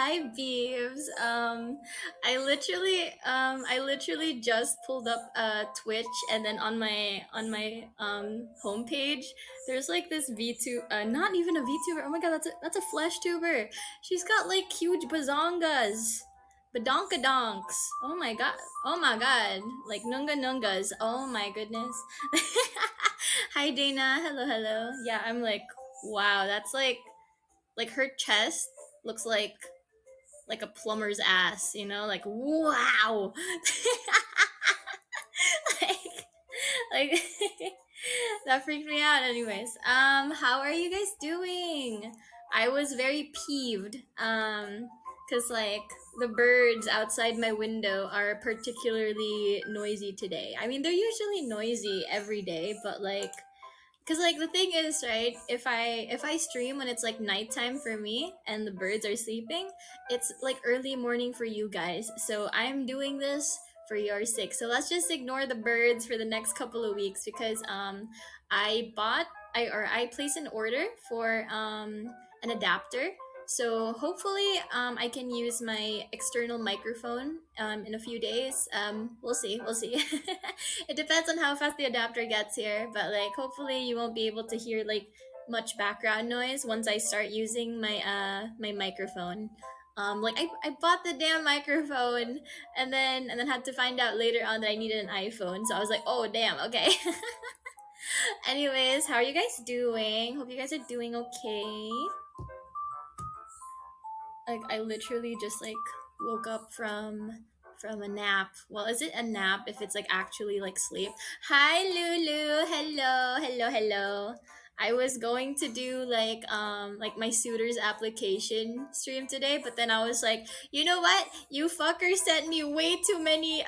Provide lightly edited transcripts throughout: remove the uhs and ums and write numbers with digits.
Hi, Beeves. I literally just pulled up Twitch, and then on my homepage, there's like this not even a VTuber. Oh my god, that's a flesh tuber. She's got like huge bazongas, badonkadonks. Oh my god, like nunga nungas. Oh my goodness. Hi, Dana. Hello, hello. Yeah, I'm like, wow. That's like her chest looks like a plumber's ass, you know, like wow. like like that freaked me out. Anyways, how are you guys doing? I was very peeved because like the birds outside my window are particularly noisy today. I mean, they're usually noisy every day, but like, because like the thing is, right, if I stream when it's like nighttime for me and the birds are sleeping, it's like early morning for you guys, so I'm doing this for your sake. So let's just ignore the birds for the next couple of weeks, because I bought I placed an order for an adapter, so hopefully I can use my external microphone in a few days. We'll see, we'll see. It depends on how fast the adapter gets here, but like hopefully you won't be able to hear like much background noise once I start using my microphone. I bought the damn microphone, and then had to find out later on that I needed an iPhone. So I was like, oh damn, okay. Anyways, how are you guys doing? Hope you guys are doing okay. Like I literally just like woke up from a nap. Well, is it a nap if it's like actually like sleep? Hi, Lulu. Hello, hello, hello. I was going to do like my suitors application stream today, but then I was like, you know what? You fuckers sent me way too many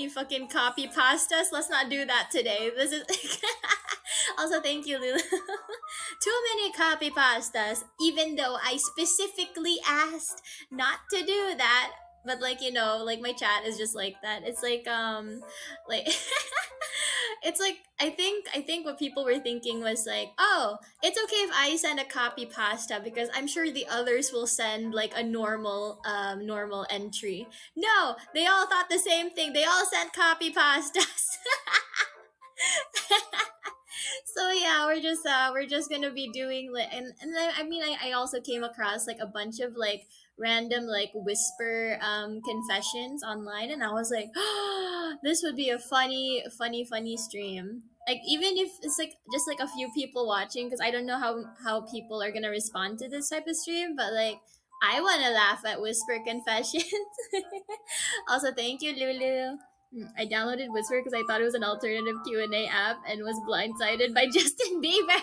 fucking copy pastas. Let's not do that today. This is also thank you, Lulu. Too many copy pastas, even though I specifically asked not to do that. But like, you know, like my chat is just like that. It's like it's like I think what people were thinking was like, oh, it's okay if I send a copy pasta because I'm sure the others will send like a normal entry. No, they all thought the same thing. They all sent copy pastas. So yeah, we're just gonna be doing like, and then, I mean, I also came across like a bunch of like random like whisper confessions online, and I was like, oh, this would be a funny stream, like even if it's like just like a few people watching, because I don't know how people are gonna respond to this type of stream, but like I want to laugh at whisper confessions. Also, thank you, Lulu. I downloaded Whisper because I thought it was an alternative Q&A app and was blindsided by Justin Bieber.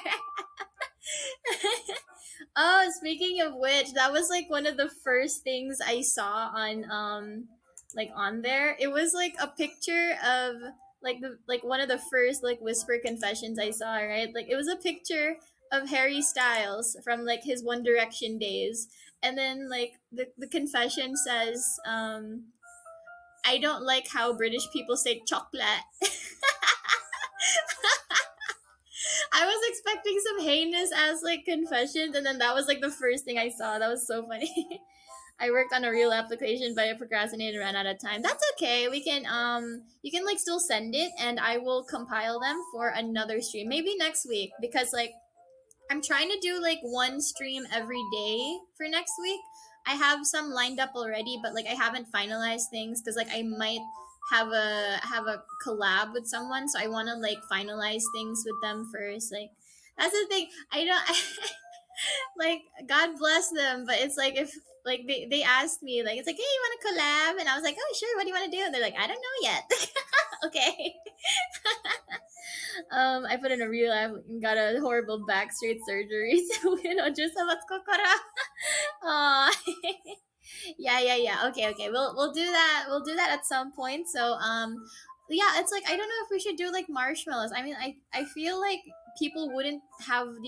Oh, speaking of which, that was like one of the first things I saw on like on there. It was like a picture of like one of the first like Whisper confessions I saw, right? Like it was a picture of Harry Styles from like his One Direction days. And then like the confession says I don't like how British people say chocolate. I was expecting some heinous ass like confessions, and then that was like the first thing I saw. That was so funny. I worked on a real application, but I procrastinated and ran out of time. That's okay. We can you can like still send it, and I will compile them for another stream. Maybe next week, because like I'm trying to do like one stream every day for next week. I have some lined up already, but like I haven't finalized things because like I might have a collab with someone, so I want to like finalize things with them first. Like that's the thing. I don't like God bless them, but it's like if like they asked me like it's like, hey, you want to collab, and I was like, oh sure, what do you want to do? And they're like, I don't know yet. Okay. I put in a real app and got a horrible back straight surgery. So you know, just what's kokora. Aw. Yeah. Okay. We'll do that. We'll do that at some point. So yeah, it's like I don't know if we should do like marshmallows. I mean, I feel like people wouldn't have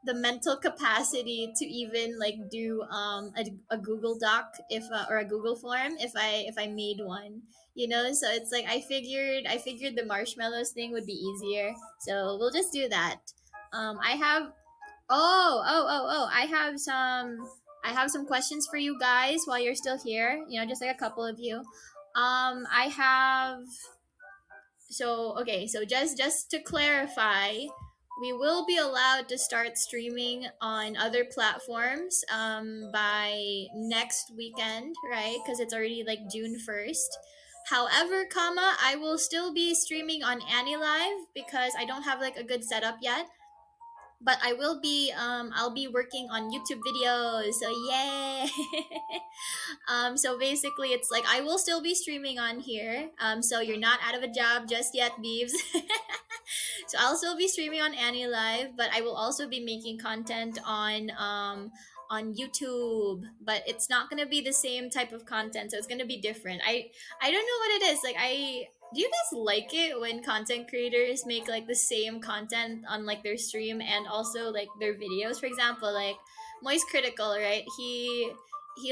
the mental capacity to even like do a Google Doc if or a Google form if I made one, you know. So it's like I figured the marshmallows thing would be easier, so we'll just do that. I have I have some I have some questions for you guys while you're still here. Just like a couple of you. I have so just to clarify, we will be allowed to start streaming on other platforms by next weekend, right? Because it's already like June 1st. However, I will still be streaming on AniLive because I don't have like a good setup yet. But I'll be working on YouTube videos. So yay. So basically it's like I will still be streaming on here. So you're not out of a job just yet, Beeves. So I'll still be streaming on AniLive, but I will also be making content on YouTube. But it's not gonna be the same type of content, so it's gonna be different. I don't know what it is. Like I do you guys like it when content creators make like the same content on like their stream and also like their videos? For example, like Moist Critical, right? He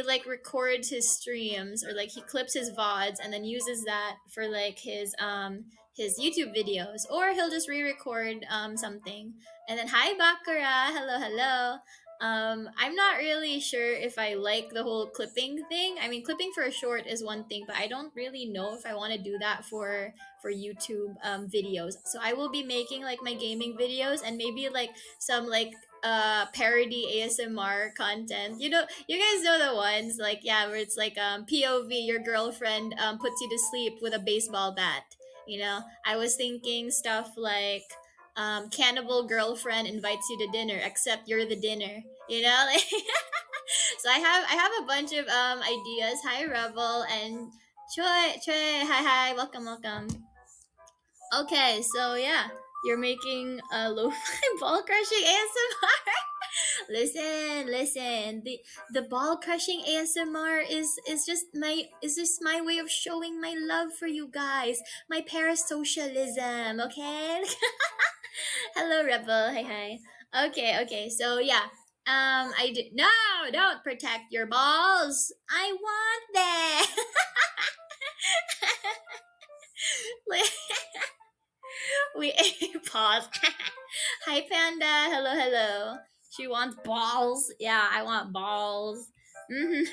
like records his streams, or like he clips his VODs and then uses that for like his YouTube videos, or he'll just re-record something. And then hi Bakura, hello hello. I'm not really sure if I like the whole clipping thing. I mean, clipping for a short is one thing, but I don't really know if I want to do that for YouTube videos. So I will be making like my gaming videos and maybe like some like parody ASMR content. You guys know the ones like, yeah, where it's like POV, your girlfriend puts you to sleep with a baseball bat. I was thinking stuff like cannibal girlfriend invites you to dinner, except you're the dinner. Like, so I have a bunch of ideas. Hi Rebel and Choi, hi hi, welcome welcome. Okay, so yeah, you're making a lo-fi ball crushing ASMR. Listen. The ball crushing ASMR is just my way of showing my love for you guys. My parasocialism, okay? Hello, Rebel. Hi. Okay. So yeah. I do. No, don't protect your balls. I want them. we pause. Hi, Panda. Hello. She wants balls. Yeah, I want balls. Hmm.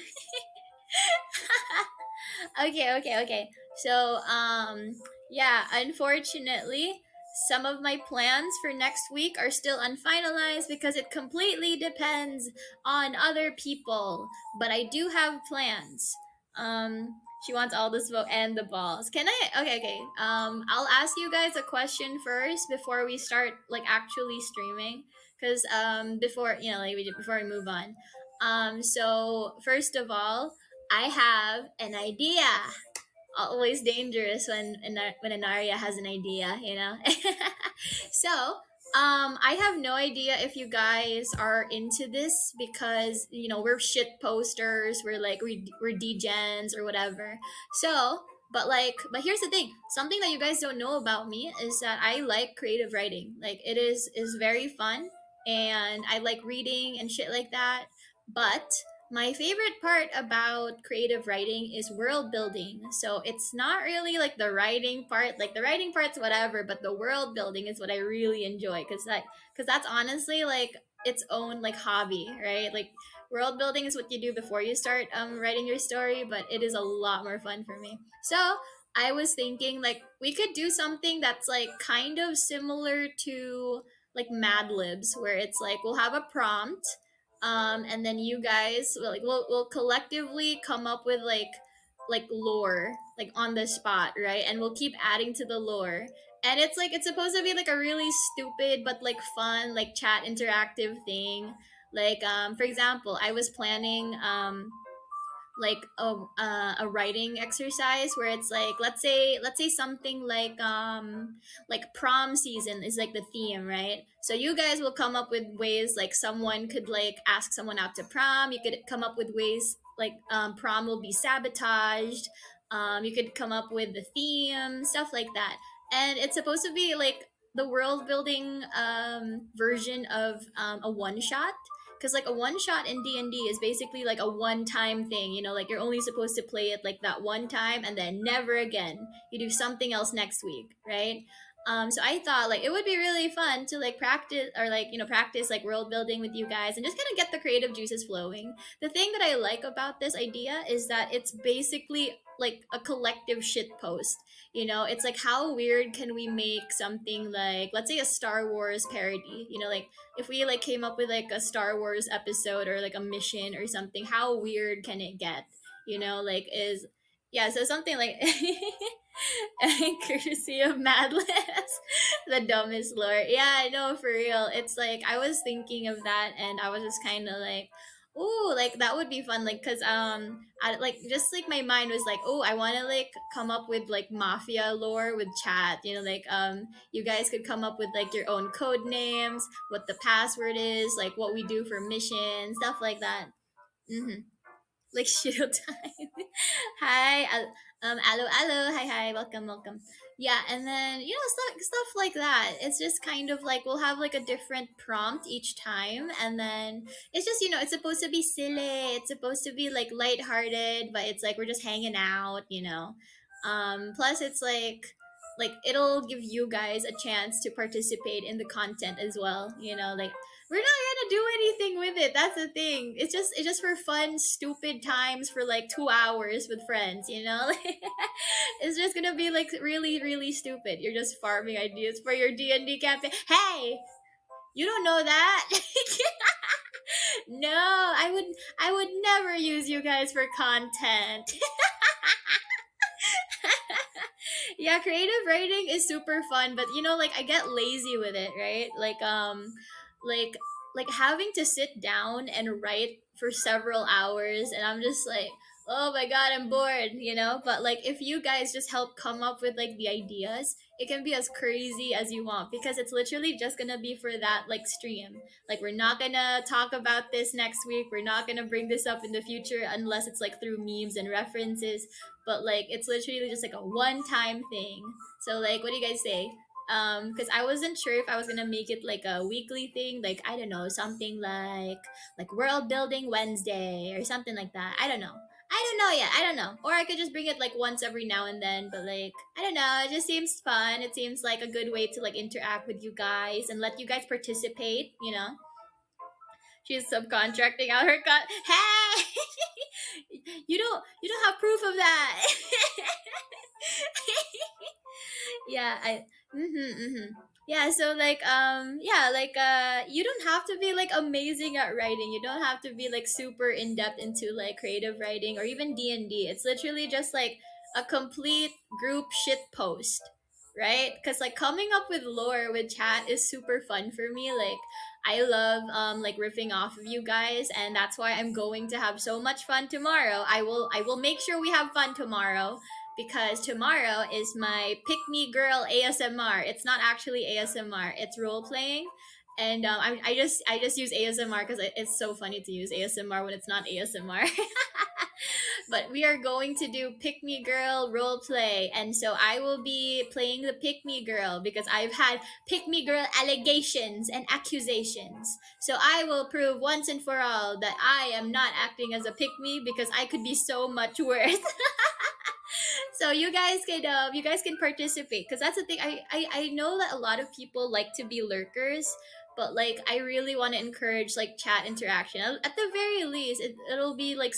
Okay. So, yeah, unfortunately, some of my plans for next week are still unfinalized because it completely depends on other people. But I do have plans. She wants all the smoke and the balls. Can I? Okay. I'll ask you guys a question first before we start like actually streaming, because before we move on. So first of all, I have an idea. Always dangerous when Enaria has an idea. So, I have no idea if you guys are into this because we're shit posters, we're degens or whatever. So, but here's the thing. Something that you guys don't know about me is that I like creative writing. Like it is very fun, and I like reading and shit like that. But my favorite part about creative writing is world building. So it's not really like the writing part. Like the writing part's whatever, but the world building is what I really enjoy, cuz that's honestly like its own like hobby, right? Like world building is what you do before you start writing your story, but it is a lot more fun for me. So, I was thinking like we could do something that's like kind of similar to like Mad Libs, where it's like we'll have a prompt, and then you guys we'll collectively come up with like lore like on the spot, right? And we'll keep adding to the lore, and it's supposed to be like a really stupid but like fun like chat interactive thing. Like for example, I was planning like a writing exercise where it's like let's say something like prom season is like the theme, right? So you guys will come up with ways like someone could like ask someone out to prom. You could come up with ways like prom will be sabotaged. You could come up with the theme, stuff like that. And it's supposed to be like the world building version of a one shot, because like a one shot in D&D is basically like a one time thing. Like you're only supposed to play it like that one time and then never again. You do something else next week, right? So I thought like it would be really fun to like practice or like practice like world building with you guys and just kind of get the creative juices flowing. The thing that I like about this idea is that it's basically like a collective shit post. It's like how weird can we make something like, let's say, a Star Wars parody. Like if we like came up with like a Star Wars episode or like a mission or something, how weird can it get? Like is yeah, so something like courtesy of Madless, the dumbest lore. Yeah, I know, for real. It's like I was thinking of that, and I was just kind of like, "Ooh, like that would be fun." Like, cause I like just like my mind was like, "Oh, I want to like come up with like mafia lore with chat." Like you guys could come up with like your own code names, what the password is, like what we do for missions, stuff like that. Mm-hmm. Like shield time. Hi, hello, hello, hi, hi, welcome, welcome. Yeah, and then stuff like that. It's just kind of like we'll have like a different prompt each time, and then it's just it's supposed to be silly. It's supposed to be like lighthearted, but it's like we're just hanging out. Plus it's like it'll give you guys a chance to participate in the content as well. Like we're not gonna do anything with it. That's the thing. It's just for fun, stupid times for like 2 hours with friends. It's just gonna be like really, really stupid. You're just farming ideas for your D&D campaign. Hey, you don't know that. No, I would never use you guys for content. Yeah, creative writing is super fun, but like I get lazy with it, right? Like like having to sit down and write for several hours, and I'm just like, oh my god, I'm bored. But like if you guys just help come up with like the ideas, it can be as crazy as you want, because it's literally just gonna be for that like stream. Like we're not gonna talk about this next week, we're not gonna bring this up in the future unless it's like through memes and references, but like it's literally just like a one-time thing. So like what do you guys say? Because I wasn't sure if I was gonna make it like a weekly thing, like I don't know, something like world building Wednesday or something like that. I don't know yet. I don't know. Or I could just bring it like once every now and then, but like I don't know, it just seems fun. It seems like a good way to like interact with you guys and let you guys participate. She's subcontracting out her cut. Hey, you don't have proof of that. Yeah, I yeah, so like yeah, like you don't have to be like amazing at writing. You don't have to be like super in depth into like creative writing or even D&D. It's literally just like a complete group shit post, right? Cuz like coming up with lore with chat is super fun for me. Like I love like riffing off of you guys, and that's why I'm going to have so much fun tomorrow. I will make sure we have fun tomorrow, because tomorrow is my pick me girl ASMR. It's not actually ASMR, it's role playing. And I just use ASMR because it's so funny to use ASMR when it's not ASMR. But we are going to do pick me girl role play, and so I will be playing the pick me girl because I've had pick me girl allegations and accusations. So I will prove once and for all that I am not acting as a pick me, because I could be so much worse. So you guys can participate, because that's the thing. I know that a lot of people like to be lurkers, but like I really want to encourage like chat interaction. At the very least, it'll be like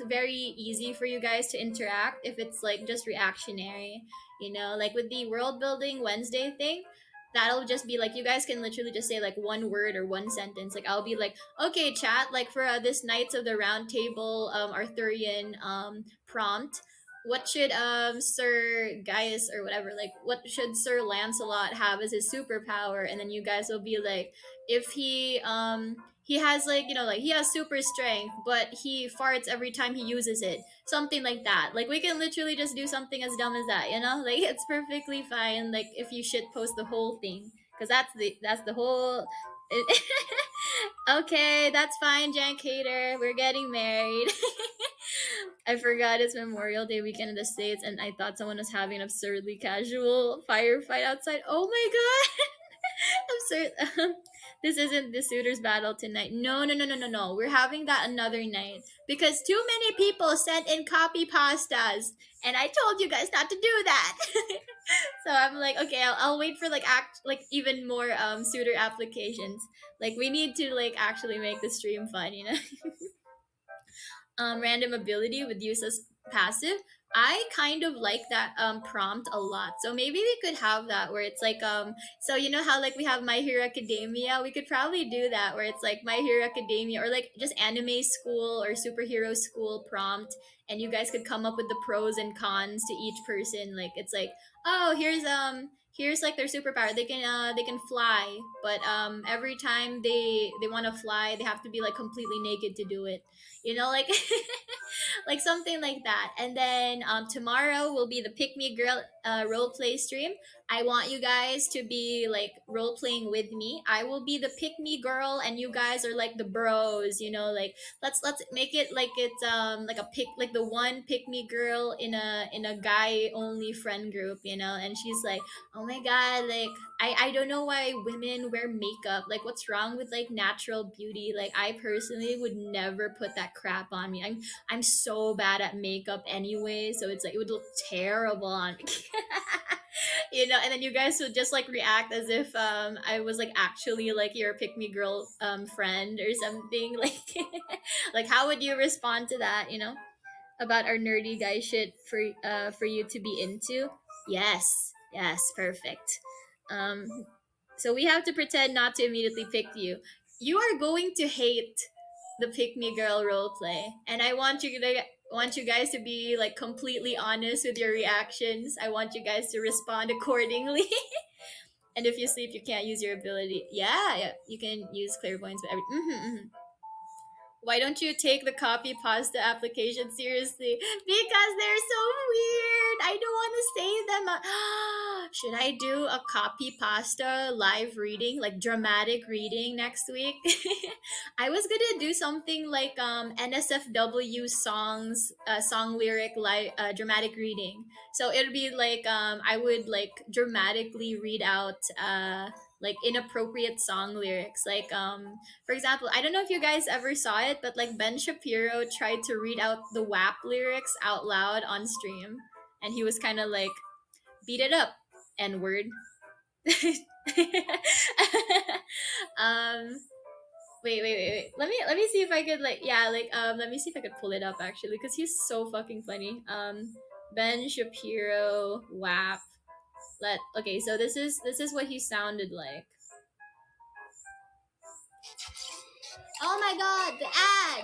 very easy for you guys to interact if it's like just reactionary. Like with the world building Wednesday thing, that'll just be like you guys can literally just say like one word or one sentence. Like I'll be like, okay chat, like for this Knights of the Round Table Arthurian prompt, what should Sir Gaius or whatever, like what should Sir Lancelot have as his superpower? And then you guys will be like, if he has like like he has super strength, but he farts every time he uses it, something like that. Like we can literally just do something as dumb as that. Like it's perfectly fine, like if you shit post the whole thing, because that's the whole. Okay, that's fine, Jan Cater, we're getting married. I forgot it's Memorial Day weekend in the States, and I thought someone was having an absurdly casual firefight outside. Oh my god! Absurd. This isn't the suitors battle tonight. No, no, no, no, no, no. We're having that another night because too many people sent in copy pastas, and I told you guys not to do that. So I'm like, okay, I'll wait for like even more suitor applications. Like we need to like actually make the stream fun, you know. Random ability with use as passive. I kind of like that prompt a lot. So maybe we could have that where it's like so you know how like we have My Hero Academia? We could probably do that where it's like My Hero Academia or like just anime school or superhero school prompt, and you guys could come up with the pros and cons to each person. Like it's like, oh, here's like their superpower. They can fly, but every time they want to fly, they have to be like completely naked to do it, you know, like like something like that. And then tomorrow will be the pick me girl role play stream. I want you guys to be like role playing with me. I will be the pick me girl and you guys are like the bros, you know, like let's make it like it's like a pick, like the one pick me girl in a guy only friend group, you know. And she's like, oh my god, like I don't know why women wear makeup. Like what's wrong with like natural beauty? Like I personally would never put that crap on me. I'm so bad at makeup anyway, so it's like it would look terrible on me. You know, and then you guys would just like react as if I was like actually like your pick me girl friend or something. Like like how would you respond to that, you know? About our nerdy guy shit for you to be into. Yes, yes, perfect. Um, so we have to pretend not to immediately pick you. You are going to hate the pick me girl role play, and I want you guys to be like completely honest with your reactions. I want you guys to respond accordingly. And if you sleep, you can't use your ability. Yeah, yeah, you can use clairvoyance, but why don't you take the copy pasta application seriously? Because they're so weird. I don't want to say them. Should I do a copy pasta live reading, like dramatic reading next week? I was gonna do something like NSFW songs, song lyric live dramatic reading. So it'd be like I would like dramatically read out like inappropriate song lyrics, like for example, I don't know if you guys ever saw it, but like Ben Shapiro tried to read out the WAP lyrics out loud on stream, and he was kind of like, "Beat it up, N word." um, wait. Let me see if I could like yeah like let me see if I could pull it up actually because he's so fucking funny. Ben Shapiro WAP. Okay, so this is what he sounded like. Oh my god, the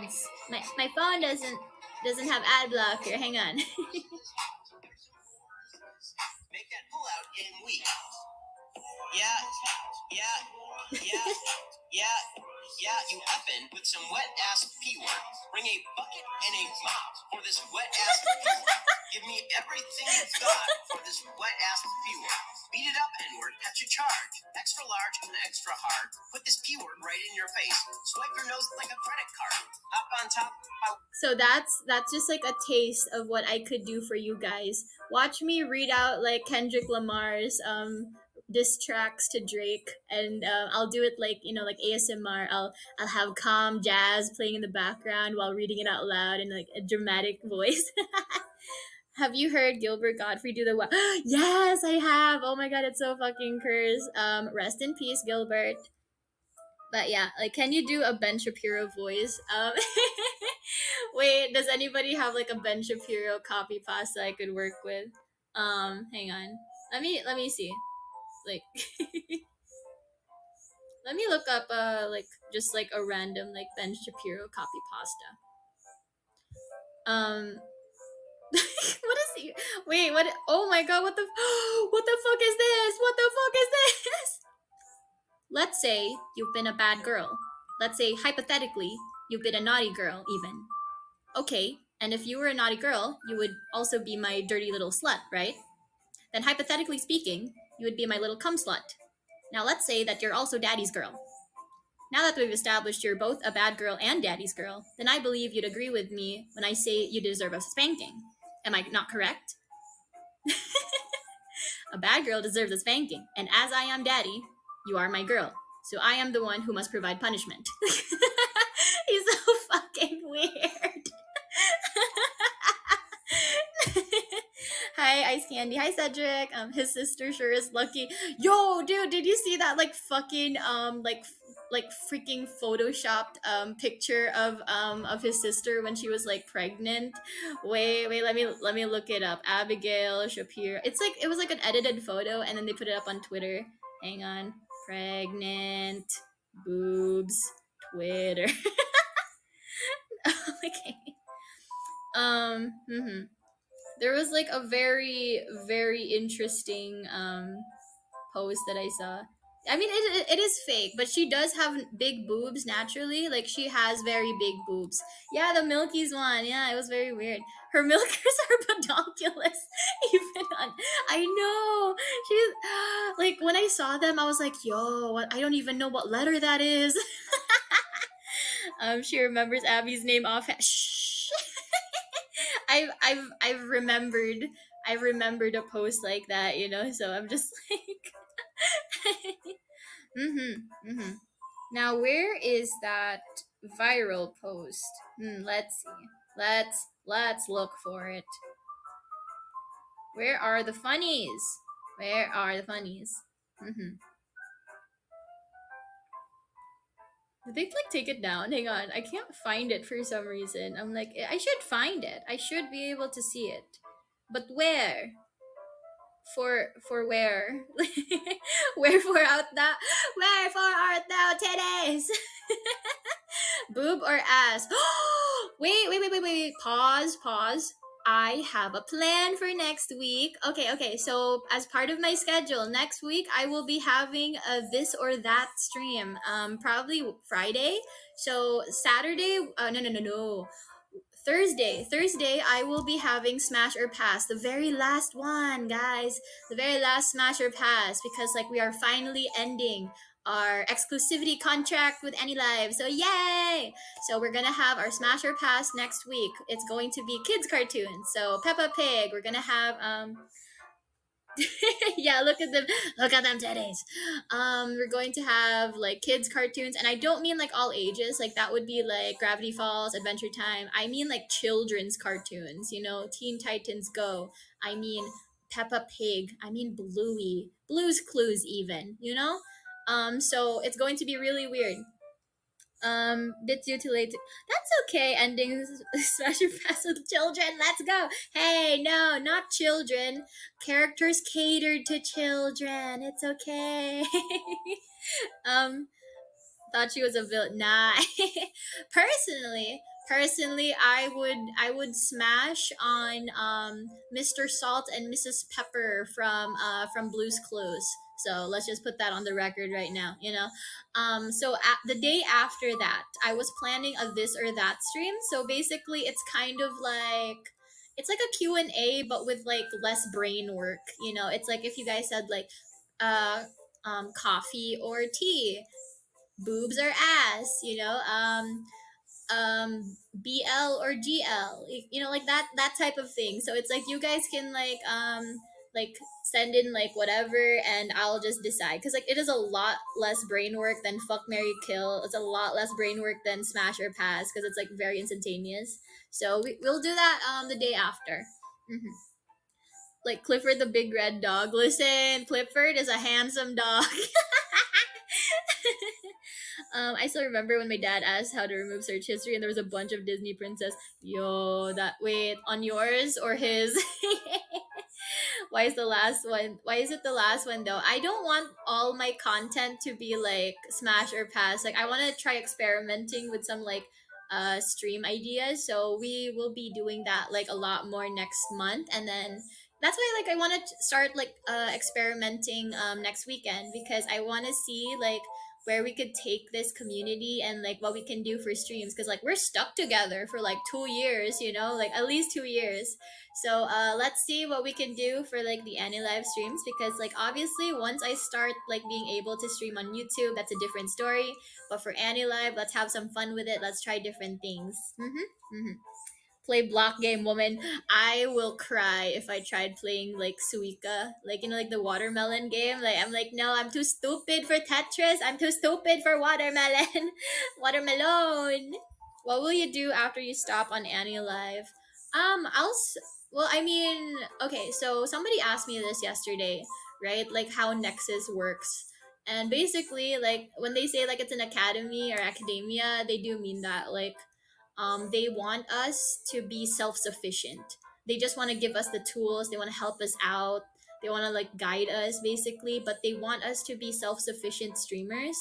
ads! My phone doesn't have ad blocker. Hang on. Make that pull out game weak. Yeah, you effin' with some wet ass P word. Bring a bucket and a mop for this wet ass P word. Give me everything you've got for this wet ass P word. Beat it up, N word. Catch a charge. Extra large and extra hard. Put this P word right in your face. Swipe your nose like a credit card. Hop on top. So that's just like a taste of what I could do for you guys. Watch me read out like Kendrick Lamar's diss tracks to Drake, and I'll do it like you know like ASMR. I'll have calm jazz playing in the background while reading it out loud in like a dramatic voice. Have you heard Gilbert Godfrey do the Yes, I have. Oh my god, it's so fucking cursed. Rest in peace, Gilbert. But yeah, like, can you do a Ben Shapiro voice? Wait, does anybody have like a Ben Shapiro copy pasta I could work with? Hang on. Let me see. Like, let me look up like just like a random like Ben Shapiro copy pasta. What is he? Wait, what? Oh my god, what the? What the fuck is this? What the fuck is this? Let's say you've been a bad girl. Let's say hypothetically you've been a naughty girl, even. Okay, and if you were a naughty girl, you would also be my dirty little slut, right? Then hypothetically speaking, you would be my little cum slut. Now let's say that you're also daddy's girl. Now that we've established you're both a bad girl and daddy's girl, then I believe you'd agree with me when I say you deserve a spanking. Am I not correct? A bad girl deserves a spanking, and as I am daddy, you are my girl. So I am the one who must provide punishment. He's so fucking weird. Hi, Ice Candy. Hi, Cedric. His sister sure is lucky. Yo, dude, did you see that like fucking like freaking photoshopped picture of his sister when she was like pregnant? Wait, let me look it up. Abigail Shapiro. It's like it was like an edited photo and then they put it up on Twitter. Hang on. Pregnant boobs Twitter. Okay. Mhm. There was like a very interesting post that I saw. I mean, it is fake, but she does have big boobs naturally. Like she has very big boobs. Yeah, the Milky's one. Yeah, it was very weird. Her milkers are pedonculous. Even on, I know she's like when I saw them, I was like, yo, I don't even know what letter that is. She remembers Abby's name off. Shh. I've remembered. I remembered a post like that, you know. So I'm just like, mm-hmm. Now, where is that viral post? Let's see. Let's look for it. Where are the funnies? Where are the funnies? Mm-hmm. Did they like take it down? Hang on, I can't find it for some reason. I'm like, I should find it. I should be able to see it, but where? For where? Wherefore art thou? Wherefore art thou today's? Boob or ass? Wait. Pause. I have a plan for next week. Okay. So as part of my schedule, next week I will be having a this or that stream. Probably Friday. So Saturday. No. Thursday, I will be having Smash or Pass, the very last one, guys, the very last Smash or Pass, because like we are finally ending our exclusivity contract with AniLive. So yay! So we're gonna have our Smash or Pass next week. It's going to be kids cartoons. So Peppa Pig. We're gonna have yeah, look at them titties. We're going to have like kids cartoons, and I don't mean like all ages. Like that would be like Gravity Falls, Adventure Time. I mean like children's cartoons. You know, Teen Titans Go. I mean Peppa Pig. I mean Bluey, Blue's Clues, even. You know. So it's going to be really weird. Bit due too late. That's okay. Ending Smash or Pass with children. Let's go. Hey, no, not children. Characters catered to children. It's okay. um, thought she was a villain. Nah. personally, I would smash on Mr. Salt and Mrs. Pepper from Blue's Clues. So let's just put that on the record right now. You know, so at the day after that, I was planning a this or that stream. So basically, it's kind of like it's like a Q&A but with like less brain work. You know, it's like if you guys said like uh coffee or tea, boobs or ass, you know, BL or GL, you know, like that type of thing. So it's like you guys can like send in like whatever and I'll just decide, because like it is a lot less brain work than fuck Mary Kill. It's a lot less brain work than Smash or Pass because it's like very instantaneous. So we'll do that the day after. hmm like Clifford the big red dog. Listen, Clifford is a handsome dog. I still remember when my dad asked how to remove search history, and there was a bunch of Disney princess. Yo, that wait on yours or his? Why is the last one? Why is it the last one though? I don't want all my content to be like Smash or Pass. Like I want to try experimenting with some like stream ideas. So we will be doing that like a lot more next month, and then that's why like I want to start like experimenting next weekend, because I want to see like where we could take this community and like what we can do for streams, because like we're stuck together for like 2 years, you know, like at least 2 years. So let's see what we can do for like the AniLive streams, because like obviously once I start like being able to stream on YouTube, that's a different story. But for AniLive, let's have some fun with it. Let's try different things. Play block game, woman. I will cry if I tried playing like Suika, like like the watermelon game. Like I'm like, no, I'm too stupid for Tetris. I'm too stupid for watermelon. Watermelon. What will you do after you stop on AniLive? Well, I mean, okay. So somebody asked me this yesterday, right? Like how Nexus works. And basically, like when they say like it's an academy or academia, they do mean that. Like they want us to be self-sufficient. They just want to give us the tools, they want to help us out, they want to like guide us basically, but they want us to be self-sufficient streamers,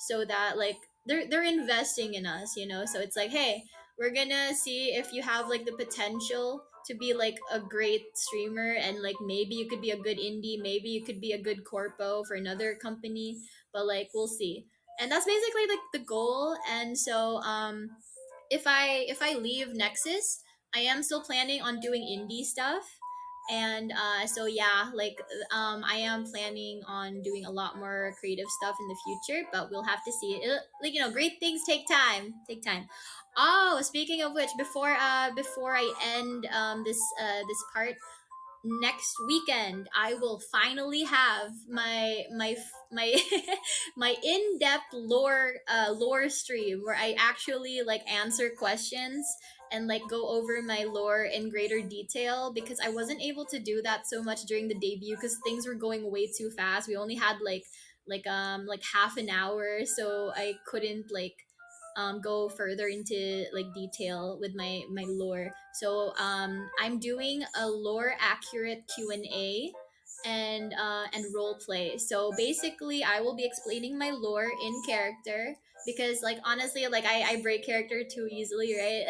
so that like they're investing in us, so it's like, hey, we're gonna see if you have like the potential to be like a great streamer, and like maybe you could be a good indie, maybe you could be a good corpo for another company, but like we'll see. And that's basically like the goal. And so if I leave Nexus, I am still planning on doing indie stuff. And so yeah, like I am planning on doing a lot more creative stuff in the future, but we'll have to see. Like great things take time. Take time. Oh, speaking of which, before I end this part, next weekend I will finally have my my in-depth lore stream where I actually like answer questions and like go over my lore in greater detail, because I wasn't able to do that so much during the debut because things were going way too fast. We only had like half an hour, so I couldn't like go further into like detail with my lore. So I'm doing a lore accurate Q&A and role play. So basically I will be explaining my lore in character, because like honestly, like I break character too easily, right?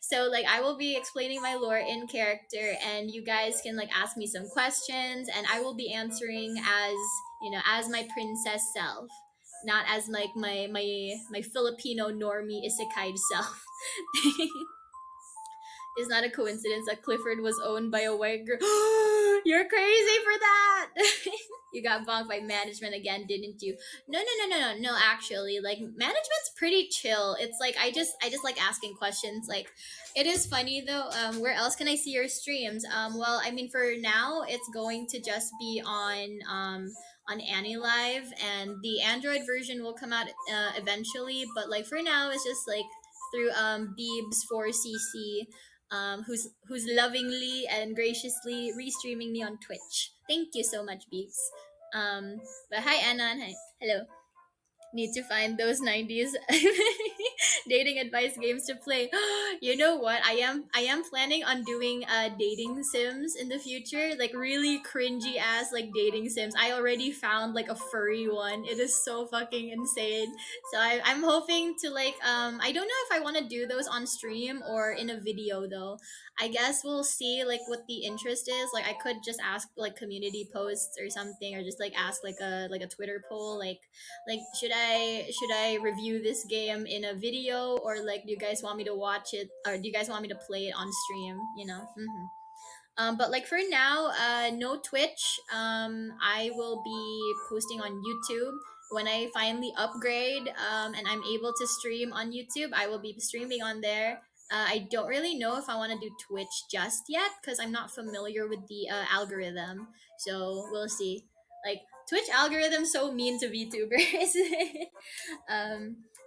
So like I will be explaining my lore in character, and you guys can like ask me some questions, and I will be answering as as my princess self, not as like my Filipino normie isekai self. It's not a coincidence that Clifford was owned by a white girl. You're crazy for that. You got bonked by management again, didn't you? No, no, no, no, no, no. Actually, like management's pretty chill. It's like I just like asking questions. Like, it is funny though. Where else can I see your streams? Well, I mean, for now, it's going to just be on AniLive, and the Android version will come out eventually. But like for now, it's just like through Beebs 4CC, who's lovingly and graciously restreaming me on Twitch. Thank you so much, Beeps. But hi Anna, and hi, hello. Need to find those 90s dating advice games to play. You know what? I am planning on doing dating sims in the future, like really cringy ass like dating sims. I already found like a furry one. It is so fucking insane. So I'm hoping to like I don't know if I want to do those on stream or in a video though. I guess we'll see like what the interest is. Like I could just ask like community posts or something, or just like ask like a Twitter poll, like should I review this game in a video, or like do you guys want me to watch it, or do you guys want me to play it on stream, but like for now, no Twitch. I will be posting on YouTube when I finally upgrade. And I'm able to stream on YouTube. I will be streaming on there. I don't really know if I want to do Twitch just yet because I'm not familiar with the algorithm. So we'll see. Like Twitch algorithm so mean to VTubers.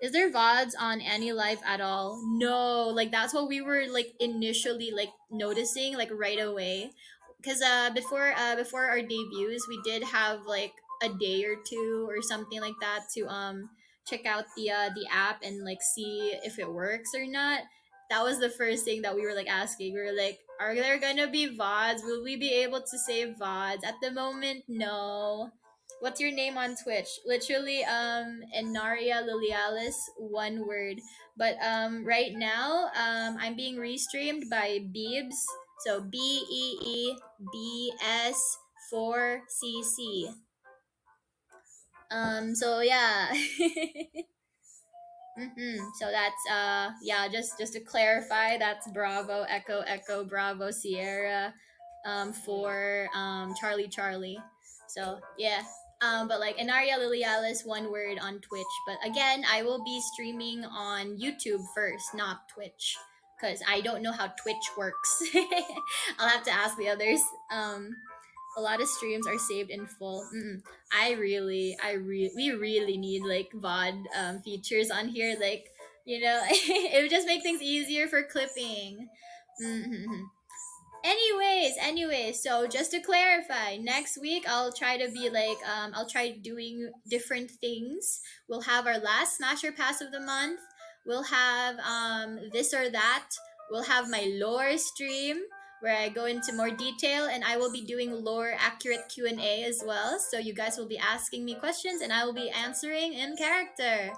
Is there VODs on AniLive at all? No, like that's what we were like initially like noticing like right away. Cause before our debuts, we did have like a day or two or something like that to check out the app and like see if it works or not. That was the first thing that we were like asking. We were like, are there gonna be VODs? Will we be able to save VODs? At the moment, no. What's your name on Twitch? Literally, Enaria Liliales, one word. But right now, I'm being restreamed by Beebs. So BEEBS4CC. So yeah. So that's yeah, just to clarify, that's Bravo Echo Echo Bravo Sierra for Charlie Charlie. So yeah. But like Enaria Liliales, one word on Twitch. But again, I will be streaming on YouTube first, not Twitch. because I don't know how Twitch works. I'll have to ask the others. A lot of streams are saved in full. We really need like VOD features on here. Like, it would just make things easier for clipping. Mm-hmm. Anyways, so just to clarify, next week I'll try to be like I'll try doing different things. We'll have our last Smasher Pass of the month. We'll have this or that. We'll have my lore stream where I go into more detail, and I will be doing lore accurate Q&A as well. So you guys will be asking me questions and I will be answering in character.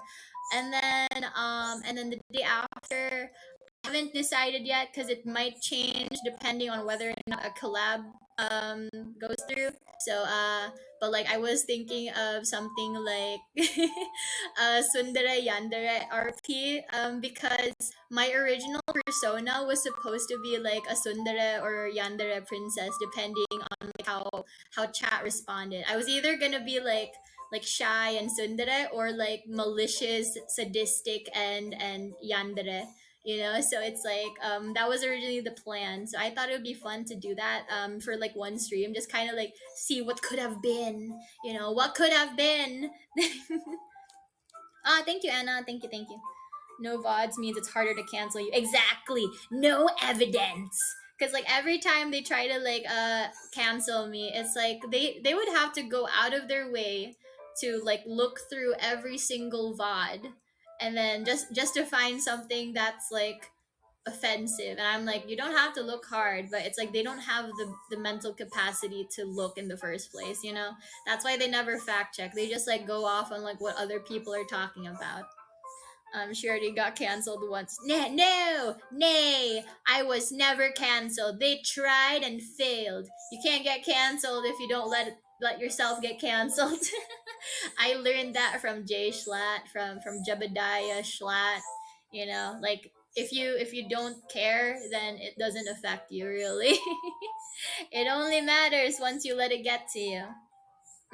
And then the day after, haven't decided yet because it might change depending on whether or not a collab um goes through. So but like I was thinking of something like Sundara Yandere RP because my original persona was supposed to be like a Sundara or Yandere princess depending on like how chat responded. I was either gonna be like shy and Sundere or like malicious, sadistic and Yandere, so it's like that was originally the plan, so I thought it would be fun to do that for like one stream, just kind of like see what could have been, what could have been. Thank you, Anna. Thank you. No VODs means it's harder to cancel you. Exactly. No evidence. Because like every time they try to like cancel me, it's like they would have to go out of their way to like look through every single VOD, and then just to find something that's like offensive. And I'm like, you don't have to look hard, but it's like they don't have the mental capacity to look in the first place. That's why they never fact check. They just like go off on like what other people are talking about. She already got canceled once. No, nay, I was never canceled. They tried and failed. You can't get canceled if you don't let yourself get canceled. I learned that from Jay Schlatt, from Jebediah Schlatt. Like if you don't care, then it doesn't affect you really. It only matters once you let it get to you.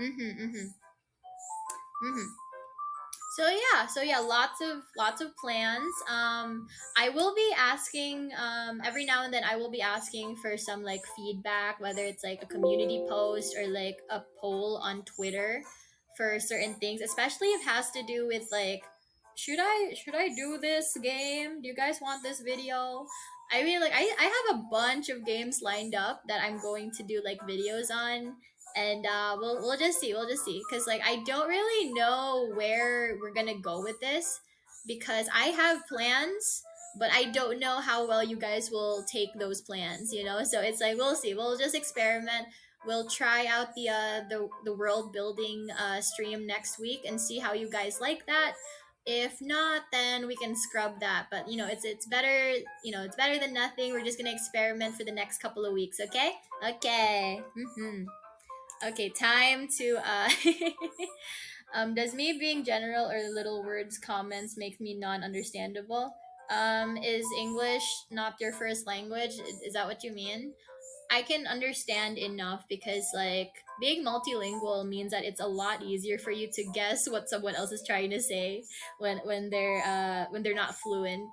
Mhm, mhm, mhm. So yeah, lots of plans. I will be asking every now and then. I will be asking for some like feedback, whether it's like a community post or like a poll on Twitter for certain things, especially if it has to do with like, should I do this game? Do you guys want this video? I mean, like I have a bunch of games lined up that I'm going to do like videos on, and we'll just see, because like I don't really know where we're gonna go with this, because I have plans, but I don't know how well you guys will take those plans. So it's like we'll see, we'll just experiment. We'll try out the world building stream next week and see how you guys like that. If not, then we can scrub that, but it's better. It's better than nothing. We're just gonna experiment for the next couple of weeks. Okay. Okay, time to does me being general or little words comments make me non-understandable? Is English not your first language? Is that what you mean? I can understand enough because like being multilingual means that it's a lot easier for you to guess what someone else is trying to say when they're not fluent.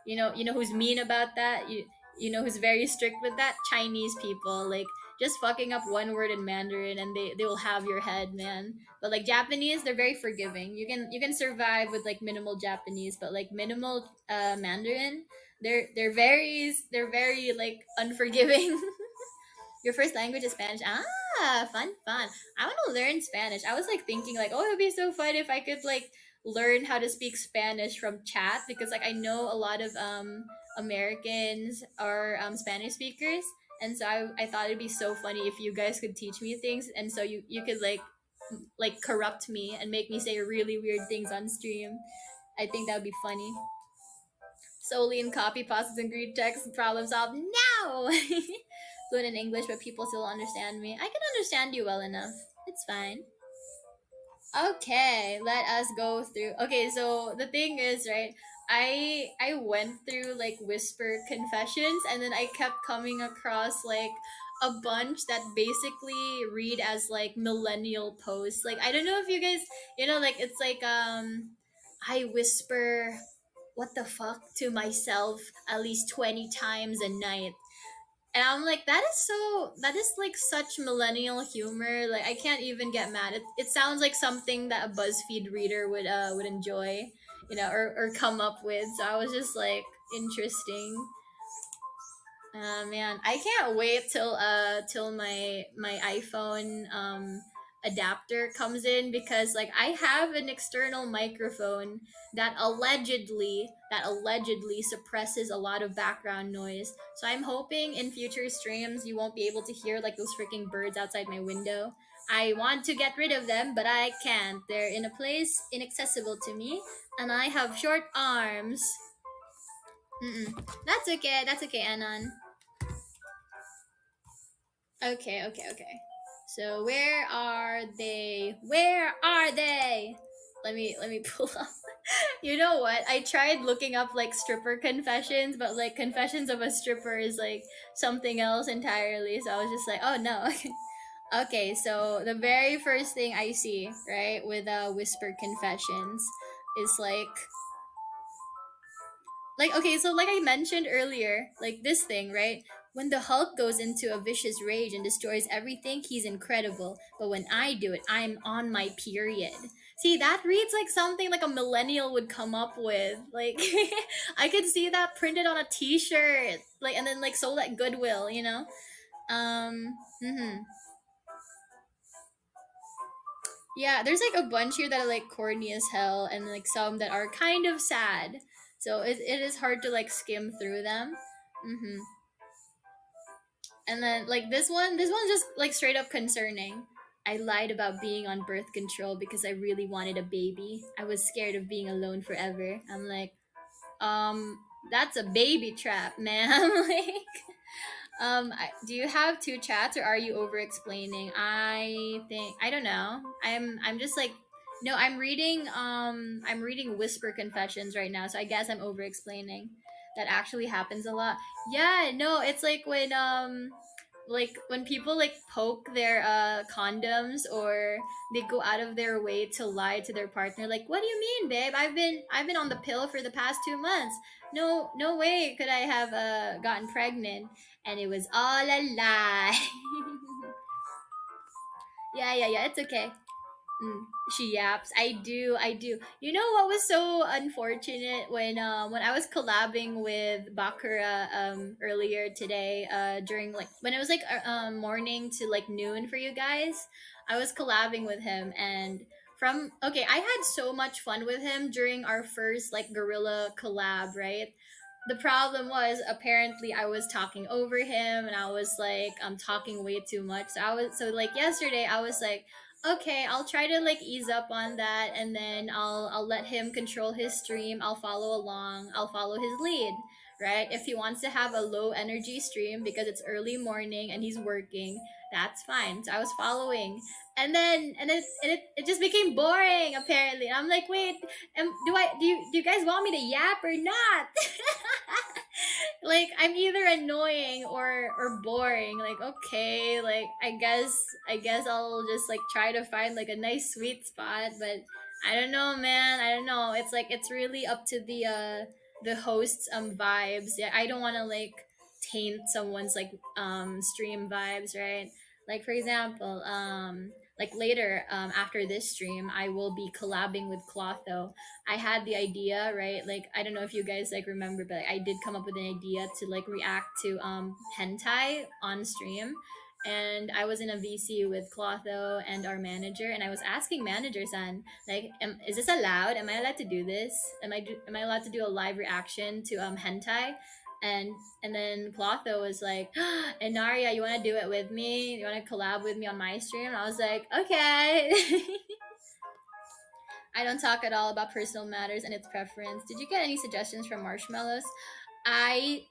You know who's mean about that? You know who's very strict with that? Chinese people, like just fucking up one word in Mandarin and they will have your head, man. But like Japanese, they're very forgiving. You can survive with like minimal Japanese, but like minimal Mandarin, they're very like unforgiving. Your first language is Spanish. Fun. I want to learn Spanish. I was like thinking like, oh, it would be so fun if I could like learn how to speak Spanish from chat, because like I know a lot of Americans are Spanish speakers, and so I thought it'd be so funny if you guys could teach me things, and so you could like corrupt me and make me say really weird things on stream. I think that would be funny. Solely in copy, pastas, and greet text, problem solved. No! Fluent in English, but people still understand me. I can understand you well enough. It's fine. Okay, let us go through. Okay, so the thing is, right? I went through like whisper confessions, and then I kept coming across like a bunch that basically read as like millennial posts. Like I don't know if you guys, like it's like I whisper what the fuck to myself at least 20 times a night. And I'm like, that is like such millennial humor. Like I can't even get mad. It sounds like something that a BuzzFeed reader would enjoy, or come up with. So I was just like, interesting. Man, I can't wait till my iPhone adapter comes in, because like I have an external microphone that allegedly suppresses a lot of background noise. So I'm hoping in future streams you won't be able to hear like those freaking birds outside my window. I want to get rid of them, but I can't. They're in a place inaccessible to me, and I have short arms. Mm-mm. That's okay. That's okay, Anon. Okay, okay, okay. So where are they? Where are they? Let me pull up. You know what? I tried looking up like stripper confessions, but like confessions of a stripper is like something else entirely. So I was just like, oh no. Okay, so the very first thing I see, right, with whisper confessions is like, okay, so like I mentioned earlier, like this thing, right? When the Hulk goes into a vicious rage and destroys everything, he's incredible. But when I do it, I'm on my period. See, that reads like something like a millennial would come up with. Like I could see that printed on a t-shirt, like, and then like sold at Goodwill, you know? Mhm. Yeah, there's like a bunch here that are like corny as hell, and like some that are kind of sad. So it is hard to like skim through them. Mhm. And then like this one's just like straight up concerning. I lied about being on birth control because I really wanted a baby. I was scared of being alone forever. I'm like, that's a baby trap, man. Like, do you have two chats, or are you over explaining? I think I don't know. I'm just like, no, I'm reading whisper confessions right now, so I guess I'm over explaining. That actually happens a lot. Yeah, no, it's like when people like poke their condoms, or they go out of their way to lie to their partner, like, what do you mean, babe? I've been on the pill for the past 2 months. No way could I have gotten pregnant, and it was all a lie. Yeah, it's okay. Mm, she yaps. I do. You know what was so unfortunate, when I was collabing with Bakura earlier today, during like when it was like morning to like noon for you guys. I was collabing with him, and from okay, I had so much fun with him during our first like gorilla collab, right? The problem was, apparently I was talking over him, and I was like talking way too much. So like yesterday I was like, okay, I'll try to like ease up on that, and then I'll let him control his stream. I'll follow along. I'll follow his lead, right? If he wants to have a low energy stream because it's early morning and he's working, that's fine. So I was following. And then it just became boring, apparently. I'm like, wait, do you guys want me to yap or not? Like I'm either annoying or boring. Like, okay, like I guess I'll just like try to find like a nice sweet spot, but I don't know, man. I don't know. It's like it's really up to the host's vibes. Yeah, I don't want to like taint someone's like stream vibes, right? Like for example, like later after this stream, I will be collabing with Clotho. I had the idea, right? Like I don't know if you guys like remember, but I did come up with an idea to like react to hentai on stream. And I was in a VC with Clotho and our manager, and I was asking manager San, like, is this allowed? Am I allowed to do this? Am I allowed to do a live reaction to hentai? And and then Clotho was like, Enaria, you want to do it with me? You want to collab with me on my stream? And I was like, okay. I don't talk at all about personal matters and its preference. Did you get any suggestions from Marshmallows? I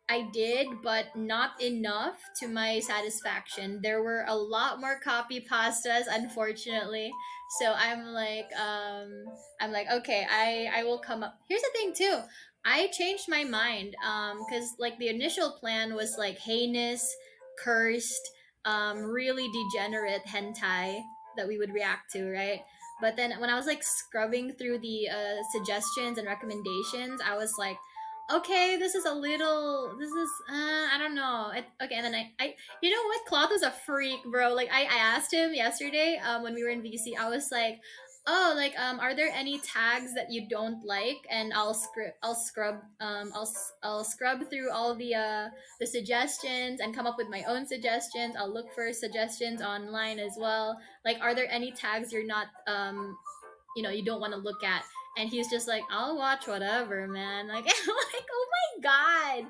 I did, but not enough to my satisfaction. There were a lot more copy pastas, unfortunately. So I'm like, okay, I will come up. Here's the thing too. I changed my mind cuz like the initial plan was like heinous, cursed, really degenerate hentai that we would react to, right? But then when I was like scrubbing through the suggestions and recommendations, I was like, okay, this is a little, this is, I don't know. Okay, and then you know what? Cloth was a freak, bro. Like I asked him yesterday, when we were in VC, I was like, oh, like, are there any tags that you don't like? And I'll scrub through all the suggestions and come up with my own suggestions. I'll look for suggestions online as well. Like, are there any tags you're not you don't want to look at? And he's just like, I'll watch whatever, man. Like, I'm like, oh my god.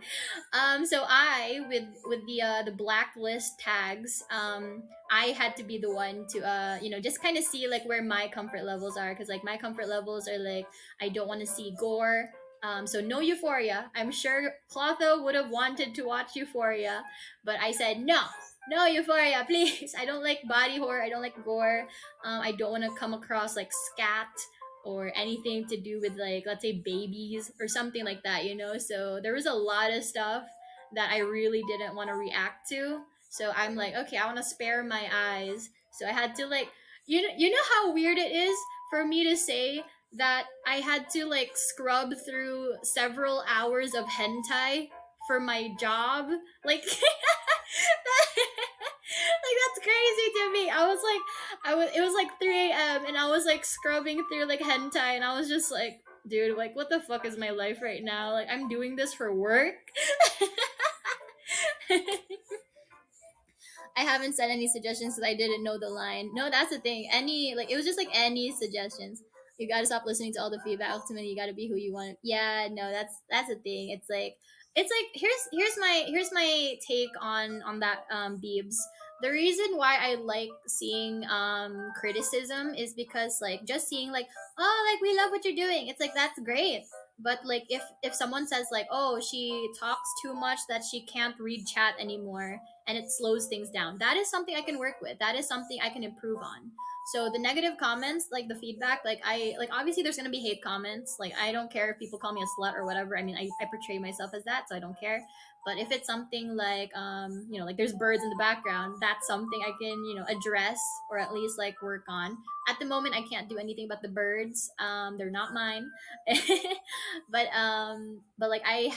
So I, with the blacklist tags, I had to be the one to just kind of see like where my comfort levels are, because like my comfort levels are like, I don't want to see gore. So no Euphoria. I'm sure Clotho would have wanted to watch Euphoria, but I said no, no Euphoria, please. I don't like body horror. I don't like gore. I don't want to come across like scat or anything to do with, like, let's say babies or something like that, So there was a lot of stuff that I really didn't want to react to. So I'm like, okay, I want to spare my eyes. So I had to like, you know how weird it is for me to say that I had to like scrub through several hours of hentai for my job, like like that's crazy to me. It was like 3 a.m. and I was like scrubbing through like hentai, and I was just like, dude, like what the fuck is my life right now? Like I'm doing this for work. I haven't said any suggestions because I didn't know the line. No, that's the thing. Any, like, it was just like any suggestions. You gotta stop listening to all the feedback. Ultimately, you gotta be who you want. Yeah, no, that's the thing. It's like here's my take on that, Beebs. The reason why I like seeing criticism is because, like, just seeing like, oh, like, we love what you're doing. It's like, that's great. But like, if someone says like, oh, she talks too much that she can't read chat anymore, and it slows things down, that is something I can work with. That is something I can improve on. So the negative comments, like the feedback, like, I like, obviously there's gonna be hate comments. Like, I don't care if people call me a slut or whatever. I mean, I portray myself as that, so I don't care. But if it's something like, like there's birds in the background, that's something I can, address, or at least like work on. At the moment, I can't do anything but the birds. They're not mine. But like, I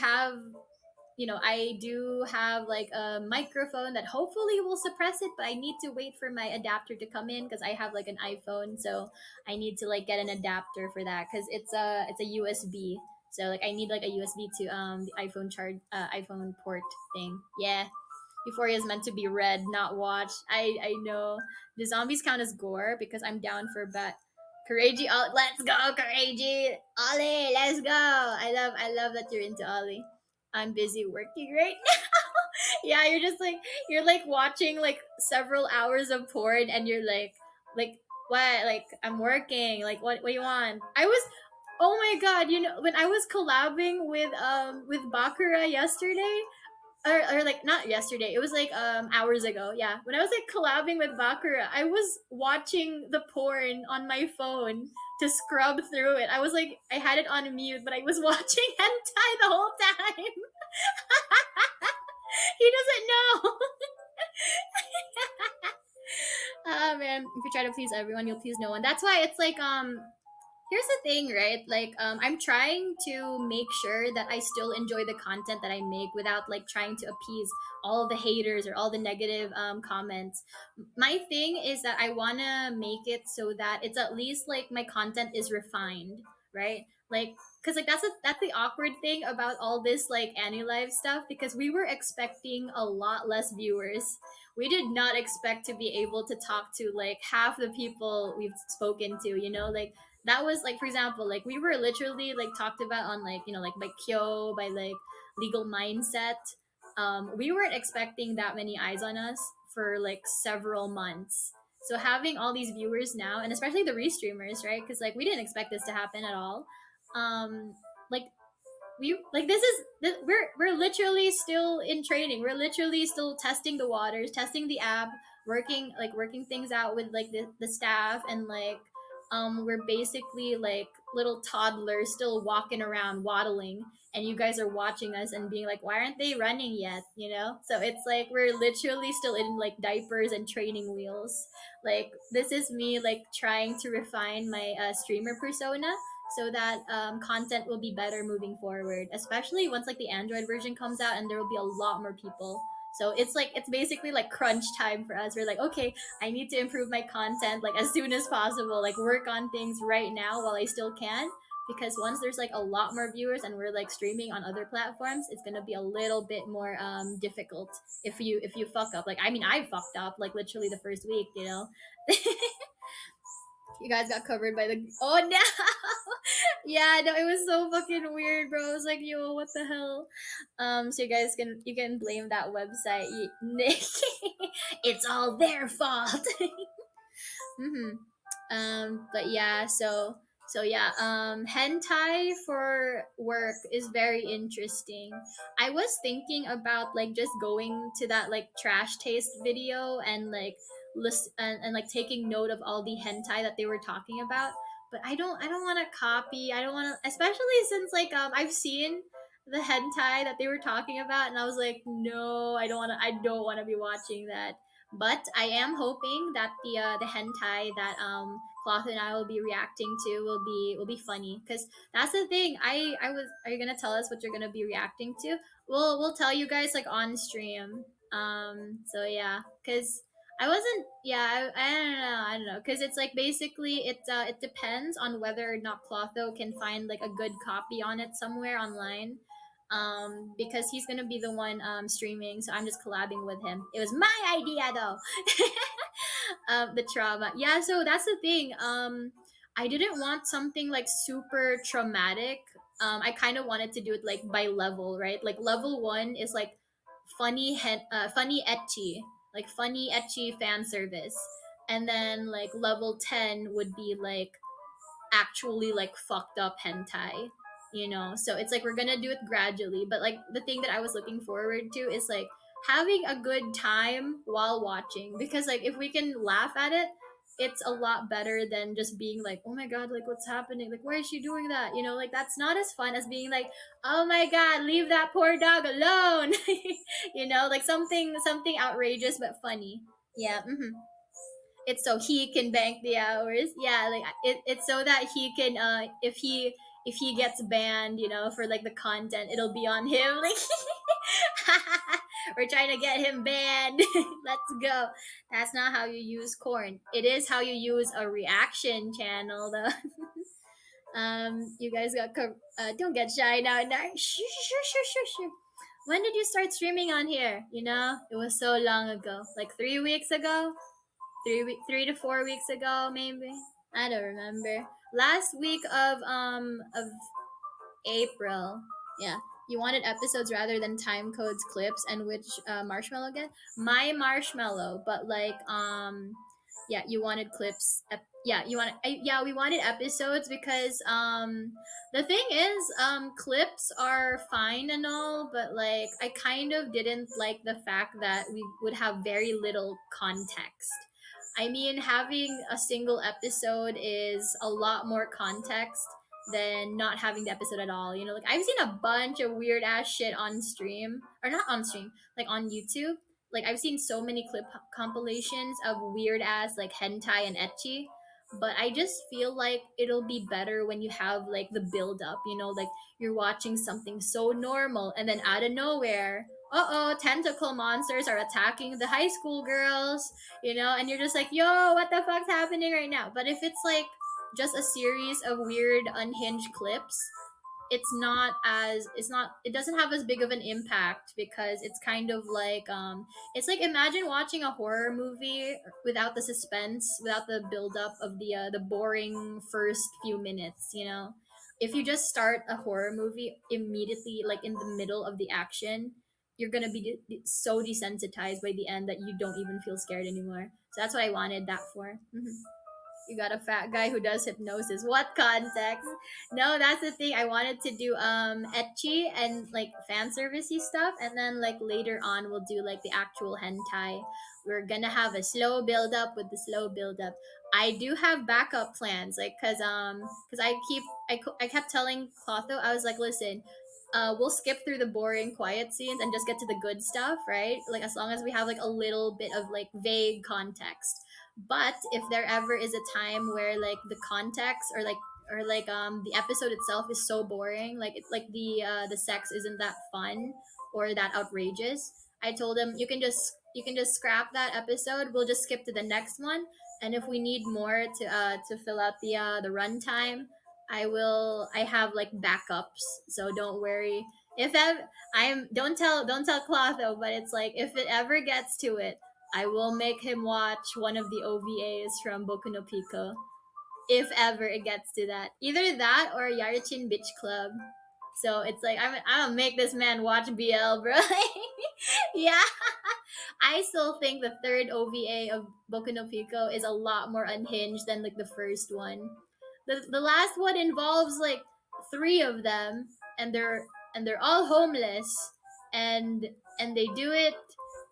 do have like a microphone that hopefully will suppress it, but I need to wait for my adapter to come in because I have like an iPhone, so I need to like get an adapter for that because it's a USB. So like I need like a USB to the iPhone port thing. Yeah. Euphoria is meant to be read, not watched. I know. The zombies count as gore because I'm down for bet. Courage, let's go, Courage. Ollie, let's go. I love that you're into Ollie. I'm busy working right now. Yeah, you're like watching like several hours of porn, and you're like what? Like, I'm working. Like, what do you want? Oh my god, when I was collabing with Bakura yesterday, or like not yesterday, it was like hours ago. Yeah, when I was like collabing with Bakura, I was watching the porn on my phone to scrub through it. I was like, I had it on mute, but I was watching hentai the whole time. He doesn't know. Oh man, if you try to please everyone, you'll please no one. That's why it's like, here's the thing, right? Like, I'm trying to make sure that I still enjoy the content that I make without like trying to appease all the haters or all the negative comments. My thing is that I want to make it so that it's at least like my content is refined, right? Like, because like that's the awkward thing about all this like AniLive stuff, because we were expecting a lot less viewers. We did not expect to be able to talk to like half the people we've spoken to, like that was like, for example, like we were literally like talked about on like, like by Kyo, by like Legal Mindset. We weren't expecting that many eyes on us for like several months. So having all these viewers now, and especially the restreamers, right? Because like we didn't expect this to happen at all. Like we like we're literally still in training. We're literally still testing the waters, testing the app, working things out with like the staff, and like we're basically like little toddlers still walking around waddling, and you guys are watching us and being like, why aren't they running yet, you know? So it's like we're literally still in like diapers and training wheels. Like this is me like trying to refine my streamer persona so that content will be better moving forward, especially once like the Android version comes out and there will be a lot more people. So it's like it's basically like crunch time for us. We're like, okay, I need to improve my content like as soon as possible, like work on things right now while I still can. Because once there's like a lot more viewers and we're like streaming on other platforms, it's gonna be a little bit more difficult if you fuck up. Like I mean, I fucked up like literally the first week, you know. You guys got covered by the oh no. Yeah, no, it was so fucking weird, bro. I was like, yo, what the hell? So you can blame that website. Nick. It's all their fault. Mm-hmm. But yeah, so yeah, hentai for work is very interesting. I was thinking about like just going to that like trash taste video and like list and like taking note of all the hentai that they were talking about. But I don't want to copy. I don't want to, especially since like I've seen the hentai that they were talking about, and I was like, no, I don't want to be watching that. But I am hoping that the hentai that Cloth and I will be reacting to will be funny, because that's the thing. I was Are you gonna tell us what you're gonna be reacting to? We'll tell you guys like on stream. So yeah, because I wasn't yeah I don't know, because it's like basically it depends on whether or not Clotho can find like a good copy on it somewhere online, because he's gonna be the one streaming, so I'm just collabing with him. It was my idea though. The trauma, yeah, so that's the thing. I didn't want something like super traumatic. I kind of wanted to do it like by level, right? Like level 1 is like funny etchy, like funny etchy fan service, and then like level 10 would be like actually like fucked up hentai, you know. So it's like we're gonna do it gradually, but like the thing that I was looking forward to is like having a good time while watching, because like if we can laugh at it, it's a lot better than just being like, oh my god, like what's happening, like why is she doing that, you know, like that's not as fun as being like, oh my god, leave that poor dog alone. You know, like something outrageous but funny. Yeah. It's so he can bank the hours. Yeah, like it's so that he can if he gets banned, you know, for like the content, it'll be on him. Like we're trying to get him banned. Let's go. That's not how you use corn. It is how you use a reaction channel, though. You guys don't get shy now. No. Shh, shh, shh, shh, shh. When did you start streaming on here? You know, it was so long ago, like 3 weeks ago. 3 to 4 weeks ago, maybe. I don't remember. Last week of April. Yeah. You wanted episodes rather than time codes, clips, and which marshmallow again? My marshmallow, but like yeah, you wanted clips. Yeah, yeah, we wanted episodes because the thing is clips are fine and all, but like I kind of didn't like the fact that we would have very little context. I mean, having a single episode is a lot more context than not having the episode at all. You know, like I've seen a bunch of weird ass shit on stream, or not on stream, like on YouTube. Like I've seen so many clip compilations of weird ass like hentai and ecchi, but I just feel like it'll be better when you have like the build up, you know, like you're watching something so normal and then out of nowhere, uh-oh, tentacle monsters are attacking the high school girls, you know, and you're just like, yo, what the fuck's happening right now? But if it's like just a series of weird unhinged clips, it doesn't have as big of an impact, because it's kind of like it's like imagine watching a horror movie without the suspense, without the build up of the boring first few minutes, you know. If you just start a horror movie immediately like in the middle of the action, you're gonna be so desensitized by the end that you don't even feel scared anymore. So that's what I wanted that for. You got a fat guy who does hypnosis. What context? No, that's the thing. I wanted to do etchy and like fan servicey stuff, and then like later on we'll do like the actual hentai. We're gonna have a slow build up with the slow build up. I do have backup plans, like, cause I kept telling Clotho, I was like, listen, we'll skip through the boring, quiet scenes and just get to the good stuff, right? Like, as long as we have like a little bit of like vague context. But if there ever is a time where like the context or the episode itself is so boring, like the sex isn't that fun or that outrageous, I told him you can just scrap that episode. We'll just skip to the next one, and if we need more to fill out the runtime, I have like backups, so don't worry. If ever I'm don't tell Clotho, but it's like if it ever gets to it, I will make him watch one of the OVAs from Boku no Pico. If ever it gets to that, either that or Yarichin Beach Club. So it's like I'm gonna make this man watch BL, bro. Yeah, I still think the third OVA of Boku no Pico is a lot more unhinged than like the first one. The last one involves like three of them, and they're all homeless, and they do it.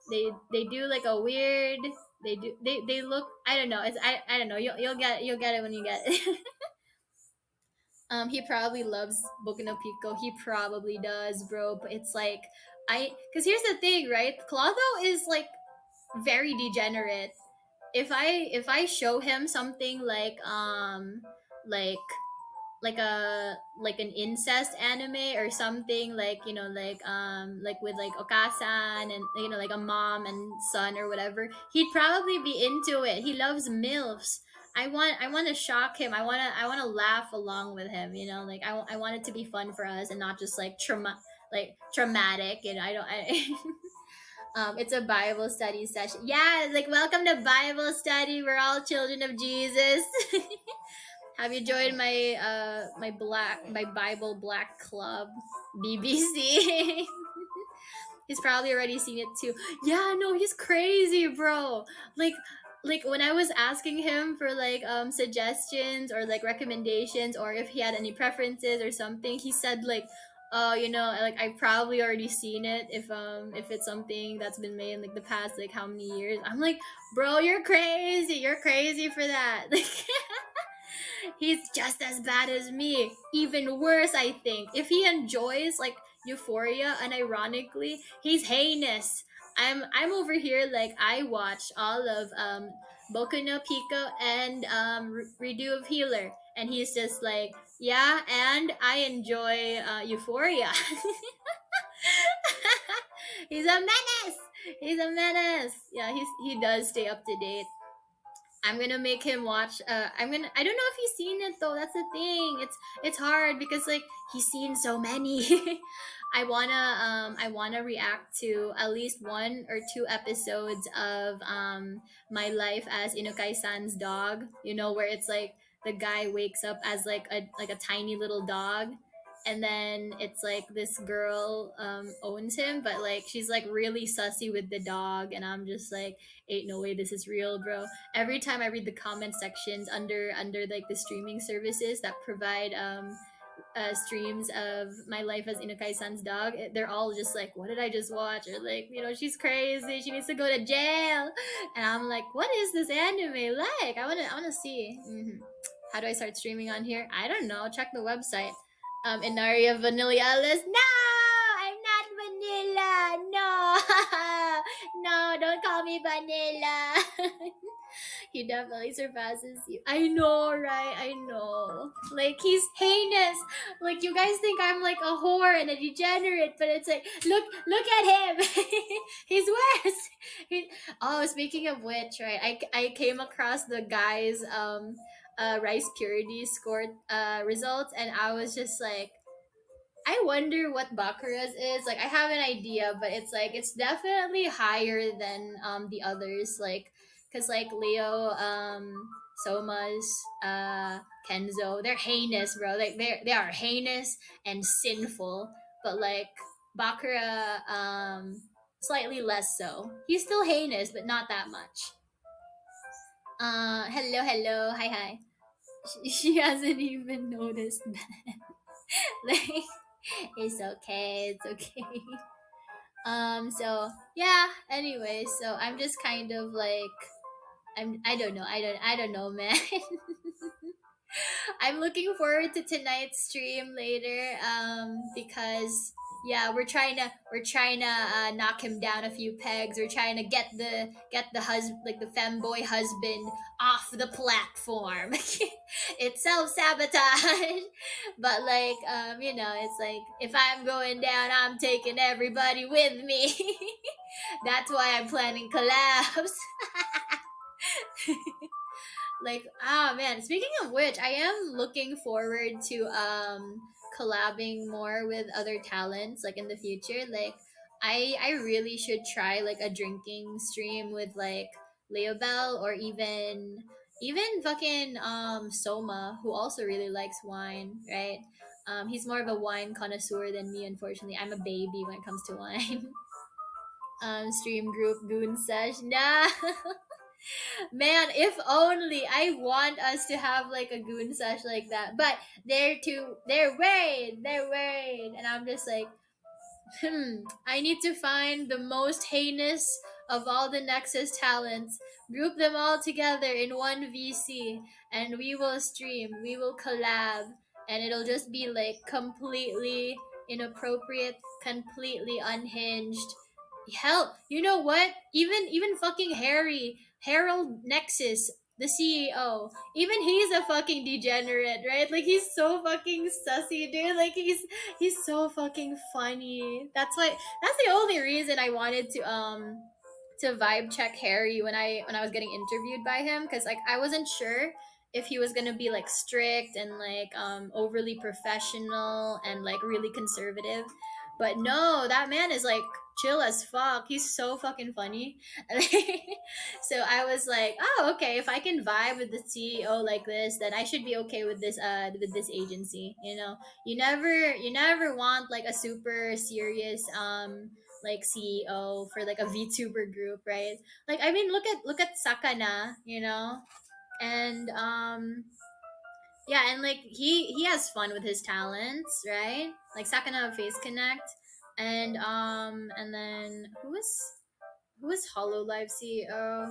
They do like a weird. They look. I don't know. I don't know. You'll get it when you get it. He probably loves Boku no Pico. He probably does, bro. But it's like because here's the thing, right? Clotho is like very degenerate. If I show him something like like an incest anime or something, like like with like Okasan and like a mom and son or whatever, he'd probably be into it. He loves milfs. I want to shock him. I want to laugh along with him, like I want it to be fun for us and not just like traumatic. I don't it's a Bible study session. Yeah, like welcome to Bible study. We're all children of Jesus. Have you joined my Bible Black Club, BBC? He's probably already seen it too. Yeah, no, he's crazy, bro. Like when I was asking him for like suggestions or like recommendations or if he had any preferences or something, he said like, oh, like I've probably already seen it if it's something that's been made in like the past like how many years. I'm like, bro, you're crazy. You're crazy for that. Like he's just as bad as me. Even worse, I think. If he enjoys like Euphoria, and ironically, he's heinous. I'm over here like I watch all of Boku no Pico and Redo of Healer, and he's just like, yeah, and I enjoy Euphoria. He's a menace. He's a menace. Yeah, he does stay up to date. I'm gonna make him watch. I don't know if he's seen it though. That's the thing. It's hard because like he's seen so many. I wanna react to at least one or two episodes of my life as Inukai-san's dog. Where it's like the guy wakes up as like a tiny little dog, and then it's like this girl owns him, but like she's like really sussy with the dog, and I'm just like, ain't no way this is real, bro. Every time I read the comment sections under like the streaming services that provide streams of my life as Inukai-san's dog, they're all just like, what did I just watch? Or like, she's crazy, she needs to go to jail. And I'm like, what is this anime like? I wanna see. How do I start streaming on here? I don't know. Check the website. Enaria Liliales. No, I'm not vanilla. No, no, don't call me vanilla. He definitely surpasses you. I know, right? I know. Like he's heinous. Like you guys think I'm like a whore and a degenerate, but it's like look at him. He's worse. Oh, speaking of which, right? I came across the guy's rice purity score results, and I was just like, I wonder what Bakura's is. Like I have an idea, but it's like it's definitely higher than the others. Like, cause like Leo, Soma's, Kenzo, they're heinous, bro. Like they are heinous and sinful. But like Bakura, slightly less so. He's still heinous, but not that much. Hello, hi. She hasn't even noticed that. Like it's okay, it's okay. So yeah, anyway, so I'm just kind of like I don't know. I don't know, man. I'm looking forward to tonight's stream later because yeah, we're trying to knock him down a few pegs. We're trying to get the husband, like the femboy husband, off the platform. It's self-sabotage. But like it's like if I'm going down, I'm taking everybody with me. That's why I'm planning collabs. Like, ah man, speaking of which, I am looking forward to collabing more with other talents like in the future. Like I really should try like a drinking stream with like Leobel, or even fucking Soma, who also really likes wine, right? He's more of a wine connoisseur than me, unfortunately. I'm a baby when it comes to wine. Stream group goon sesh. Nah. Man, if only I want us to have like a goon sesh like that. But they're worried. And I'm just like, I need to find the most heinous of all the Nexus talents, group them all together in one VC, and we will stream, we will collab, and it'll just be like completely inappropriate, completely unhinged. Hell, you know what? Even fucking Harold Nexus, the CEO, even he's a fucking degenerate, right? Like he's so fucking sussy, dude. Like he's so fucking funny. That's the only reason I wanted to vibe check Harry when I was getting interviewed by him, because like I wasn't sure if he was gonna be like strict and like overly professional and like really conservative. But no, that man is like chill as fuck. He's so fucking funny. So I was like, oh, okay, if I can vibe with the CEO like this, then I should be okay with this agency. You never want like a super serious like CEO for like a VTuber group, right? Like I mean, look at Sakana, and yeah, and like he has fun with his talents, right? Like Sakana of Face Connect, and then who was Hololive CEO?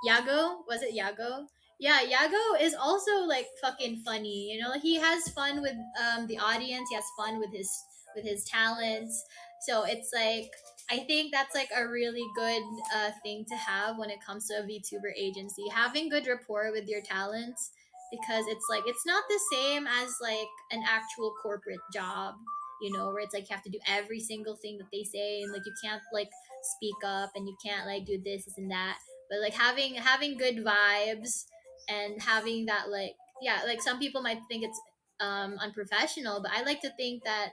Yago? Was it Yago? Yeah, Yago is also like fucking funny. He has fun with the audience. He has fun with his talents. So it's like I think that's like a really good thing to have when it comes to a VTuber agency. Having good rapport with your talents, because it's like it's not the same as like an actual corporate job. Where it's like you have to do every single thing that they say, and like you can't like speak up, and you can't like do this and that. But like having good vibes, and having that, like, yeah, like some people might think it's unprofessional, but I like to think that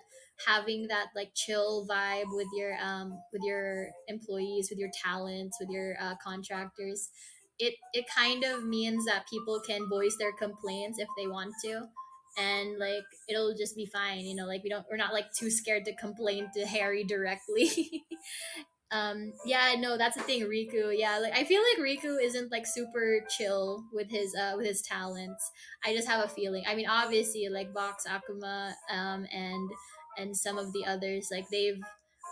having that like chill vibe with your employees, with your talents, with your contractors, it kind of means that people can voice their complaints if they want to, and like it'll just be fine. Like we're not like too scared to complain to Harry directly. Yeah, no, that's the thing. Riku, yeah, like I feel like Riku isn't like super chill with his talents. I just have a feeling. I mean, obviously like Vox Akuma, and some of the others, like they've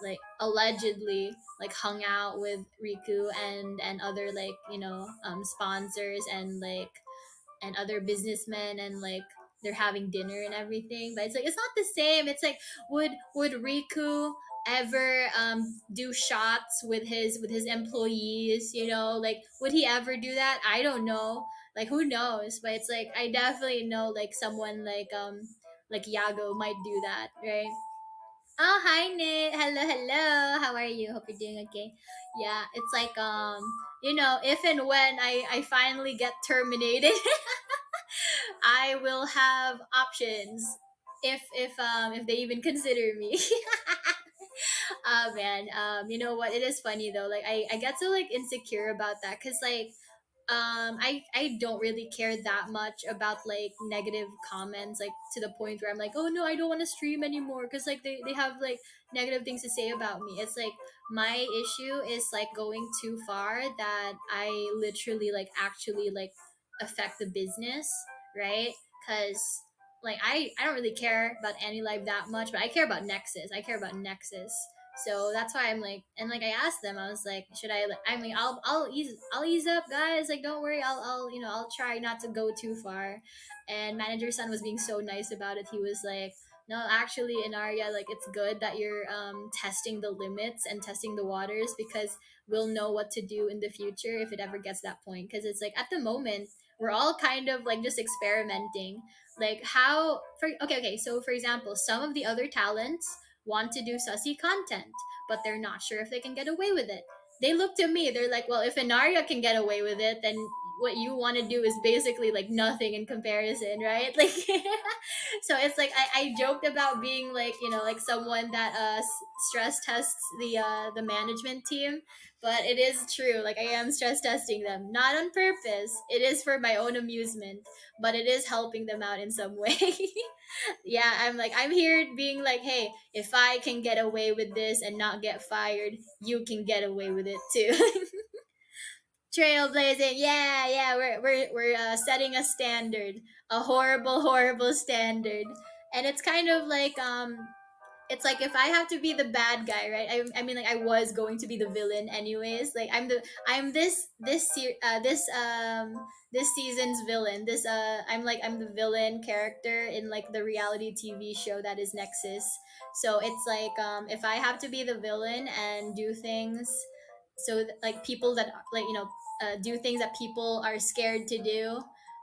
like allegedly like hung out with Riku and other like sponsors, and other businessmen, and like they're having dinner and everything. But it's like it's not the same. It's like, would Riku ever do shots with his employees? Like, would he ever do that? I don't know. Like, who knows? But it's like I definitely know like someone like Yago might do that, right? Oh, hi Nate. Hello, hello. How are you? Hope you're doing okay. Yeah, it's like if and when I finally get terminated, I will have options if they even consider me. Oh man, you know what? It is funny though. Like I get so like insecure about that, cuz like I don't really care that much about like negative comments, like to the point where I'm like, oh no, I don't want to stream anymore because like they have like negative things to say about me. It's like my issue is like going too far, that I literally like actually like affect the business, right? Because like I don't really care about AniLive that much, but I care about Nexus. I care about Nexus. So that's why I'm like, and like I asked them, I was like, should I? I mean, I'll ease up, guys. Like, don't worry, I'll try not to go too far. And manager son was being so nice about it. He was like, no, actually, Enaria, like it's good that you're testing the limits and testing the waters because we'll know what to do in the future if it ever gets that point. Because it's like at the moment we're all kind of like just experimenting, like how for okay. So for example, some of the other talents want to do sussy content, but they're not sure if they can get away with it. They look to me, they're like, well, if Enaria can get away with it, then what you want to do is basically like nothing in comparison, right? Like, so it's like I joked about being like, like someone that stress tests the management team, but it is true. Like I am stress testing them, not on purpose. It is for my own amusement, but it is helping them out in some way. Yeah, I'm here being like, hey, if I can get away with this and not get fired, you can get away with it too. Trailblazing, yeah, yeah, we're setting a standard, a horrible, horrible standard, and it's kind of like it's like if I have to be the bad guy, right? I mean, like I was going to be the villain anyways. Like I'm this season's villain. I'm the villain character in like the reality TV show that is Nexus. So it's like if I have to be the villain and do things, so like people that like do things that people are scared to do,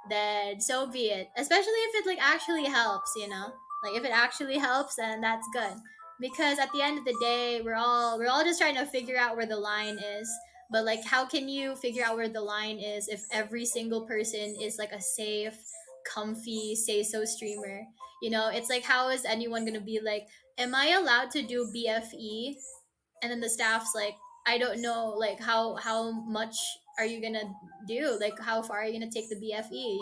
then so be it. Especially if it like actually helps, like if it actually helps, then that's good. Because at the end of the day, we're all just trying to figure out where the line is. But like, how can you figure out where the line is if every single person is like a safe, comfy say so streamer? It's like, how is anyone gonna be like, am I allowed to do BFE? And then the staff's like, I don't know, like how much are you gonna do, like how far are you gonna take the BFE?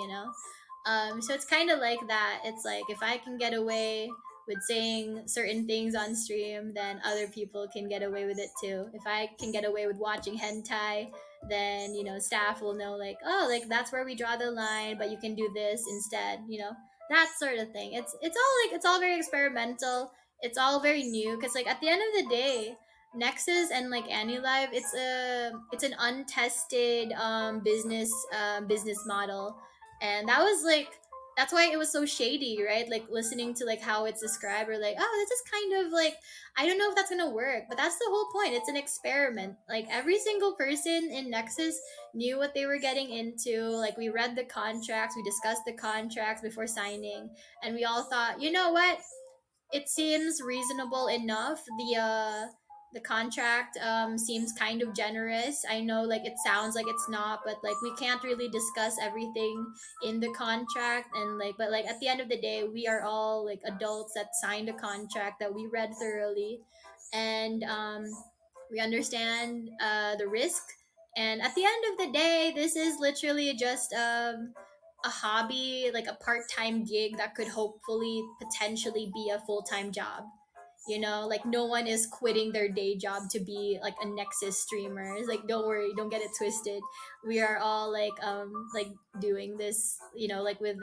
So it's kind of like that. It's like if I can get away with saying certain things on stream, then other people can get away with it too. If I can get away with watching hentai, then staff will know, like, oh, like that's where we draw the line, but you can do this instead, that sort of thing. It's all very experimental. It's all very new because like at the end of the day, Nexus and like AniLive, it's an untested business model, and that's why it was so shady, right? Like listening to like how it's described, or like, oh, this is kind of like, I don't know if that's gonna work, but that's the whole point. It's an experiment. Like every single person in Nexus knew what they were getting into. Like we read the contracts, we discussed the contracts before signing, and we all thought, you know what, it seems reasonable enough. The contract seems kind of generous. I know like it sounds like it's not, but like we can't really discuss everything in the contract, and like but like at the end of the day, we are all like adults that signed a contract that we read thoroughly, and we understand the risk. And at the end of the day, this is literally just a hobby, like a part-time gig that could hopefully potentially be a full-time job. Like no one is quitting their day job to be like a Nexus streamer. It's like, don't worry, don't get it twisted. We are all like doing this, like with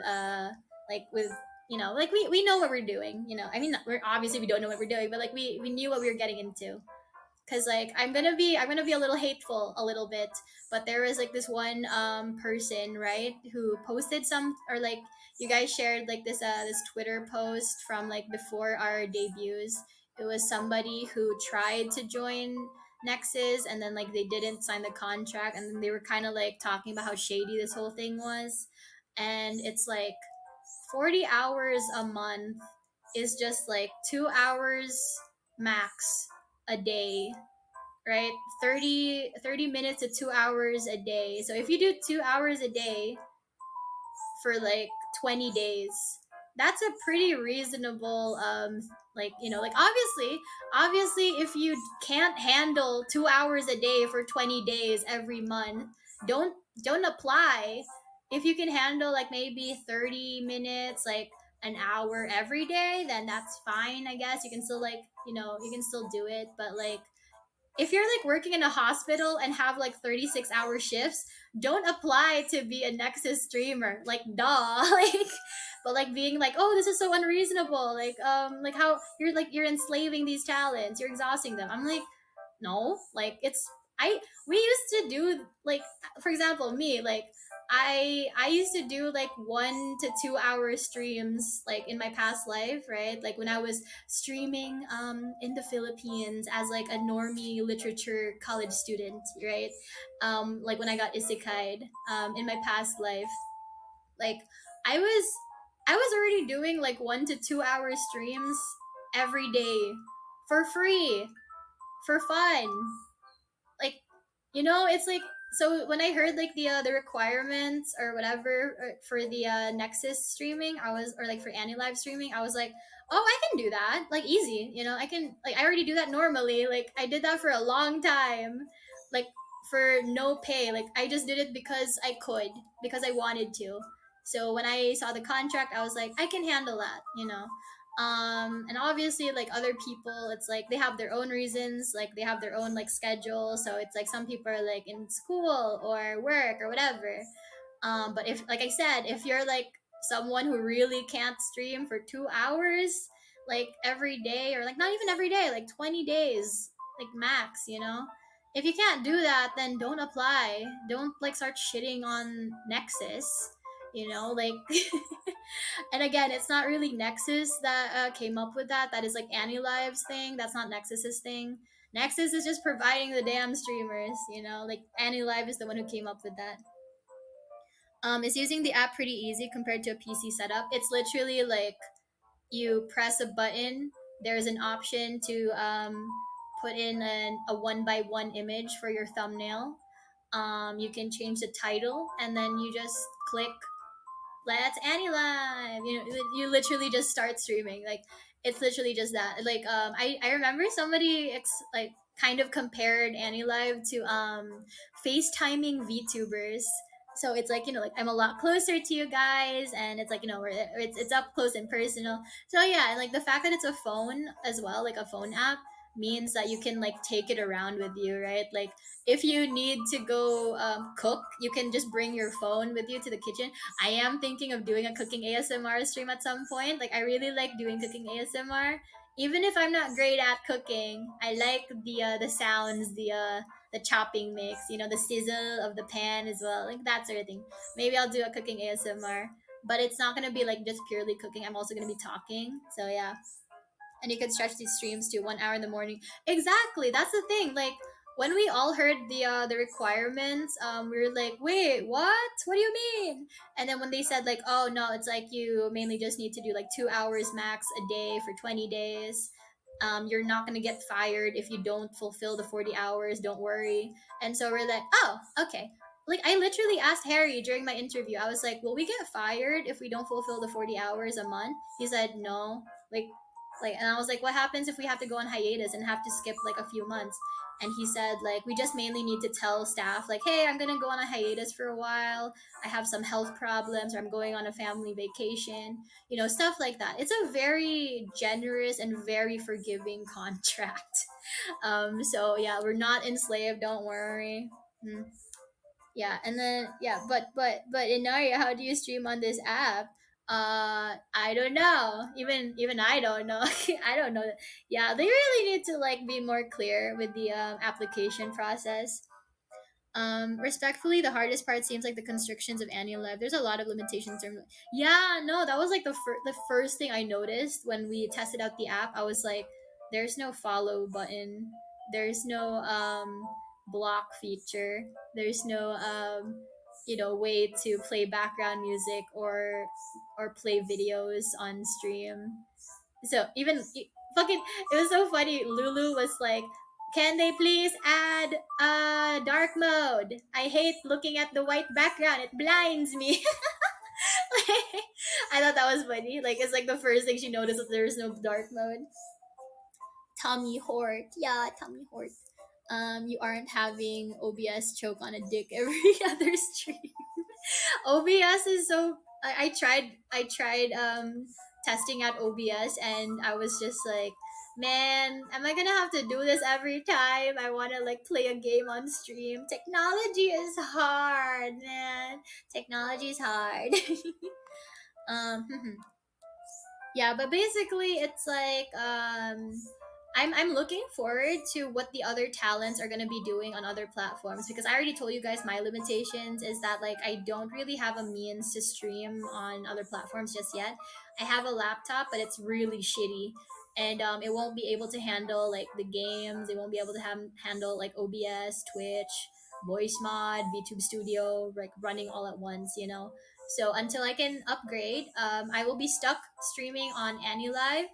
like we know what we're doing. I mean, we're obviously we don't know what we're doing, but like we knew what we were getting into. Because like I'm gonna be a little hateful a little bit, but there was like this one person, right, who posted some, or like you guys shared like this Twitter post from like before our debuts. It was somebody who tried to join Nexus, and then like they didn't sign the contract, and then they were kind of like talking about how shady this whole thing was. And it's like 40 hours a month is just like 2 hours max a day, right? 30 minutes to 2 hours a day. So if you do 2 hours a day for like 20 days, that's a pretty reasonable like like obviously if you can't handle 2 hours a day for 20 days every month, don't don't apply. If you can handle like maybe 30 minutes, like an hour every day, then that's fine. I guess you can still like you can still do it. But like if you're like working in a hospital and have like 36-hour shifts, don't apply to be a Nexus streamer. Like, duh. Like, but like being like, oh, this is so unreasonable. Like how you're enslaving these talents, you're exhausting them. I'm like, no, like it's I we used to do like, for example, me, like I used to do like 1 to 2 hour streams like in my past life, right? Like when I was streaming in the Philippines as like a normie literature college student, right? Like when I got isekai'd in my past life, like I was I was already doing like 1 to 2 hour streams every day for free, for fun. Like, it's like, so when I heard like the requirements or whatever for the Nexus streaming, I was, or like for AniLive streaming, I was like, oh, I can do that, like easy. I can, like, I already do that normally. Like I did that for a long time, like for no pay. Like I just did it because I could, because I wanted to. So when I saw the contract, I was like, I can handle that. And obviously like other people, it's like they have their own reasons, like they have their own like schedule, so it's like some people are like in school or work or whatever. But if, like I said, if you're like someone who really can't stream for 2 hours like every day, or like not even every day, like 20 days like max, if you can't do that, then don't apply. Don't like start shitting on Nexus, like and again, it's not really Nexus that came up with that. That is like AniLive's thing. That's not Nexus's thing. Nexus is just providing the damn streamers. Like AniLive is the one who came up with that. Is using the app pretty easy compared to a PC setup. It's literally like you press a button. There's an option to put in a 1 by 1 image for your thumbnail. You can change the title, and then you just click let's AniLive. You literally just start streaming. Like it's literally just that. Like I remember somebody like kind of compared AniLive to FaceTiming VTubers. So it's like, like I'm a lot closer to you guys, and it's like, it's up close and personal. So yeah, and like the fact that it's a phone as well, like a phone app, means that you can like take it around with you, right? Like if you need to go cook, you can just bring your phone with you to the kitchen. I am thinking of doing a cooking ASMR stream at some point. Like I really like doing cooking ASMR. Even if I'm not great at cooking, I like the sounds, the chopping mix, the sizzle of the pan as well, like that sort of thing. Maybe I'll do a cooking ASMR, but it's not gonna be like just purely cooking. I'm also gonna be talking. So yeah, and you can stretch these streams to 1 hour in the morning. Exactly, that's the thing. Like when we all heard the requirements, we were like, wait, what do you mean? And then when they said like, oh no, it's like you mainly just need to do like 2 hours max a day for 20 days. You're not going to get fired if you don't fulfill the 40 hours, don't worry. And so we're like, oh, okay. Like I literally asked Harry during my interview, I was like, will we get fired if we don't fulfill the 40 hours a month? He said no. Like and I was like, what happens if we have to go on hiatus and have to skip like a few months? And he said like, we just mainly need to tell staff like, hey, I'm gonna go on a hiatus for a while, I have some health problems, or I'm going on a family vacation, stuff like that. It's a very generous and very forgiving contract. So yeah, we're not enslaved, don't worry. Hmm. Yeah, and then yeah, but Inaria, how do you stream on this app? I don't know. Even I don't know. I don't know. Yeah, they really need to like be more clear with the application process. Respectfully, the hardest part seems like the constrictions of AniLive. There's a lot of limitations. Yeah, no, that was like the first thing I noticed when we tested out the app. I was like, there's no follow button. There's no block feature. There's no way to play background music or play videos on stream. So even fucking, it was so funny. Lulu was like, can they please add dark mode? I hate looking at the white background, it blinds me. Like, I thought that was funny. Like it's like the first thing she noticed that there was no dark mode. Tommy Hort, yeah, Tommy Hort. You aren't having OBS choke on a dick every other stream. OBS is so. I tried testing out OBS, and I was just like, Man, am I gonna have to do this every time I wanna like play a game on stream? Technology is hard, man. Technology is hard. um, yeah, but basically it's like I'm looking forward to what the other talents are going to be doing on other platforms, because I already told you guys my limitations is that like I don't really have a means to stream on other platforms just yet. I have a laptop, but it's really shitty, and it won't be able to handle like the games. It won't be able to handle like OBS, Twitch, voice mod, VTube Studio, like running all at once, you know. So until I can upgrade, I will be stuck streaming on AniLive,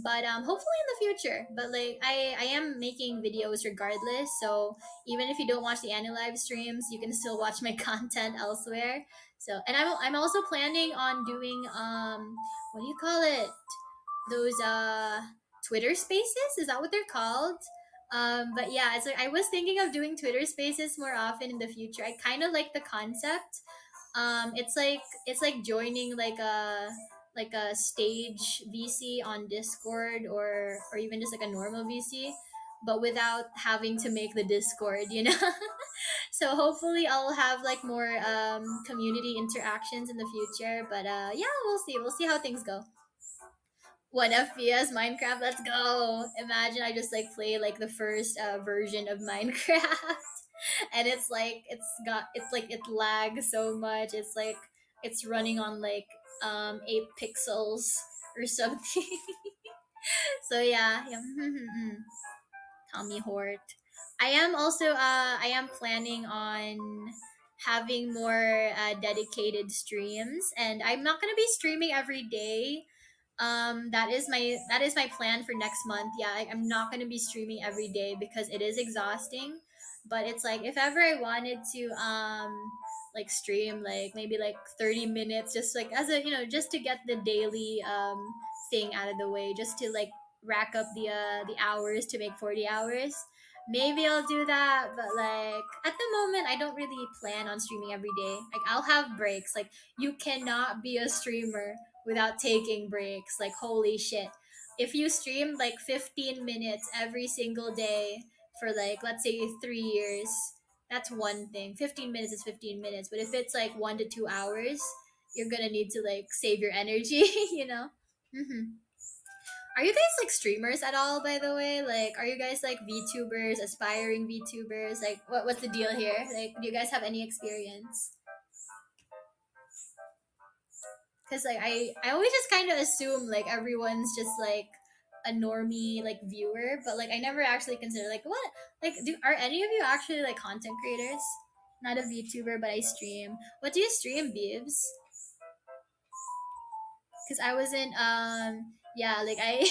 but hopefully in the future. But like I am making videos regardless, so even if you don't watch the AniLive streams, you can still watch my content elsewhere. So, and I'm also planning on doing what do you call it? Those Twitter Spaces, is that what they're called? But yeah, it's like I was thinking of doing Twitter Spaces more often in the future. I kind of like the concept. It's like joining like a stage VC on Discord, or even just like a normal VC, but without having to make the Discord, you know. So hopefully I'll have like more community interactions in the future, but yeah, we'll see how things go. 1 FPS Minecraft, let's go. Imagine I just like play like the first version of Minecraft. And it's like it lags so much. It's like it's running on like 8 pixels or something. So yeah. Tommy Hort. I am planning on having more dedicated streams, and I'm not going to be streaming every day. That is my plan for next month. Yeah, I'm not going to be streaming every day because it is exhausting. But it's like if ever I wanted to like stream like maybe like 30 minutes, just like as a, just to get the daily thing out of the way, just to like rack up the hours to make 40 hours. Maybe I'll do that, but like at the moment I don't really plan on streaming every day. Like I'll have breaks. Like you cannot be a streamer without taking breaks. Like holy shit. If you stream like 15 minutes every single day for like let's say 3 years, that's one thing. 15 minutes is 15 minutes, but if it's like 1 to 2 hours, you're going to need to like save your energy, you know. Mhm. Are you guys like streamers at all, by the way? Like, are you guys like VTubers, aspiring VTubers? Like, what's the deal here? Like, do you guys have any experience? Because like I always just kind of assume like everyone's just like a normie like viewer, but like I never actually consider like what like do are any of you actually like content creators? Not a VTuber, but I stream. What do you stream, Beebs? Because I wasn't yeah, like I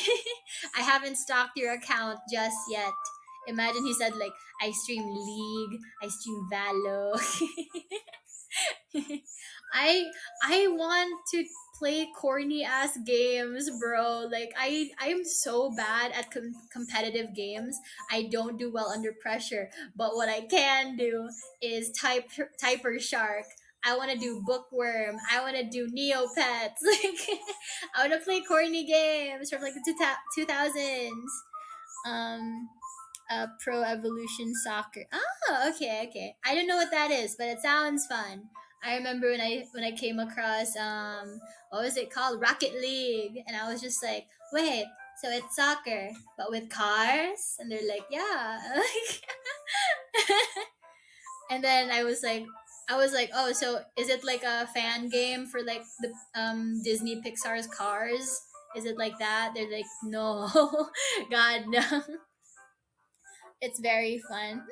I haven't stalked your account just yet. Imagine he said like I stream League, I stream Valo. I I want to play corny ass games, bro. Like I'm so bad at competitive games. I don't do well under pressure. But what I can do is typer shark. I want to do bookworm. I want to do Neopets. Like I want to play corny games from like the 2000s. Um Pro Evolution Soccer. Oh, okay. I don't know what that is, but it sounds fun. I remember when I came across what was it called, Rocket League, and I was just like, wait, so it's soccer but with cars, and they're like, yeah, and then I was like, oh, so is it like a fan game for like the Disney Pixar's Cars? Is it like that? They're like, no, God no. It's very fun.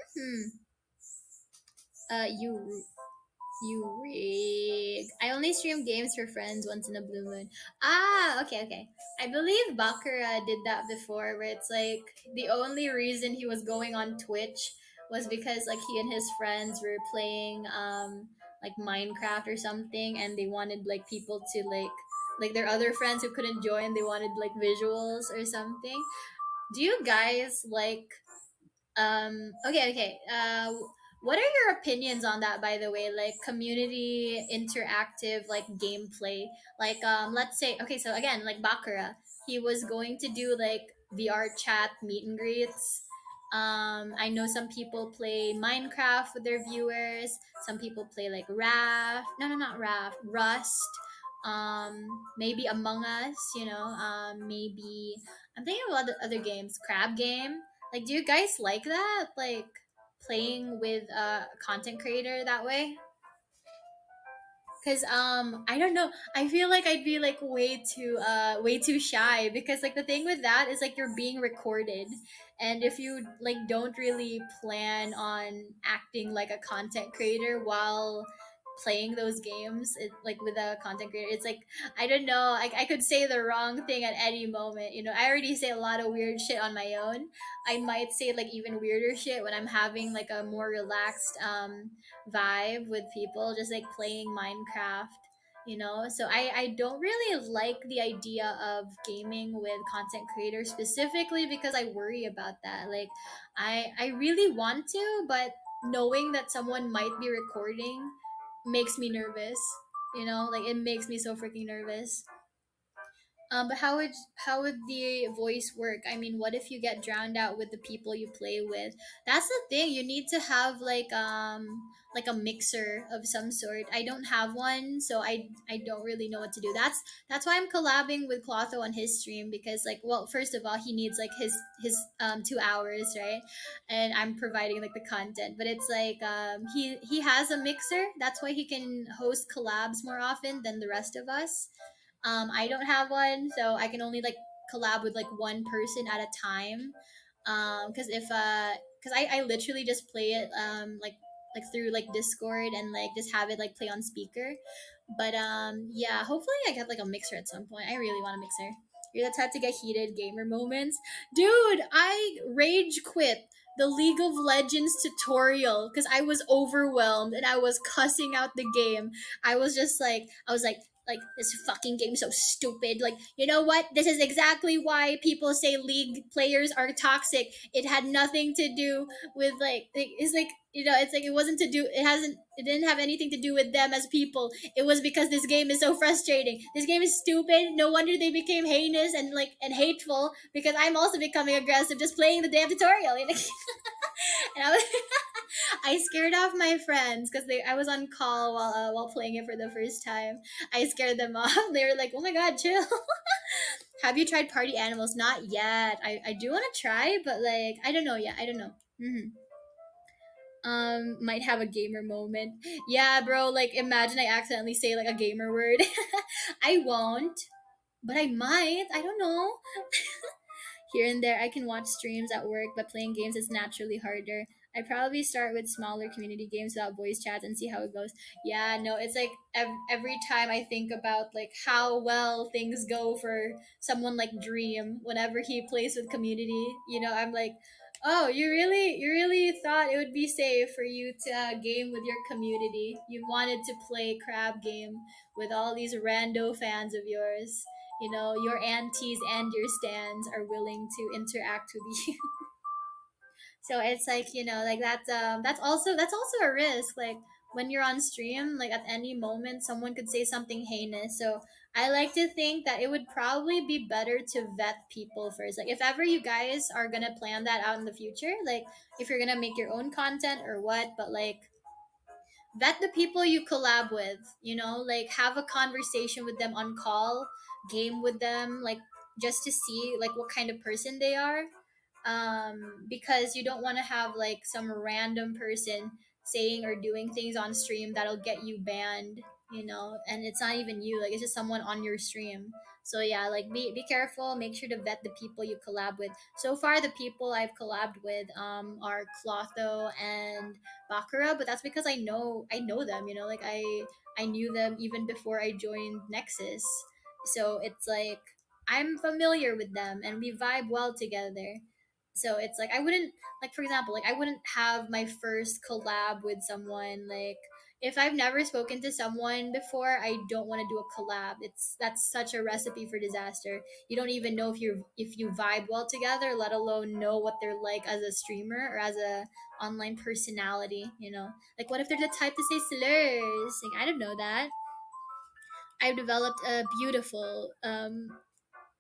You rig. I only stream games for friends once in a blue moon. Ah, okay. I believe Bakura did that before, where it's like the only reason he was going on Twitch was because like he and his friends were playing like Minecraft or something, and they wanted like people to like their other friends who couldn't join. They wanted like visuals or something. Do you guys like okay. What are your opinions on that, by the way? Like community interactive, like gameplay. Like let's say, okay, so again, like Bakura, he was going to do like VR chat meet and greets. I know some people play Minecraft with their viewers. Some people play like Raft. No, no, not Raft. Rust. Maybe Among Us. Maybe I'm thinking of other games. Crab game. Like, do you guys like that? Like playing with a content creator that way? Cause I don't know. I feel like I'd be like way too shy, because like the thing with that is like you're being recorded, and if you like don't really plan on acting like a content creator while playing those games, like with a content creator, it's like I don't know. I could say the wrong thing at any moment. I already say a lot of weird shit on my own. I might say like even weirder shit when I'm having like a more relaxed vibe with people, just like playing Minecraft. So I don't really like the idea of gaming with content creators, specifically because I worry about that. Like I really want to, but knowing that someone might be recording makes me nervous. Like it makes me so freaking nervous. But how would the voice work? I mean, what if you get drowned out with the people you play with? That's the thing. You need to have like a mixer of some sort. I don't have one, so I don't really know what to do. That's why I'm collabing with Clotho on his stream, because like, well, first of all, he needs like his 2 hours, right? And I'm providing like the content. But it's like he has a mixer. That's why he can host collabs more often than the rest of us. I don't have one, so I can only like collab with like one person at a time. Because because I literally just play it like through like Discord, and like just have it like play on speaker. But yeah, hopefully I get like a mixer at some point. I really want a mixer. You're the type to get heated gamer moments, dude. I rage quit the League of Legends tutorial because I was overwhelmed and I was cussing out the game. I was like, this fucking game's so stupid. Like, you know what? This is exactly why people say League players are toxic. It had nothing to do with it's like, it's like it wasn't to do. It didn't have anything to do with them as people. It was because this game is so frustrating. This game is stupid. No wonder they became heinous and hateful, because I'm also becoming aggressive just playing the damn tutorial. And I was I scared off my friends because they I was on call while playing it for the first time. I scared them off. They were like, "Oh my god, chill." Have you tried party animals? Not yet. I do want to try, but like I don't know yet. I don't know. Might have a gamer moment. Yeah, bro. Like imagine I accidentally say like a gamer word. I won't, but I might. I don't know. Here and there, I can watch streams at work, but playing games is naturally harder. I probably start with smaller community games without voice chats and see how it goes. Yeah, no, it's like every time I think about like how well things go for someone like Dream whenever he plays with community, I'm like, oh, you really thought it would be safe for you to game with your community. You wanted to play crab game with all these rando fans of yours. Your aunties and your stands are willing to interact with you. So it's like, like that's also a risk. Like when you're on stream, like at any moment someone could say something heinous. So I like to think that it would probably be better to vet people first. Like if ever you guys are gonna plan that out in the future, like if you're gonna make your own content or what, but like vet the people you collab with, like have a conversation with them on call, game with them, like just to see like what kind of person they are. Because you don't want to have like some random person saying or doing things on stream that'll get you banned, and it's not even you, like it's just someone on your stream. So yeah, like be careful, make sure to vet the people you collab with. So far the people I've collabed with are Clotho and Bakura, but that's because I know them, like I knew them even before I joined Nexus. So it's like I'm familiar with them and we vibe well together. So it's like I wouldn't, like for example, like I wouldn't have my first collab with someone like if I've never spoken to someone before, I don't want to do a collab. That's such a recipe for disaster. You don't even know if you vibe well together, let alone know what they're like as a streamer or as a online personality. Like what if they're the type to say slurs? Like I don't know that. I've developed a beautiful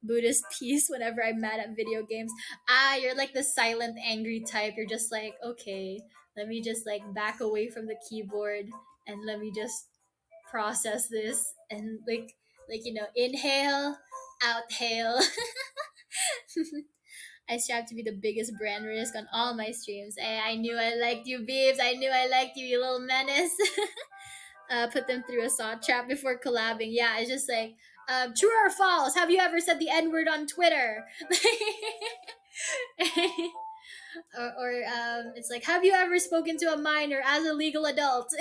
Buddhist peace whenever I'm mad at video games. Ah, you're like the silent angry type. You're just like, okay, let me just like back away from the keyboard and let me just process this and inhale, outhale. I strive to be the biggest brand risk on all my streams. Hey, I knew I liked you, Beebs. I knew I liked you, you little menace. Put them through a saw trap before collabing. Yeah, it's just like, true or false? Have you ever said the N word on Twitter? or it's like, have you ever spoken to a minor as a legal adult?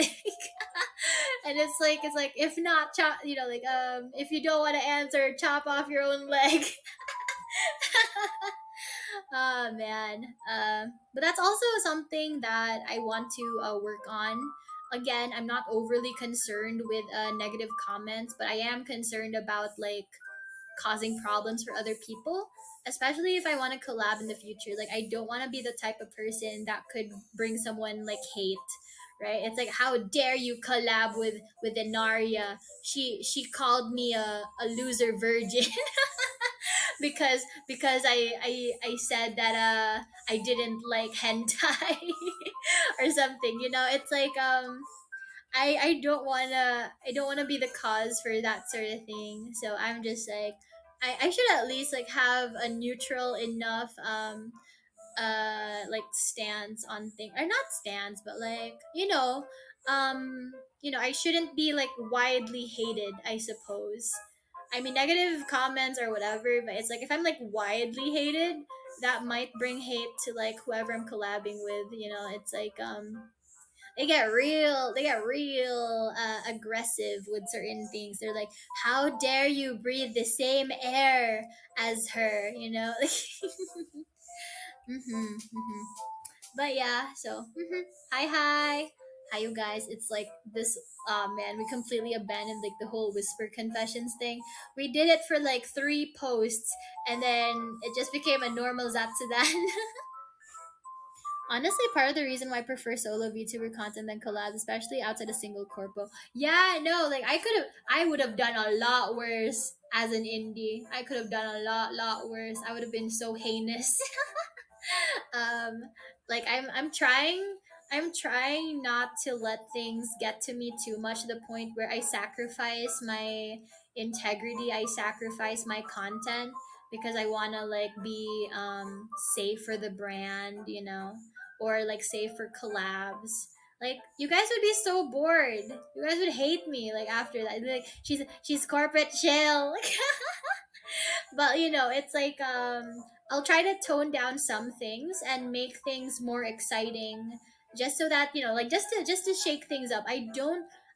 And it's like if not, chop. If you don't want to answer, chop off your own leg. Oh man. But that's also something that I want to work on. Again, I'm not overly concerned with negative comments, but I am concerned about like causing problems for other people, especially if I want to collab in the future. Like I don't want to be the type of person that could bring someone like hate, right? It's like, how dare you collab with Enaria? She called me a loser virgin. Because I said that I didn't like hentai or something. It's like I don't wanna be the cause for that sort of thing. So I'm just like, I should at least like have a neutral enough like stance on things, or not stance, but like I shouldn't be like widely hated, I suppose. I mean, negative comments or whatever, but it's like if I'm like widely hated, that might bring hate to like whoever I'm collabing with. It's like they get real aggressive with certain things. They're like, how dare you breathe the same air as her? Mm-hmm. But yeah, so hi you guys. It's like this. Man, we completely abandoned like the whole whisper confessions thing. We did it for like 3 posts, and then it just became a normal Zatsudan. Honestly, part of the reason why I prefer solo VTuber content than collabs, especially outside a single corpo. Yeah, no, like I would have done a lot worse as an indie. I could have done a lot worse. I would have been so heinous. um like I'm trying not to let things get to me too much, to the point where I sacrifice my integrity, I sacrifice my content, because I want to like be safe for the brand, or like safe for collabs. Like, you guys would be so bored, you guys would hate me like after that. You'd be like, she's corporate chill. But it's like I'll try to tone down some things and make things more exciting, just so that like just to shake things up. I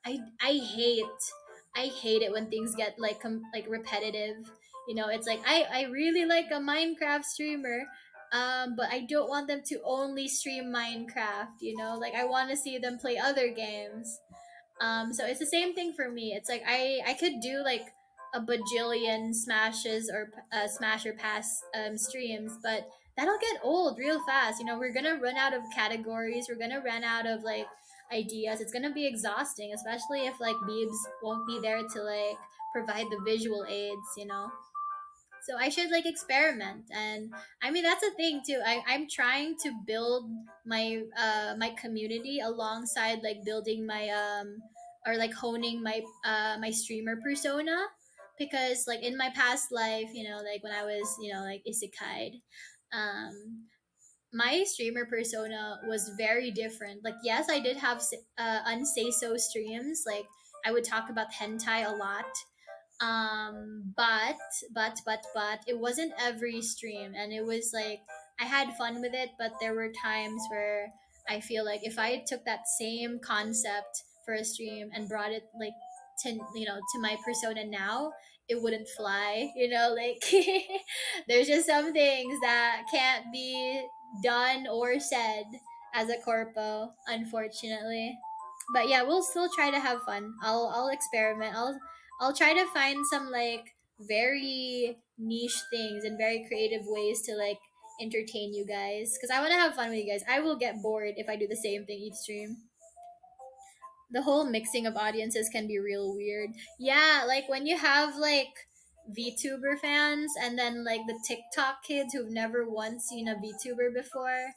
hate it when things get like like repetitive. It's like I really like a Minecraft streamer, but I don't want them to only stream Minecraft. Like, I want to see them play other games. So it's the same thing for me. It's like I could do like a bajillion smashes or smash or pass streams, but that'll get old real fast. We're gonna run out of categories. We're gonna run out of like ideas. It's gonna be exhausting, especially if like Beebs won't be there to like provide the visual aids. So I should like experiment. And I mean, that's a thing too. I'm trying to build my community alongside like building my or like honing my streamer persona, because like in my past life, like when I was like isekai, um my streamer persona was very different. Like, yes, I did have unsay so streams. Like, I would talk about hentai a lot, but it wasn't every stream, and it was like I had fun with it, but there were times where I feel like if I took that same concept for a stream and brought it like to my persona now, it wouldn't fly. Like, there's just some things that can't be done or said as a corpo, unfortunately. But yeah, we'll still try to have fun. I'll experiment. I'll try to find some like very niche things and very creative ways to like entertain you guys, because I want to have fun with you guys. I will get bored if I do the same thing each stream. The whole mixing of audiences can be real weird. Yeah, like when you have like VTuber fans and then like the TikTok kids who've never once seen a VTuber before,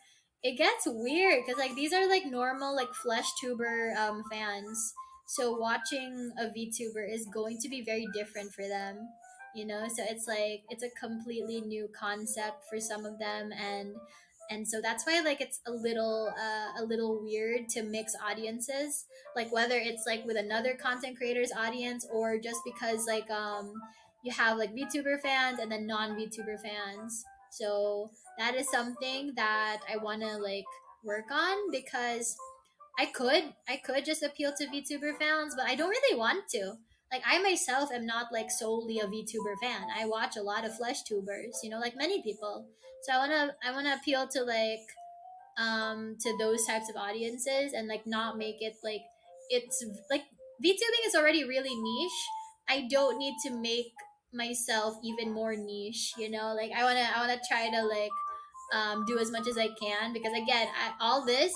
it gets weird because like these are like normal like flesh tuber fans. So watching a VTuber is going to be very different for them, you know. So it's like it's a completely new concept for some of them, and so that's why like it's a little weird to mix audiences, like whether it's like with another content creators audience or just because like you have like VTuber fans and then non VTuber fans. So that is something that I want to like work on because I could just appeal to VTuber fans, but I don't really want to. Like I myself am not like solely a VTuber fan. I watch a lot of flesh tubers, you know, like many people. So I wanna appeal to those types of audiences and like not make it like it's like VTubing is already really niche. I don't need to make myself even more niche, you know. Like I wanna try to like do as much as I can because again all this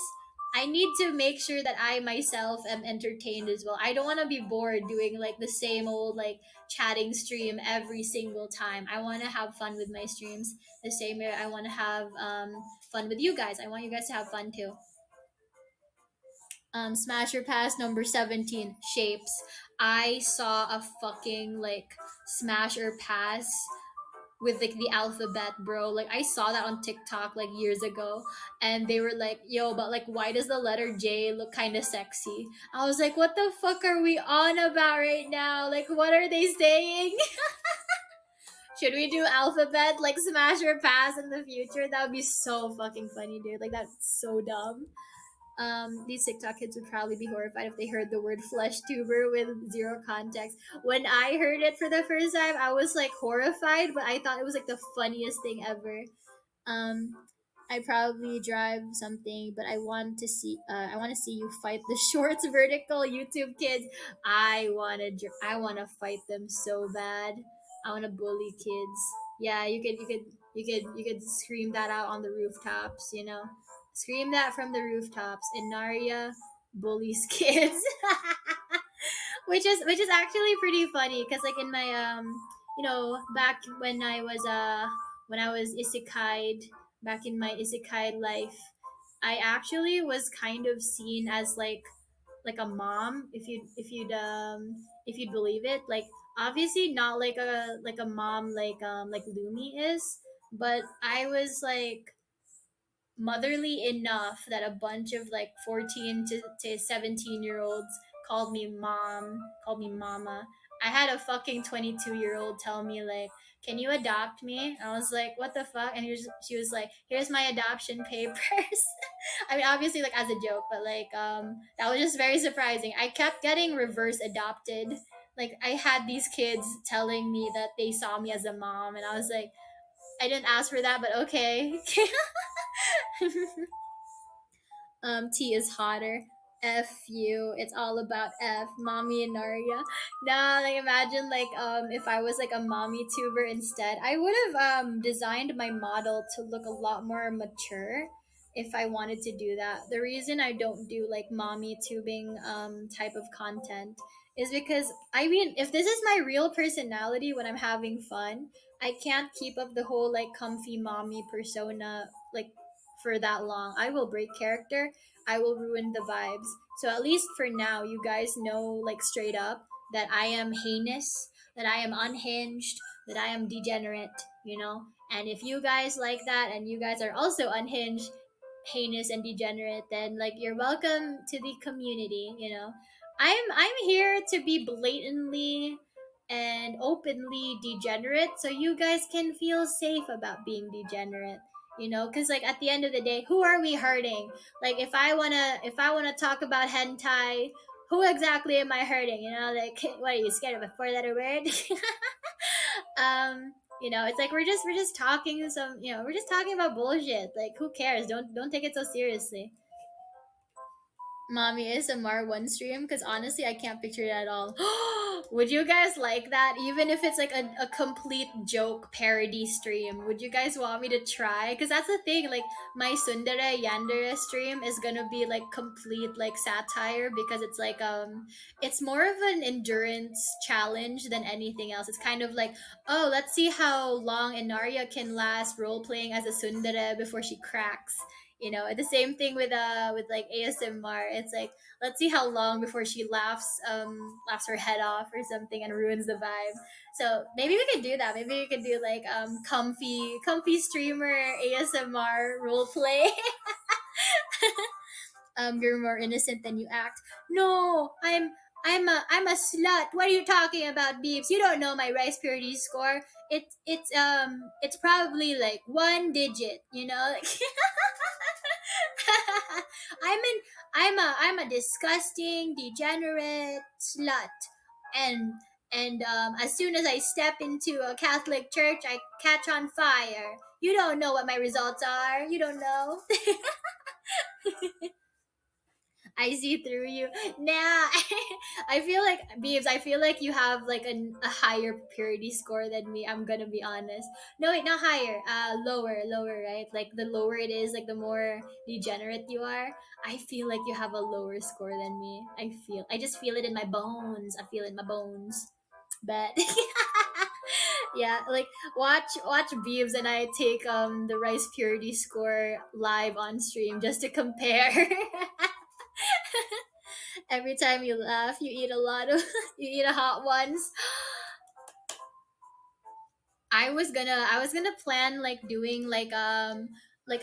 I need to make sure that I myself am entertained as well. I don't want to be bored doing like the same old like chatting stream every single time. I want to have fun with my streams the same way I want to have fun with you guys. I want you guys to have fun too. Smasher Pass number 17 shapes. I saw a fucking like Smasher Pass with like the alphabet, bro. Like I saw that on TikTok like years ago, and they were like, "Yo, but like, why does the letter J look kind of sexy?" I was like, "What the fuck are we on about right now? Like, what are they saying?" Should we do alphabet like smash or pass in the future? That would be so fucking funny, dude. Like that's so dumb. These TikTok kids would probably be horrified if they heard the word flesh tuber with zero context. When I heard it for the first time, I was like horrified, but I thought it was like the funniest thing ever. Um, I probably drive something, but I want to see you fight the shorts vertical YouTube kids. I want to fight them so bad. I want to bully kids. Yeah, you could scream that out on the rooftops. You know, scream that from the rooftops. Enaria bullies kids. Which is actually pretty funny because like in my back when I was isekai back in my isekai life, I actually was kind of seen as like a mom if you'd believe it, like obviously not like a mom like Lumi is, but I was like motherly enough that a bunch of like 14 to 17-year olds called me mama. I had a fucking 22-year-old tell me like, can you adopt me? I was like, what the fuck? And she was like, here's my adoption papers. I mean obviously like as a joke, but like that was just very surprising. I kept getting reverse adopted. Like I had these kids telling me that they saw me as a mom, and I was like, I didn't ask for that, but okay. T is hotter. F you. It's all about F. Mommy and Naria. Nah, like imagine like if I was like a mommy tuber instead. I would have designed my model to look a lot more mature if I wanted to do that. The reason I don't do like mommy tubing type of content is because I mean if this is my real personality when I'm having fun, I can't keep up the whole like comfy mommy persona like for that long. I will break character. I will ruin the vibes. So at least for now, you guys know like straight up that I am heinous, that I am unhinged, that I am degenerate, you know? And if you guys like that and you guys are also unhinged, heinous and degenerate, then like you're welcome to the community, you know? I'm here to be blatantly and openly degenerate so you guys can feel safe about being degenerate, you know, because like at the end of the day, who are we hurting? Like if I wanna talk about hentai, who exactly am I hurting, you know? Like what are you scared of a four-letter word? You know, it's like we're just talking some, you know, we're just talking about bullshit. Like who cares? Don't take it so seriously. Mommy ASMR one stream? Because honestly, I can't picture it at all. Would you guys like that? Even if it's like a complete joke parody stream, would you guys want me to try? Because that's the thing. Like my Sundere Yandere stream is gonna be like complete like satire because it's more of an endurance challenge than anything else. It's kind of like, oh, let's see how long Enaria can last role playing as a Sundere before she cracks. The same thing with like ASMR. It's like, let's see how long before she laughs her head off or something and ruins the vibe. So maybe we could do that. Maybe we could do like comfy streamer ASMR role play. You're more innocent than you act. No, I'm a slut. What are you talking about, Beeps? You don't know my rice purity score. It's probably like one digit, like I'm an I'm a disgusting, degenerate slut. And as soon as I step into a Catholic church, I catch on fire. You don't know what my results are. You don't know. I see through you. Nah, I feel like Beebs. I feel like you have like a higher purity score than me. I'm gonna be honest. No, wait, not higher. Lower, right? Like the lower it is, like the more degenerate you are. I feel like you have a lower score than me. I just feel it in my bones. I feel it in my bones. But yeah, like watch Beebs and I take the rice purity score live on stream just to compare. Every time you laugh, you eat a lot of you eat a hot ones. I was gonna plan like doing like a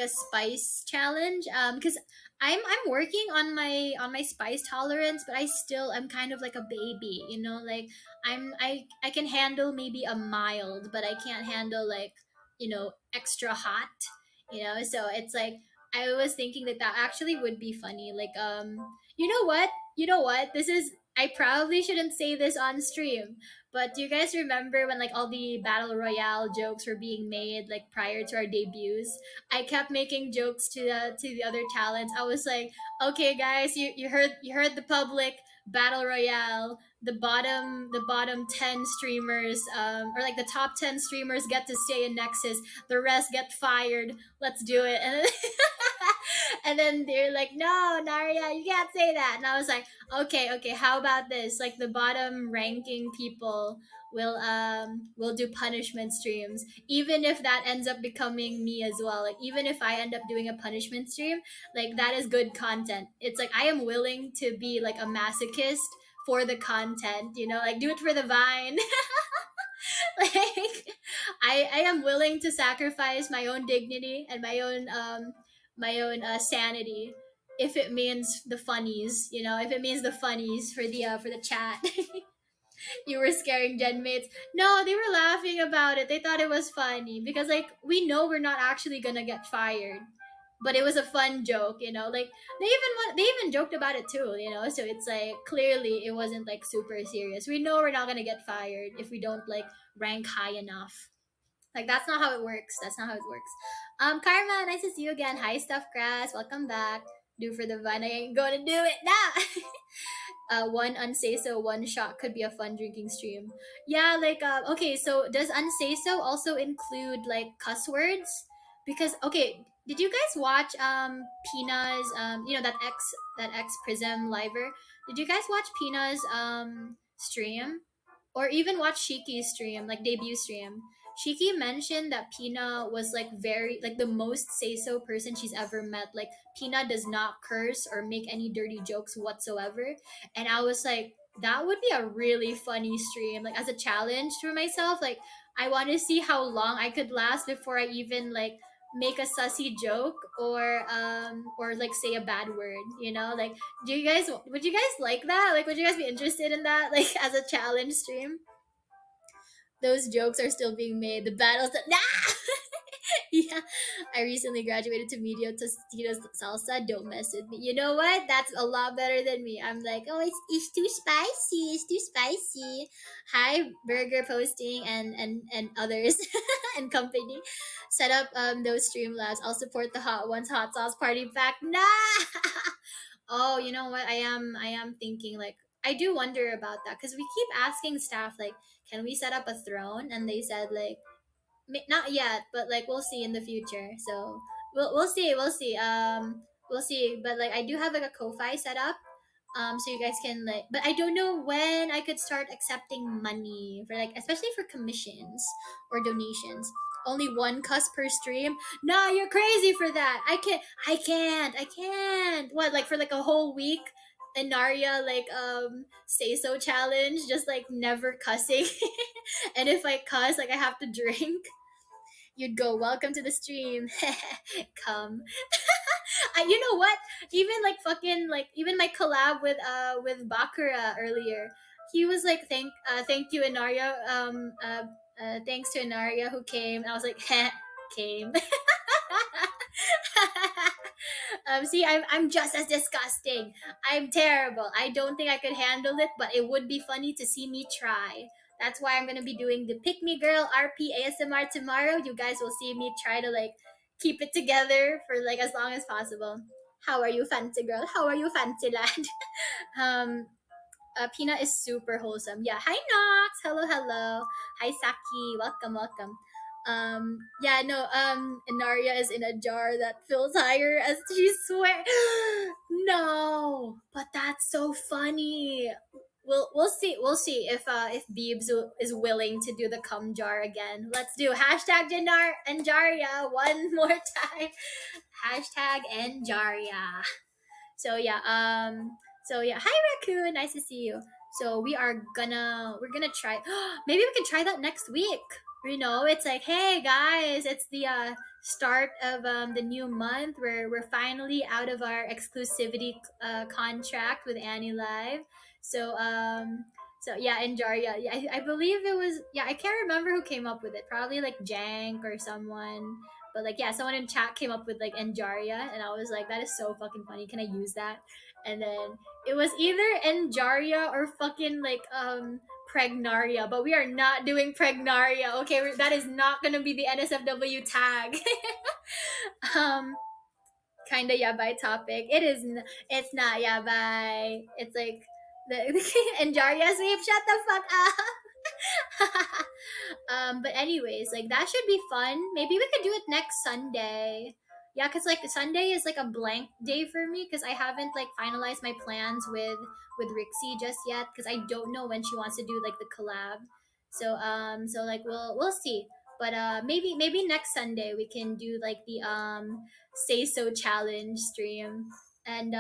spice challenge because I'm working on my spice tolerance, but I'm kind of like a baby, like I can handle maybe a mild, but I can't handle like extra hot, so it's like I was thinking that that actually would be funny, like you know what, this is, I probably shouldn't say this on stream, but do you guys remember when like all the battle royale jokes were being made like prior to our debuts? I kept making jokes to the other talents. I was like, "Okay, guys, you heard the public battle royale. The bottom 10 streamers, or like the top 10 streamers get to stay in Nexus. The rest get fired. Let's do it." And then, and then they're like, "No, Naria, you can't say that." And I was like, okay, how about this, like the bottom ranking people will do punishment streams, even if that ends up becoming me as well, like even if I end up doing a punishment stream, like that is good content. It's like I am willing to be like a masochist for the content, like do it for the vine. Like I am willing to sacrifice my own dignity and my own sanity if it means the funnies, if it means the funnies for the chat. You were scaring gen mates. No, they were laughing about it. They thought it was funny because like we know we're not actually gonna get fired. But it was a fun joke, like they even joked about it too, so it's like clearly it wasn't like super serious. We know we're not gonna get fired if we don't like rank high enough. Like that's not how it works. That's not how it works. Karma, nice to see you again. Hi, Stuff Grass. Welcome back. Do for the fun. I ain't gonna do it now. One unsay so one shot could be a fun drinking stream. Yeah, like okay, so does unsay so also include like cuss words? Because okay, did you guys watch Pina's that X Prism liver? Did you guys watch Pina's stream? Or even watch Shiki's stream, like debut stream. Shiki mentioned that Pina was like very like the most say so person she's ever met. Like Pina does not curse or make any dirty jokes whatsoever. And I was like, that would be a really funny stream. Like as a challenge for myself, like I want to see how long I could last before I even like make a sussy joke or like say a bad word, like would you guys like that, like would you guys be interested in that, like as a challenge stream? Those jokes are still being made, the battles that nah. Yeah, I recently graduated to media Tostitos salsa. Don't mess with me. You know what? That's a lot better than me. I'm like, oh, it's too spicy. It's too spicy. Hi, burger posting and others and company. Set up those stream labs. I'll support the hot ones. Hot sauce party pack. Nah. Oh, you know what? I am thinking like I do wonder about that because we keep asking staff like, can we set up a throne? And they said like, not yet, but like we'll see in the future. So we'll see, we'll see. But like I do have like a Ko-fi set up, so you guys can like. But I don't know when I could start accepting money for like, especially for commissions or donations. Only one cuss per stream. Nah, you're crazy for that. I can't. What, like for like a whole week? Enaria like say so challenge, just like never cussing. And if I cuss, like I have to drink. You'd go, welcome to the stream. Come. You know what? Even like fucking like even my collab with Bakura earlier, he was like thank you Inaria thanks to Inaria who came. And I was like, came. See, I'm just as disgusting. I'm terrible. I don't think I could handle it, but it would be funny to see me try. That's why I'm gonna be doing the Pick Me Girl RP ASMR tomorrow. You guys will see me try to like keep it together for like as long as possible. How are you, fancy girl? How are you, fancy lad? um, Peanut is super wholesome. Yeah. Hi, Nox. Hello, hello. Hi, Saki. Welcome, welcome. Yeah, no, Inaria is in a jar that fills higher as she swear. No, but that's so funny. We'll see, if Beebs is willing to do the cum jar again. Let's do hashtag Enjaria one more time. Hashtag Enjaria. So yeah, hi raccoon, nice to see you. So we're gonna try. Maybe we can try that next week. You know, it's like, hey guys, it's the start of the new month. We're finally out of our exclusivity contract with AniLive. So so yeah, and Jaria, yeah, I believe it was, yeah, I can't remember who came up with it. Probably like Jank or someone, but like, yeah, someone in chat came up with like Enjaria, and I was like, that is so fucking funny. Can I use that? And then it was either Enjaria or fucking like Pregnaria, but we are not doing Pregnaria. Okay, that is not gonna be the NSFW tag. um, Kinda yabai topic. It's not yabai. It's like the Enjaria sweep. Shut the fuck up. But anyways, like that should be fun. Maybe we could do it next Sunday. Yeah, cause like Sunday is like a blank day for me because I haven't like finalized my plans with Rixie just yet because I don't know when she wants to do like the collab. So like we'll see. But maybe next Sunday we can do like the say so challenge stream. And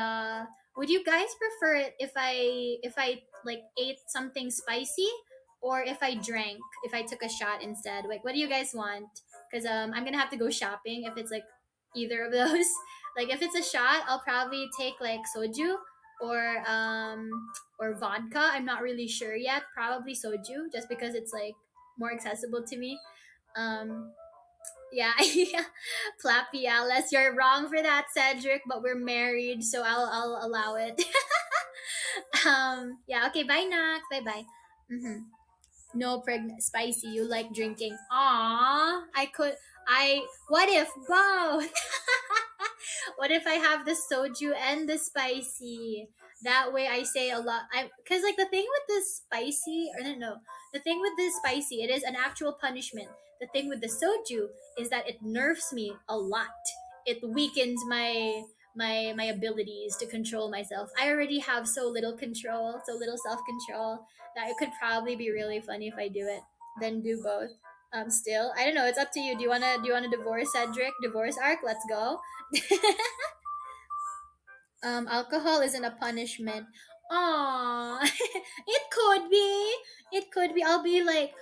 would you guys prefer it if I like ate something spicy, or if I took a shot instead? Like, what do you guys want? Because I'm gonna have to go shopping if it's like either of those. Like if it's a shot, I'll probably take like soju or vodka. I'm not really sure yet. Probably soju, just because it's like more accessible to me. Um, yeah, yeah. Plapiales, you're wrong for that, Cedric. But we're married, so I'll allow it. Yeah. Okay. Bye, Nox. Bye, bye. Mm-hmm. No pregnant spicy. You like drinking. Aww. I could. I. What if both? What if I have the soju and the spicy? That way I say a lot. I because like the thing with the spicy, or no, the thing with the spicy, it is an actual punishment. The thing with the soju is that it nerfs me a lot. It weakens my abilities to control myself. I already have so little control, so little self control, that it could probably be really funny if I do it. Then do both. Still, I don't know. It's up to you. Do you wanna divorce Cedric? Divorce arc? Let's go. Alcohol isn't a punishment. Aww. It could be. It could be. I'll be like,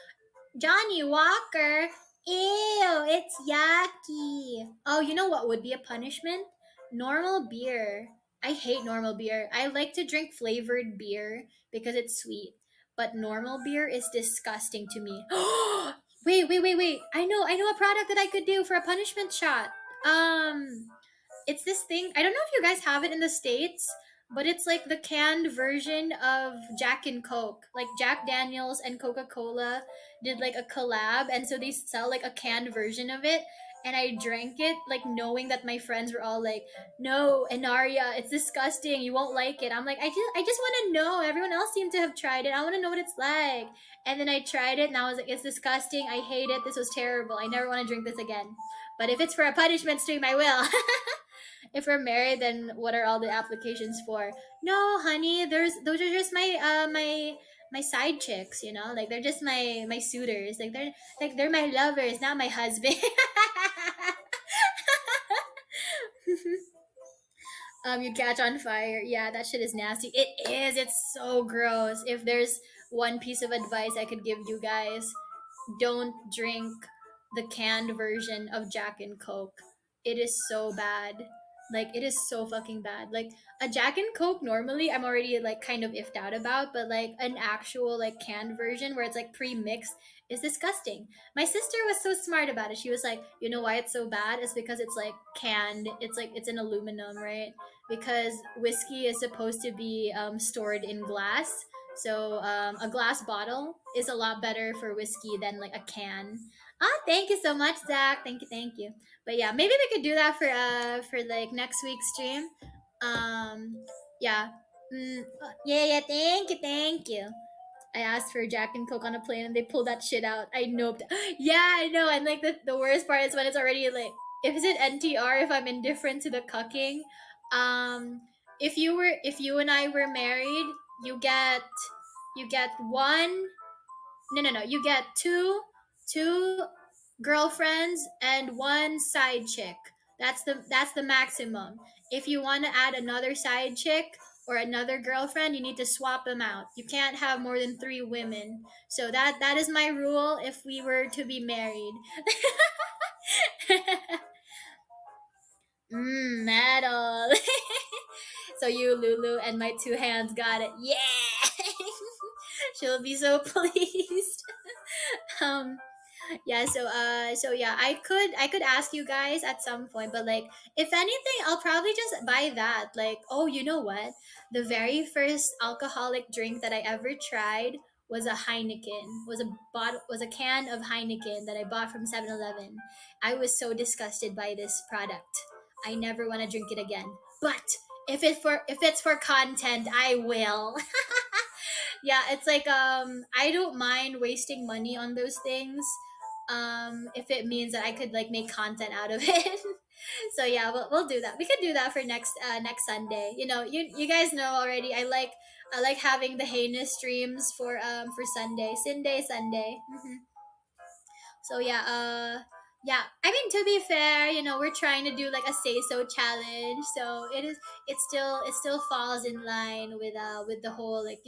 Johnny Walker. Ew, it's yucky. Oh, you know what would be a punishment? Normal beer. I hate normal beer. I like to drink flavored beer because it's sweet. But normal beer is disgusting to me. Wait. I know a product that I could do for a punishment shot. Um it's this thing. I don't know if you guys have it in the States, but it's like the canned version of Jack and Coke. Like Jack Daniels and Coca Cola did like a collab, and so they sell like a canned version of it. and I drank it, like knowing that my friends were all like, "No, Enaria, it's disgusting. You won't like it." I'm like, I just want to know. Everyone else seemed to have tried it. I want to know what it's like. And then I tried it, and I was like, "It's disgusting. I hate it. This was terrible. I never want to drink this again." But if it's for a punishment stream, I will. If we're married, then what are all the applications for? No, honey, there's those are just my side chicks, you know, like they're just my suitors, like they're my lovers, not my husband. You catch on fire. Yeah, that shit is nasty. It is. It's so gross. If there's one piece of advice I could give you guys, don't drink the canned version of Jack and Coke. It is so bad. Like it is so fucking bad. Like a Jack and Coke normally I'm already like kind of iffed out about, but like an actual like canned version where it's like pre-mixed is disgusting. My sister was so smart about it. She was like, "You know why it's so bad? It's because it's like canned. It's like it's in aluminum, right? Because whiskey is supposed to be stored in glass, so a glass bottle is a lot better for whiskey than like a can." Ah, thank you so much, Zach. Thank you, thank you. But yeah, maybe we could do that for like next week's stream. Um, yeah. Yeah, yeah. Thank you, thank you. I asked for Jack and Coke on a plane, and they pulled that shit out. I noped. Yeah, I know. And like the worst part is when it's already like, if it's an NTR, if I'm indifferent to the cucking. Um, if you and I were married, you get you get one. No, no, no. You get two girlfriends and one side chick. That's the maximum. If you want to add another side chick or another girlfriend, you need to swap them out. You can't have more than 3 women. So that is my rule if we were to be married. Metal. So you, Lulu, and my two hands got it. Yeah. She'll be so pleased. um yeah, so yeah, I could ask you guys at some point, but like if anything I'll probably just buy that. Like, oh, you know what, the very first alcoholic drink that I ever tried was a Heineken, was a can of Heineken that I bought from 7-Eleven. I was so disgusted by this product. I never want to drink it again, but if it's for content, I will. Yeah, it's like I don't mind wasting money on those things if it means that I could like make content out of it. So yeah, we'll do that. We could do that for next Sunday. You know, you guys know already. I like having the heinous streams for Sunday. So yeah, yeah. I mean, to be fair, we're trying to do like a say so challenge. So it still falls in line with the whole, like,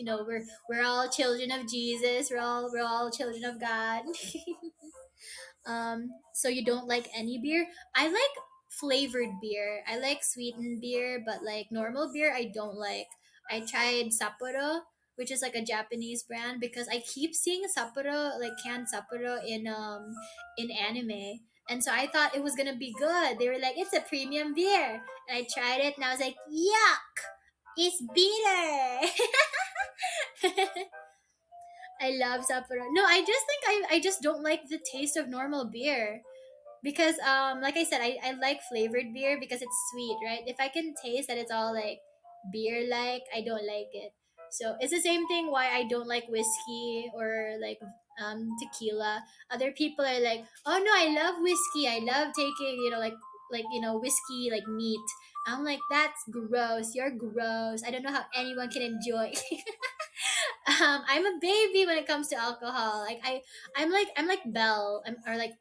we're all children of Jesus. We're all children of God. So you don't like any beer? I like flavored beer. I like sweetened beer, but like normal beer I don't like. I tried Sapporo, which is like a Japanese brand, because I keep seeing Sapporo, like canned Sapporo in anime. And so I thought it was gonna be good. They were like, it's a premium beer. And I tried it and I was like, yuck! It's bitter. I love Sapporo. No, I just think I just don't like the taste of normal beer, because like I said, I like flavored beer because it's sweet, right? If I can taste that it's all like beer like, I don't like it. So it's the same thing why I don't like whiskey or like tequila. Other people are like, "Oh no, I love whiskey. I love taking, whiskey like meat." I'm like, "That's gross. You're gross. I don't know how anyone can enjoy." I'm a baby when it comes to alcohol. Like I'm like Belle, or like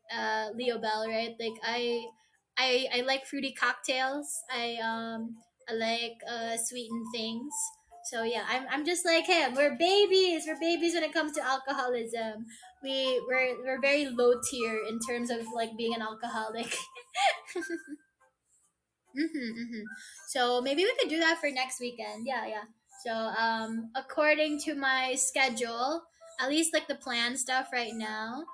Leo Bell, right? Like I like fruity cocktails. I like sweetened things. So yeah, I'm just like him. We're babies. We're babies when it comes to alcoholism. We're very low tier in terms of like being an alcoholic. Mm-hmm. So maybe we could do that for next weekend. Yeah, yeah. So according to my schedule, at least like the plan stuff right now.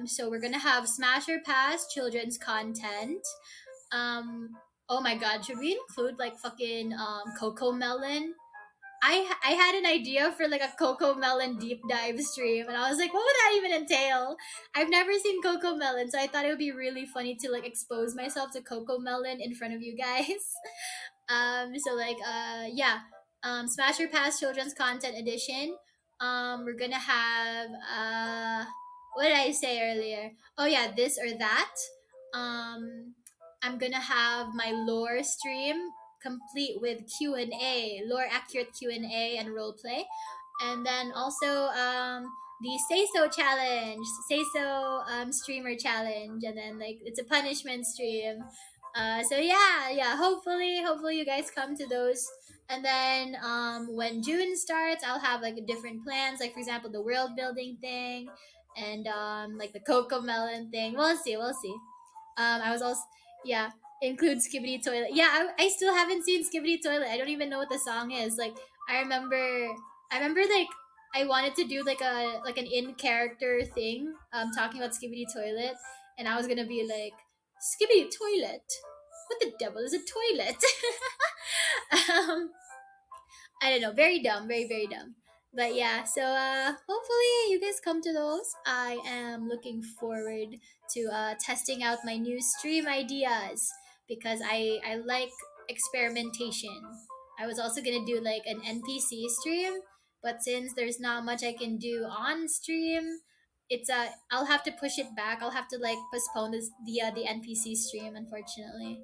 So we're gonna have Smasher Pass children's content. Um, oh my God, should we include like fucking Coco Melon? I had an idea for like a Coco Melon deep dive stream, and I was like, what would that even entail? I've never seen Coco Melon, so I thought it would be really funny to like expose myself to Coco Melon in front of you guys. So like yeah, Smash or Pass Children's Content Edition. We're gonna have what did I say earlier? Oh yeah, this or that. Um, I'm gonna have my lore stream complete with Q&A, lore accurate Q&A and role play, and then also the say so challenge, say so streamer challenge, and then like it's a punishment stream. So yeah, yeah. Hopefully you guys come to those. And then when June starts, I'll have like different plans. Like for example, the world building thing, and like the cocoa melon thing. We'll see. We'll see. I was also yeah include Skibbity Toilet. Yeah, I still haven't seen Skibbity Toilet. I don't even know what the song is. Like I remember I remember like I wanted to do like an in character thing, talking about Skibbity Toilet, and I was gonna be like Skibbity Toilet. What the devil is a toilet? um, I don't know. Very dumb. Very very dumb. But yeah, so hopefully you guys come to those. I am looking forward to testing out my new stream ideas because I like experimentation. I was also gonna do like an NPC stream, but since there's not much I can do on stream, it's I'll have to push it back. I'll have to like postpone the NPC stream. Unfortunately,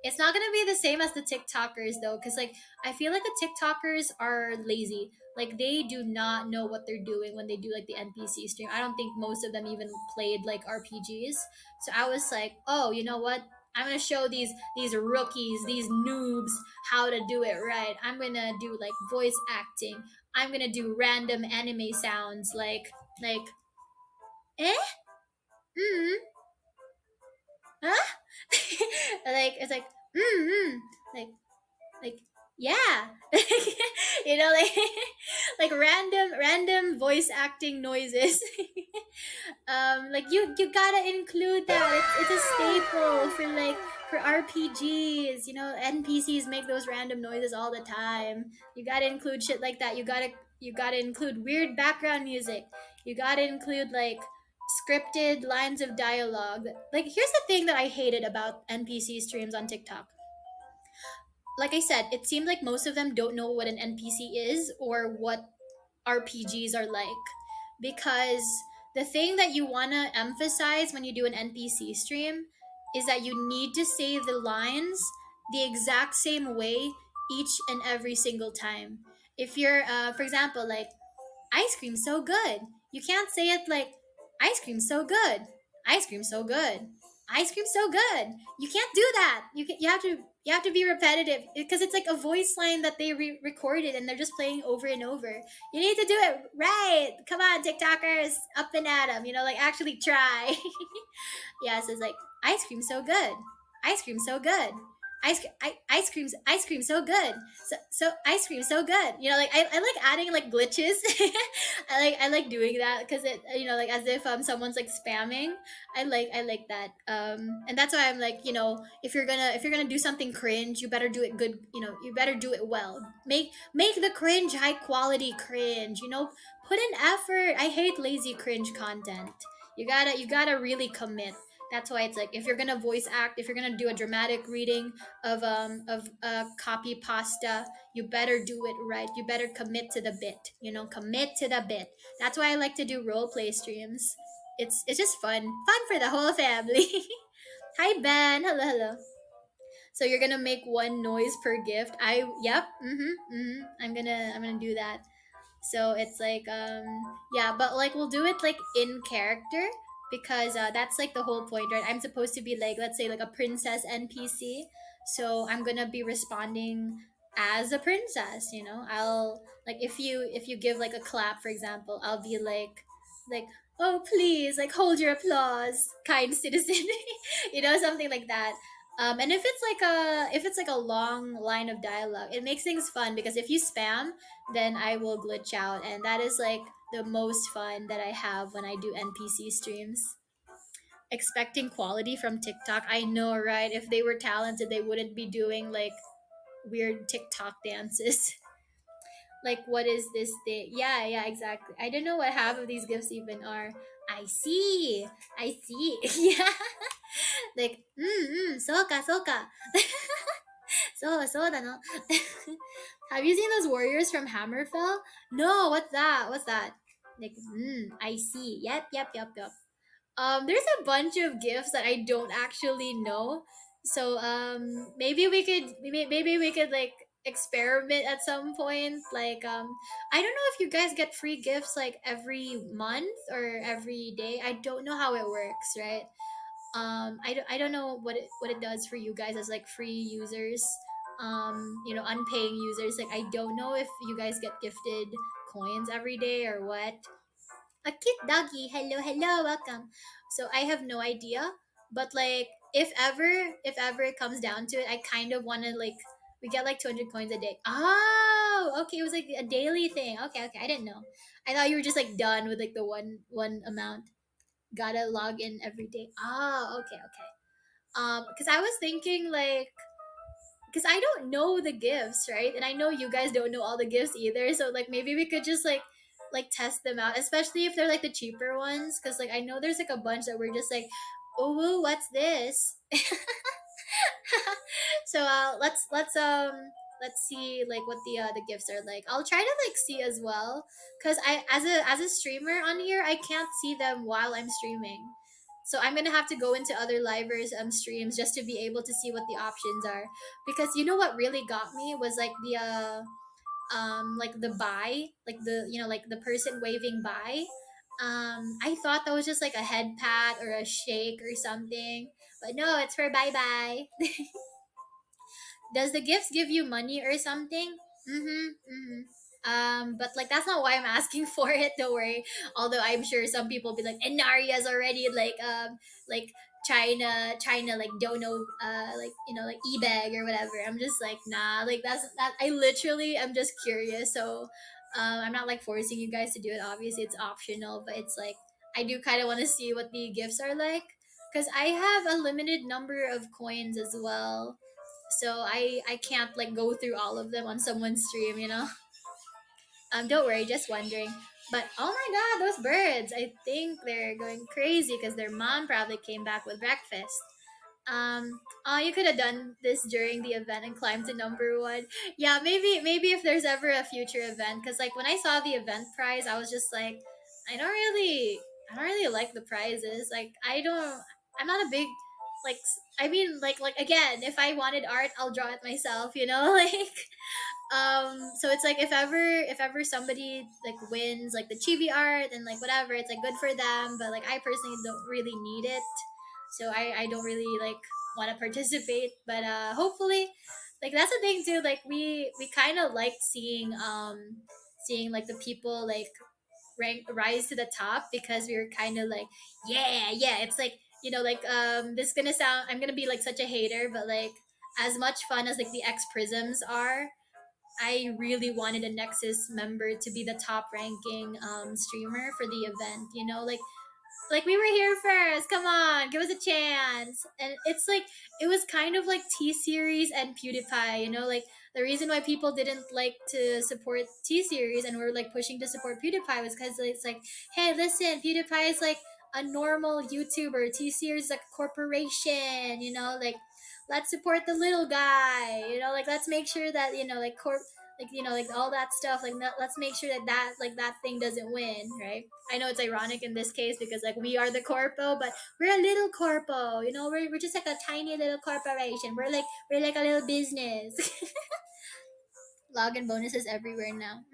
it's not gonna be the same as the TikTokers though, because like I feel like the TikTokers are lazy. Like they do not know what they're doing when they do like the NPC stream. I don't think most of them even played like RPGs. So I was like, oh, you know what? I'm gonna show these rookies, these noobs, how to do it right. I'm gonna do like voice acting. I'm gonna do random anime sounds like eh mm huh like it's like like like yeah like like random voice acting noises. Like you gotta include that. It's a staple for like for RPGs. NPCs make those random noises all the time. You gotta include shit like that. You gotta include weird background music. You gotta include like scripted lines of dialogue. Like here's the thing that I hated about NPC streams on TikTok. Like I said, it seemed like most of them don't know what an NPC is or what RPGs are like. Because the thing that you want to emphasize when you do an NPC stream is that you need to say the lines the exact same way each and every single time. If you're, for example, like, ice cream so good. You can't say it like ice cream so good. Ice cream so good. Ice cream so good. You can't do that. You have to be repetitive because it's like a voice line that they recorded and they're just playing over and over. You need to do it right. Come on, TikTokers, up and at 'em. Like actually try. Yeah, so it's like ice cream so good. Ice cream so good. Ice cream so good. So ice cream so good. Like I like adding like glitches. I like doing that because it like as if someone's like spamming. I like that. And that's why I'm like if you're gonna do something cringe, you better do it good. You better do it well. Make the cringe high quality cringe. Put in effort. I hate lazy cringe content. You gotta really commit. That's why it's like if you're gonna voice act, if you're gonna do a dramatic reading of copy pasta, you better do it right. You better commit to the bit. Commit to the bit. That's why I like to do role play streams. It's just fun for the whole family. Hi Ben, hello hello. So you're gonna make one noise per gift. Yep. I'm gonna do that. So it's like yeah, but like we'll do it like in character because that's like the whole point, right? I'm supposed to be like, let's say, like a princess NPC. So I'm gonna be responding as a princess. I'll like if you give like a clap, for example, I'll be like oh please, like hold your applause, kind citizen. Something like that. And if it's like a long line of dialogue, it makes things fun because if you spam, then I will glitch out. And that is like the most fun that I have when I do NPC streams. Expecting quality from TikTok. I know, right? If they were talented, they wouldn't be doing like weird TikTok dances. Like, what is this thing? Yeah, yeah, exactly. I don't know what half of these gifts even are. I see. I see. Yeah. Like, soka, soka. So, no. Have you seen those warriors from Hammerfell? No, what's that? What's that? Like, I see. Yep, yep, yep, yep. There's a bunch of gifts that I don't actually know. So maybe we could maybe we could like experiment at some point. Like I don't know if you guys get free gifts like every month or every day. I don't know how it works, right? I don't know what it does for you guys as like free users. Unpaying users. Like I don't know if you guys get gifted coins every day or what. A cute doggy. Hello, hello, welcome. So I have no idea, but like if ever it comes down to it, I kind of want to like we get like 200 coins a day. Oh, okay, it was like a daily thing. Okay, okay, I didn't know. I thought you were just like done with like the one amount. Gotta log in every day. Oh, okay, okay. Because I was thinking like because I don't know the gifts, right? And I know you guys don't know all the gifts either. So like maybe we could just like test them out, especially if they're like the cheaper ones. Because like I know there's like a bunch that we're just like, oh, what's this? So let's see like what the gifts are like. I'll try to like see as well, because I as a streamer on here I can't see them while I'm streaming. So I'm gonna have to go into other livers streams just to be able to see what the options are. Because you know what really got me was like the buy, like the like the person waving bye. I thought that was just like a head pat or a shake or something, but no, it's for bye bye. Does the gifts give you money or something? Mm-hmm. Mm-hmm. But like that's not why I'm asking for it. Don't worry. Although I'm sure some people be like, Enaria's already like China like don't know like like e-bag or whatever. I'm just like nah. Like that's that. I literally am just curious. So I'm not like forcing you guys to do it. Obviously, it's optional, but it's like I do kind of want to see what the gifts are like because I have a limited number of coins as well, so I can't like go through all of them on someone's stream. Don't worry, just wondering. But oh my god, those birds, I think they're going crazy because their mom probably came back with breakfast. Oh, you could have done this during the event and climbed to number one. Yeah, maybe if there's ever a future event, because like when I saw the event prize, I was just like, I don't really, I don't really like the prizes. Like I don't, I'm not a big, like, I mean, like again, if I wanted art, I'll draw it myself. Like so it's like if ever somebody like wins like the chibi art and like whatever, it's like good for them, but like I personally don't really need it, so I don't really like want to participate, but hopefully, like that's the thing too, like we kind of like seeing like the people like rank rise to the top, because we were kind of like, yeah, yeah, it's like like this is gonna sound, I'm gonna be like such a hater, but like as much fun as like the X Prisms are, I really wanted a Nexus member to be the top ranking streamer for the event. Like we were here first. Come on, give us a chance. And it's like it was kind of like T Series and PewDiePie. Like the reason why people didn't like to support T Series and were like pushing to support PewDiePie was because it's like, hey, listen, PewDiePie is like a normal YouTuber. T Series is like a corporation. Like let's support the little guy. Like let's make sure that like like all that stuff, like let's make sure that like that thing doesn't win, right? I know it's ironic in this case because like we are the corpo, but we're a little corpo, we're just like a tiny little corporation. We're like a little business. Login bonuses everywhere now.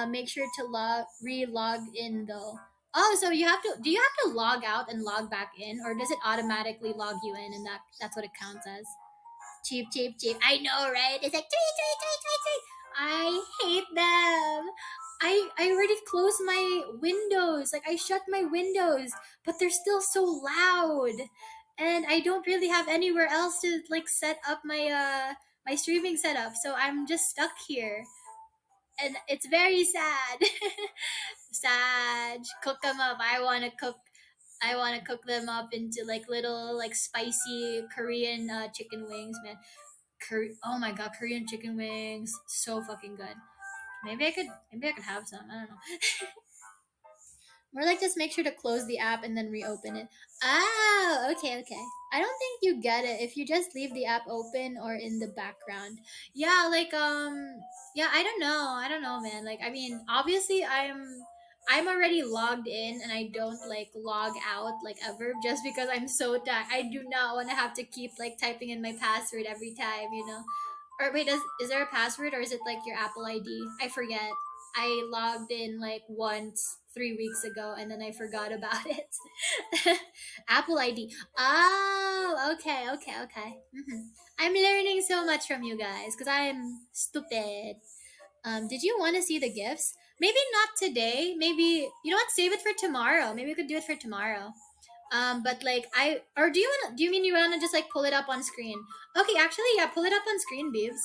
Make sure to re-log in though. Oh, so do you have to log out and log back in, or does it automatically log you in and that's what it counts as? Cheap, cheap, cheap. I know, right? It's like tweet, tweet, tweet, tweet, tweet. I hate them. I already closed my windows. Like I shut my windows, but they're still so loud. And I don't really have anywhere else to like set up my streaming setup. So I'm just stuck here. And it's very sad. Sad. Cook them up. I want to cook them up into like little like spicy Korean chicken wings, man. Oh my god, Korean chicken wings, so fucking good. Maybe I could have some. I don't know. More like just make sure to close the app and then reopen it. Ah, okay, okay. I don't think you get it if you just leave the app open or in the background. Yeah, like yeah, I don't know, man. Like I mean, obviously I'm already logged in and I don't like log out like ever just because I'm so tired. I do not want to have to keep like typing in my password every time, you know. Or wait, is there a password or is it like your Apple ID? I forget. I logged in like once 3 weeks ago and then I forgot about it. Apple ID. Oh, okay, okay, okay. I'm learning so much from you guys because I'm stupid. Did you want to see the gifts? Maybe not today. Maybe you know what? Save it for tomorrow. Maybe we could do it for tomorrow. But like I or do you mean you wanna just like pull it up on screen? Okay, actually yeah, pull it up on screen, Beebs.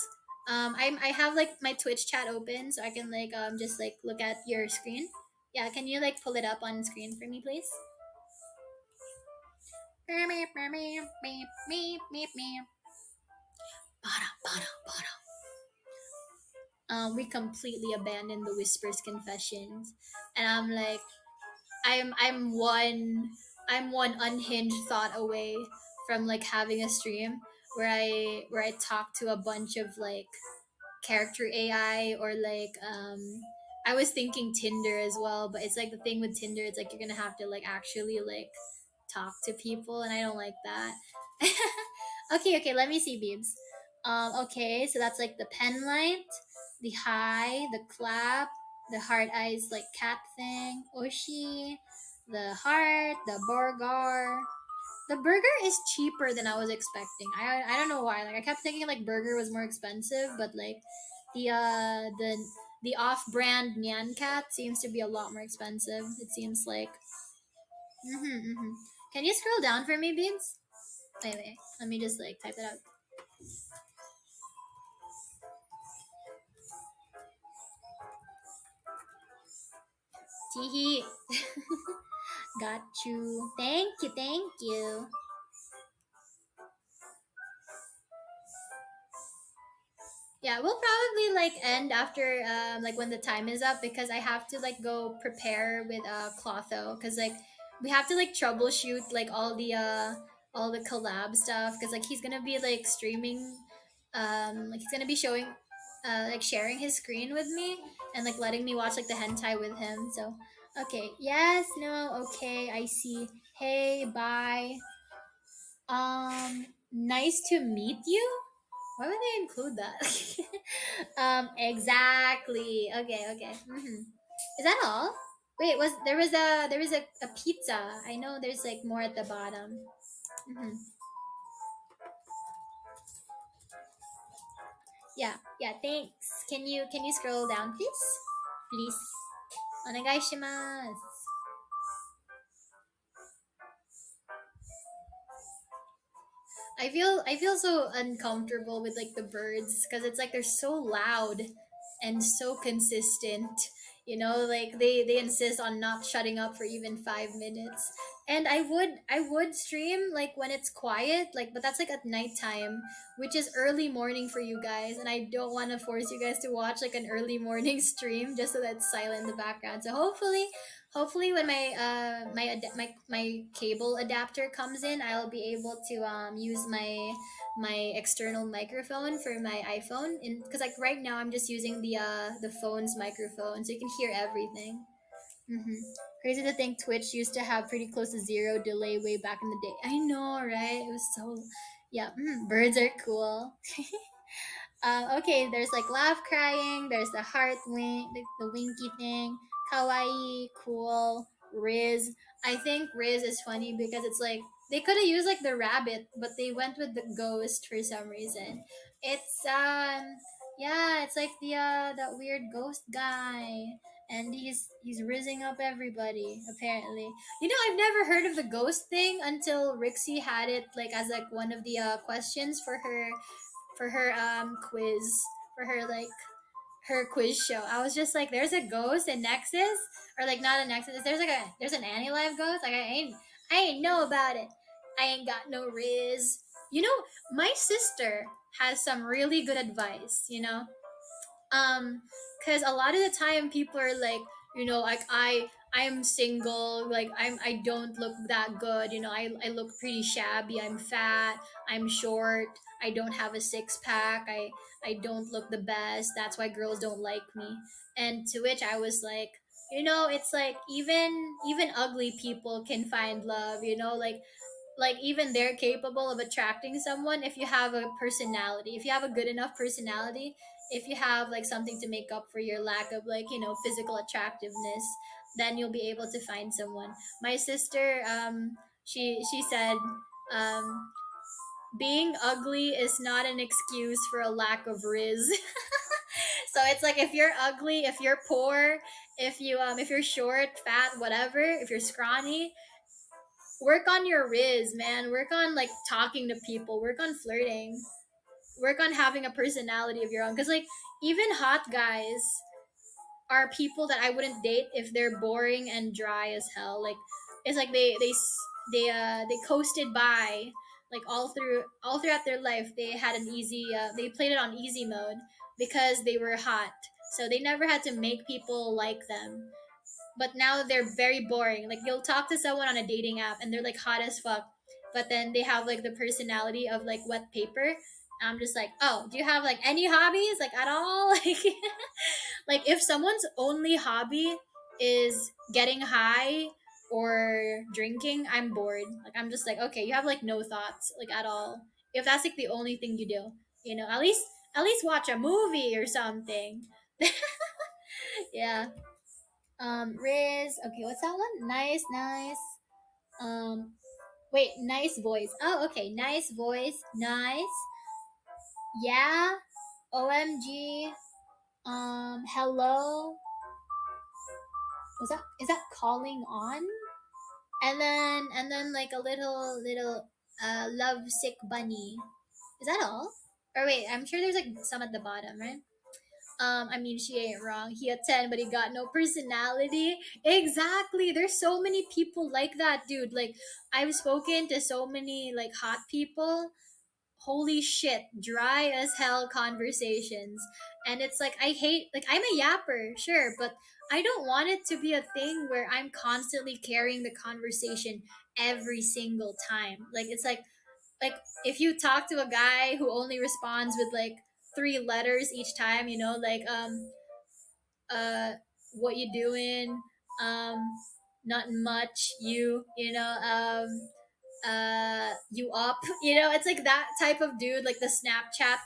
I have like my Twitch chat open so I can like just like look at your screen. Yeah, can you like pull it up on screen for me, please? We completely abandoned the Whispers confessions, and I'm like, I'm one unhinged thought away from like having a stream where I talk to a bunch of like character AI or like I was thinking Tinder as well, but it's like the thing with Tinder, it's like you're gonna have to like actually like talk to people, and I don't like that. Okay, okay, let me see, Beebs. Okay, so that's like the pen light, the high, the clap, the heart eyes like cat thing, Oshi, the heart, the burger. The burger is cheaper than I was expecting. I don't know why. Like I kept thinking like burger was more expensive, but like the uh the the off-brand Nyan Cat seems to be a lot more expensive. It seems like. Mm-hmm. Can you scroll down for me, Beans? Wait, wait. Let me just like type it out. Teehee. Got you. Thank you. Thank you. Yeah, we'll probably like end after like when the time is up because I have to like go prepare with Clotho because like we have to like troubleshoot like all the collab stuff because like he's gonna be like streaming like he's gonna be showing like sharing his screen with me and like letting me watch like the hentai with him. So okay, yes, no, okay, I see. Hey, bye. Nice to meet you. Why would they include that? Exactly. Okay, okay. Is that all? Wait, there was a pizza. I know there's like more at the bottom. hmm Yeah, yeah. Thanks. Can you scroll down, please? Please. Onegaishimasu. I feel so uncomfortable with like the birds because it's like they're so loud and so consistent. You know, like they insist on not shutting up for even 5 minutes. And I would stream like when it's quiet, like but that's like at nighttime, which is early morning for you guys, and I don't want to force you guys to watch like an early morning stream just so that it's silent in the background. So hopefully when my cable adapter comes in, I'll be able to use my external microphone for my iPhone because like right now I'm just using the phone's microphone so you can hear everything. hmm Crazy to think Twitch used to have pretty close to zero delay way back in the day. I know, right? It was so yeah. Birds are cool. Okay, there's like laugh crying, there's the heart wink, the winky thing, kawaii, cool, Riz. I think Riz is funny because it's like they could have used like the rabbit, but they went with the ghost for some reason. It's yeah, it's like the that weird ghost guy. And he's rizzing up everybody, apparently. You know, I've never heard of the ghost thing until Rixie had it like as like one of the questions for her quiz for her like her quiz show. I was just like, there's a ghost in Nexus, or like not a Nexus. There's an AniLive ghost. Like I ain't know about it. I ain't got no riz. You know, my sister has some really good advice. You know, um because a lot of the time people are like, like I'm single, like I don't look that good, I look pretty shabby, I'm fat, I'm short, I don't have a six pack, I don't look the best, that's why girls don't like me. And to which I was like, it's like even ugly people can find love, like even they're capable of attracting someone if you have a personality, if you have a good enough personality, if you have like something to make up for your lack of, like, physical attractiveness, then you'll be able to find someone. My sister, she said, um being ugly is not an excuse for a lack of riz. So it's like, if you're ugly, if you're poor, if you're short, fat, whatever, if you're scrawny, work on your riz, man. Work on like talking to people. Work on flirting. Work on having a personality of your own. Because like even hot guys are people that I wouldn't date if they're boring and dry as hell. Like it's like they coasted by, like all throughout their life. They had an easy. They played it on easy mode because they were hot. So they never had to make people like them, but now they're very boring. Like you'll talk to someone on a dating app and they're like hot as fuck, but then they have like the personality of like wet paper. I'm just like, oh, do you have like any hobbies, like at all? Like if someone's only hobby is getting high or drinking, I'm bored. Like I'm just like, okay, you have like no thoughts like at all. If that's like the only thing you do, at least watch a movie or something. Yeah. Riz. Okay, what's that one? Nice, nice. Um, wait, nice voice. Oh, okay, nice voice. Nice. Yeah. OMG. Hello. Is that calling on? And then like a little love sick bunny. Is that all? Or wait, I'm sure there's like some at the bottom, right? I mean, she ain't wrong. He a 10, but he got no personality. Exactly. There's so many people like that, dude. Like, I've spoken to so many, like, hot people. Holy shit. Dry as hell conversations. And it's like, I hate, like, I'm a yapper, sure, but I don't want it to be a thing where I'm constantly carrying the conversation every single time. Like, it's like if you talk to a guy who only responds with like three letters each time, like uh what you doing, um nothing much, you up, it's like that type of dude, like the Snapchat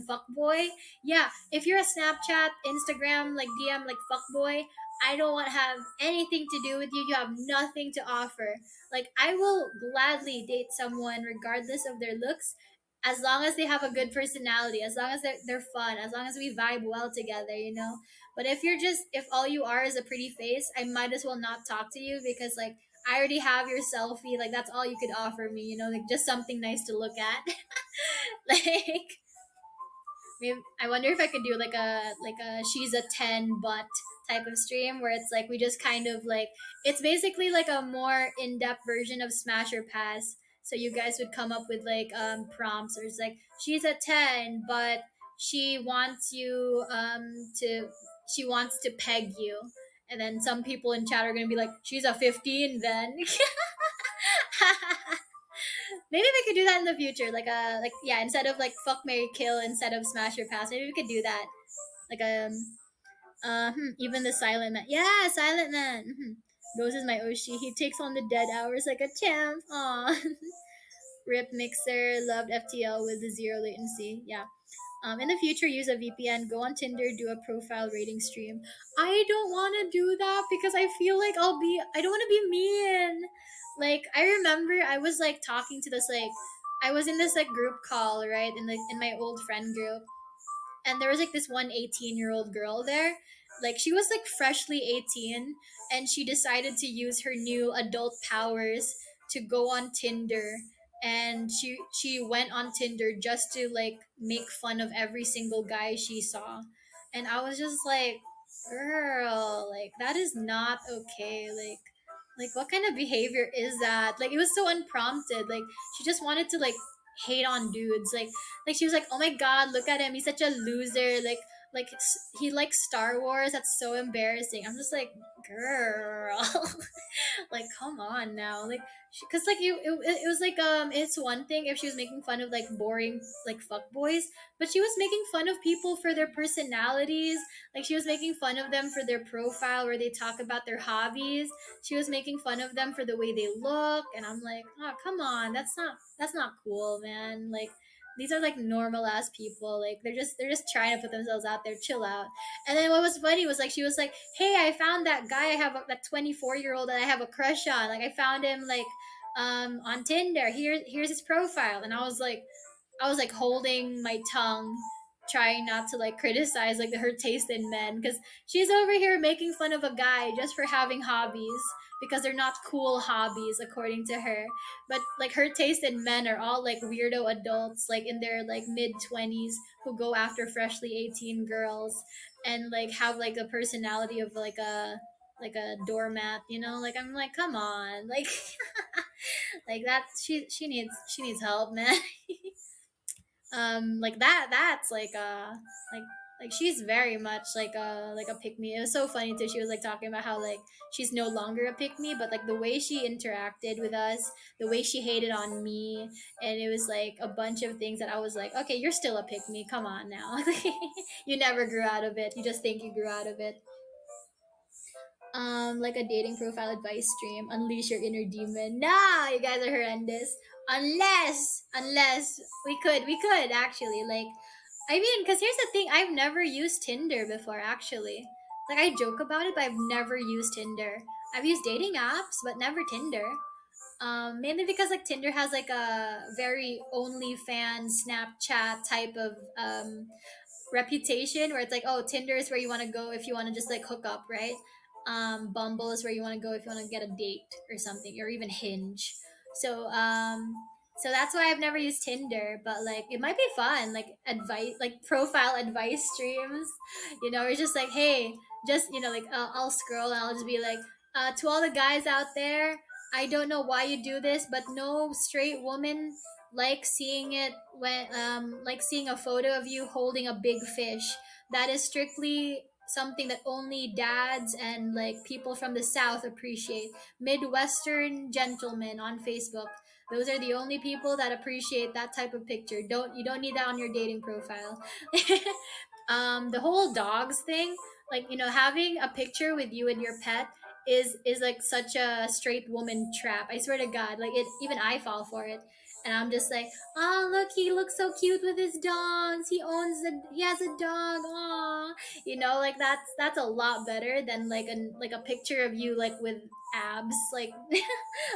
fuck boy. Yeah, if you're a Snapchat, Instagram, like DM, like fuck boy, I don't want to have anything to do with you. You have nothing to offer. Like I will gladly date someone regardless of their looks, as long as they have a good personality, as long as they're fun, as long as we vibe well together, but if all you are is a pretty face, I might as well not talk to you, because like I already have your selfie. Like that's all you could offer me, like just something nice to look at. Like maybe I wonder if I could do like a she's a 10 but type of stream, where it's like we just kind of like, it's basically like a more in-depth version of Smash or Pass. So you guys would come up with like prompts, or it's like she's a 10 but she wants you to she wants to peg you. And then some people in chat are going to be like, she's a 15 then. Maybe we could do that in the future, like yeah, instead of like fuck Mary kill, instead of Smash or Pass, maybe we could do that. Like even the Silent Man. Yeah, Silent Man. Rose is my Oshi. He takes on the dead hours like a champ. Aw. Rip Mixer loved FTL with the zero latency. Yeah. In the future, use a VPN, go on Tinder, do a profile rating stream. I don't want to do that because I feel like I don't want to be mean. Like, I remember I was like talking to this, like, I was in this like group call, right? In my old friend group. And there was like this one 18-year-old girl there. Like, she was like freshly 18, and she decided to use her new adult powers to go on Tinder. And she went on Tinder just to like make fun of every single guy she saw. And I was just like, girl, like that is not okay. Like what kind of behavior is that? Like it was so unprompted. Like she just wanted to like hate on dudes. Like she was like, "Oh my god, look at him. He's such a loser. Like he likes Star Wars. That's so embarrassing. I'm just like, girl, like come on now, like because like it was like it's one thing if she was making fun of like boring like fuck boys, but she was making fun of people for their personalities. Like she was making fun of them for their profile where they talk about their hobbies. She was making fun of them for the way they look, and I'm like, oh come on, that's not cool, man. Like these are like normal ass people. Like they're just trying to put themselves out there. Chill out. And then what was funny was like she was like, "Hey, I found that guy. That 24-year-old that I have a crush on. Like I found him like on Tinder. Here's his profile." And I was like holding my tongue, trying not to like criticize like her taste in men, because she's over here making fun of a guy just for having hobbies, because they're not cool hobbies according to her. But like her taste in men are all like weirdo adults like in their like mid 20s who go after freshly 18 girls and like have like a personality of like a doormat, like I'm like come on, like like that she needs help, man. Like that's like like she's very much like a pick me. It was so funny too. She was like talking about how like she's no longer a pick me, but like the way she interacted with us, the way she hated on me, and it was like a bunch of things that I was like, okay, you're still a pick me. Come on now, you never grew out of it. You just think you grew out of it. Like a dating profile advice stream. Unleash your inner demon. Nah, you guys are horrendous. Unless we could actually like. I mean, because here's the thing. I've never used Tinder before. Actually, like I joke about it, but I've never used Tinder. I've used dating apps, but never Tinder. Mainly because like Tinder has like a very OnlyFans, Snapchat type of reputation where it's like, oh, Tinder is where you want to go if you want to just like hook up, right? Bumble is where you want to go if you want to get a date or something, or even Hinge. So that's why I've never used Tinder, but like it might be fun, like advice, like profile advice streams. It's just like, hey, just like I'll scroll and I'll just be like, to all the guys out there, I don't know why you do this, but no straight woman like seeing it when like seeing a photo of you holding a big fish. That is strictly something that only dads and like people from the south appreciate. Midwestern gentlemen on Facebook, those are the only people that appreciate that type of picture. You don't need that on your dating profile. The whole dogs thing, like having a picture with you and your pet is like such a straight woman trap. I swear to God, like it. Even I fall for it, and I'm just like, oh look, he looks so cute with his dogs. He has a dog. Aw, like that's a lot better than like a picture of you like with abs, like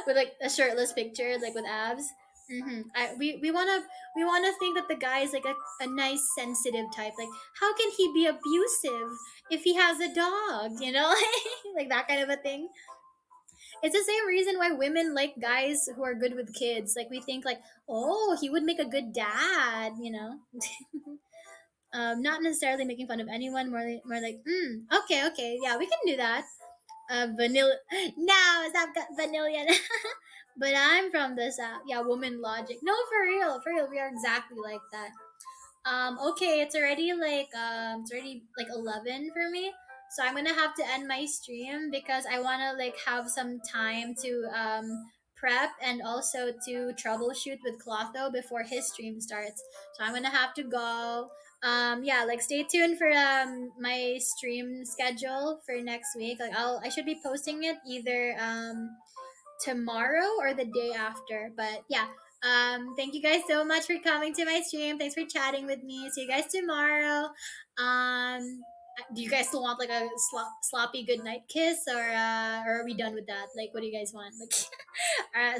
with like a shirtless picture, like with abs. We want to think that the guy is like a nice sensitive type. Like how can he be abusive if he has a dog, like that kind of a thing. It's the same reason why women like guys who are good with kids. Like we think like, oh, he would make a good dad. Not necessarily making fun of anyone, more like, okay, okay, yeah, we can do that. Vanilla. No, stop vanilla. But I'm from the south. Yeah, woman logic. No, for real, we are exactly like that. Okay, it's already like 11 for me. So I'm gonna have to end my stream because I wanna like have some time to prep and also to troubleshoot with Clotho before his stream starts. So I'm gonna have to go. Yeah, like stay tuned for my stream schedule for next week. Like I should be posting it either tomorrow or the day after. But yeah, thank you guys so much for coming to my stream. Thanks for chatting with me. See you guys tomorrow. Do you guys still want like a sloppy good night kiss, or are we done with that? Like, what do you guys want? Like,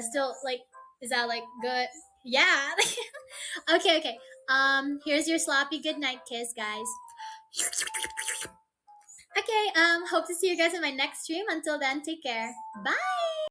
still like, is that like good? Yeah. Okay, okay. Here's your sloppy good night kiss, guys. Okay. Hope to see you guys in my next stream. Until then, take care. Bye.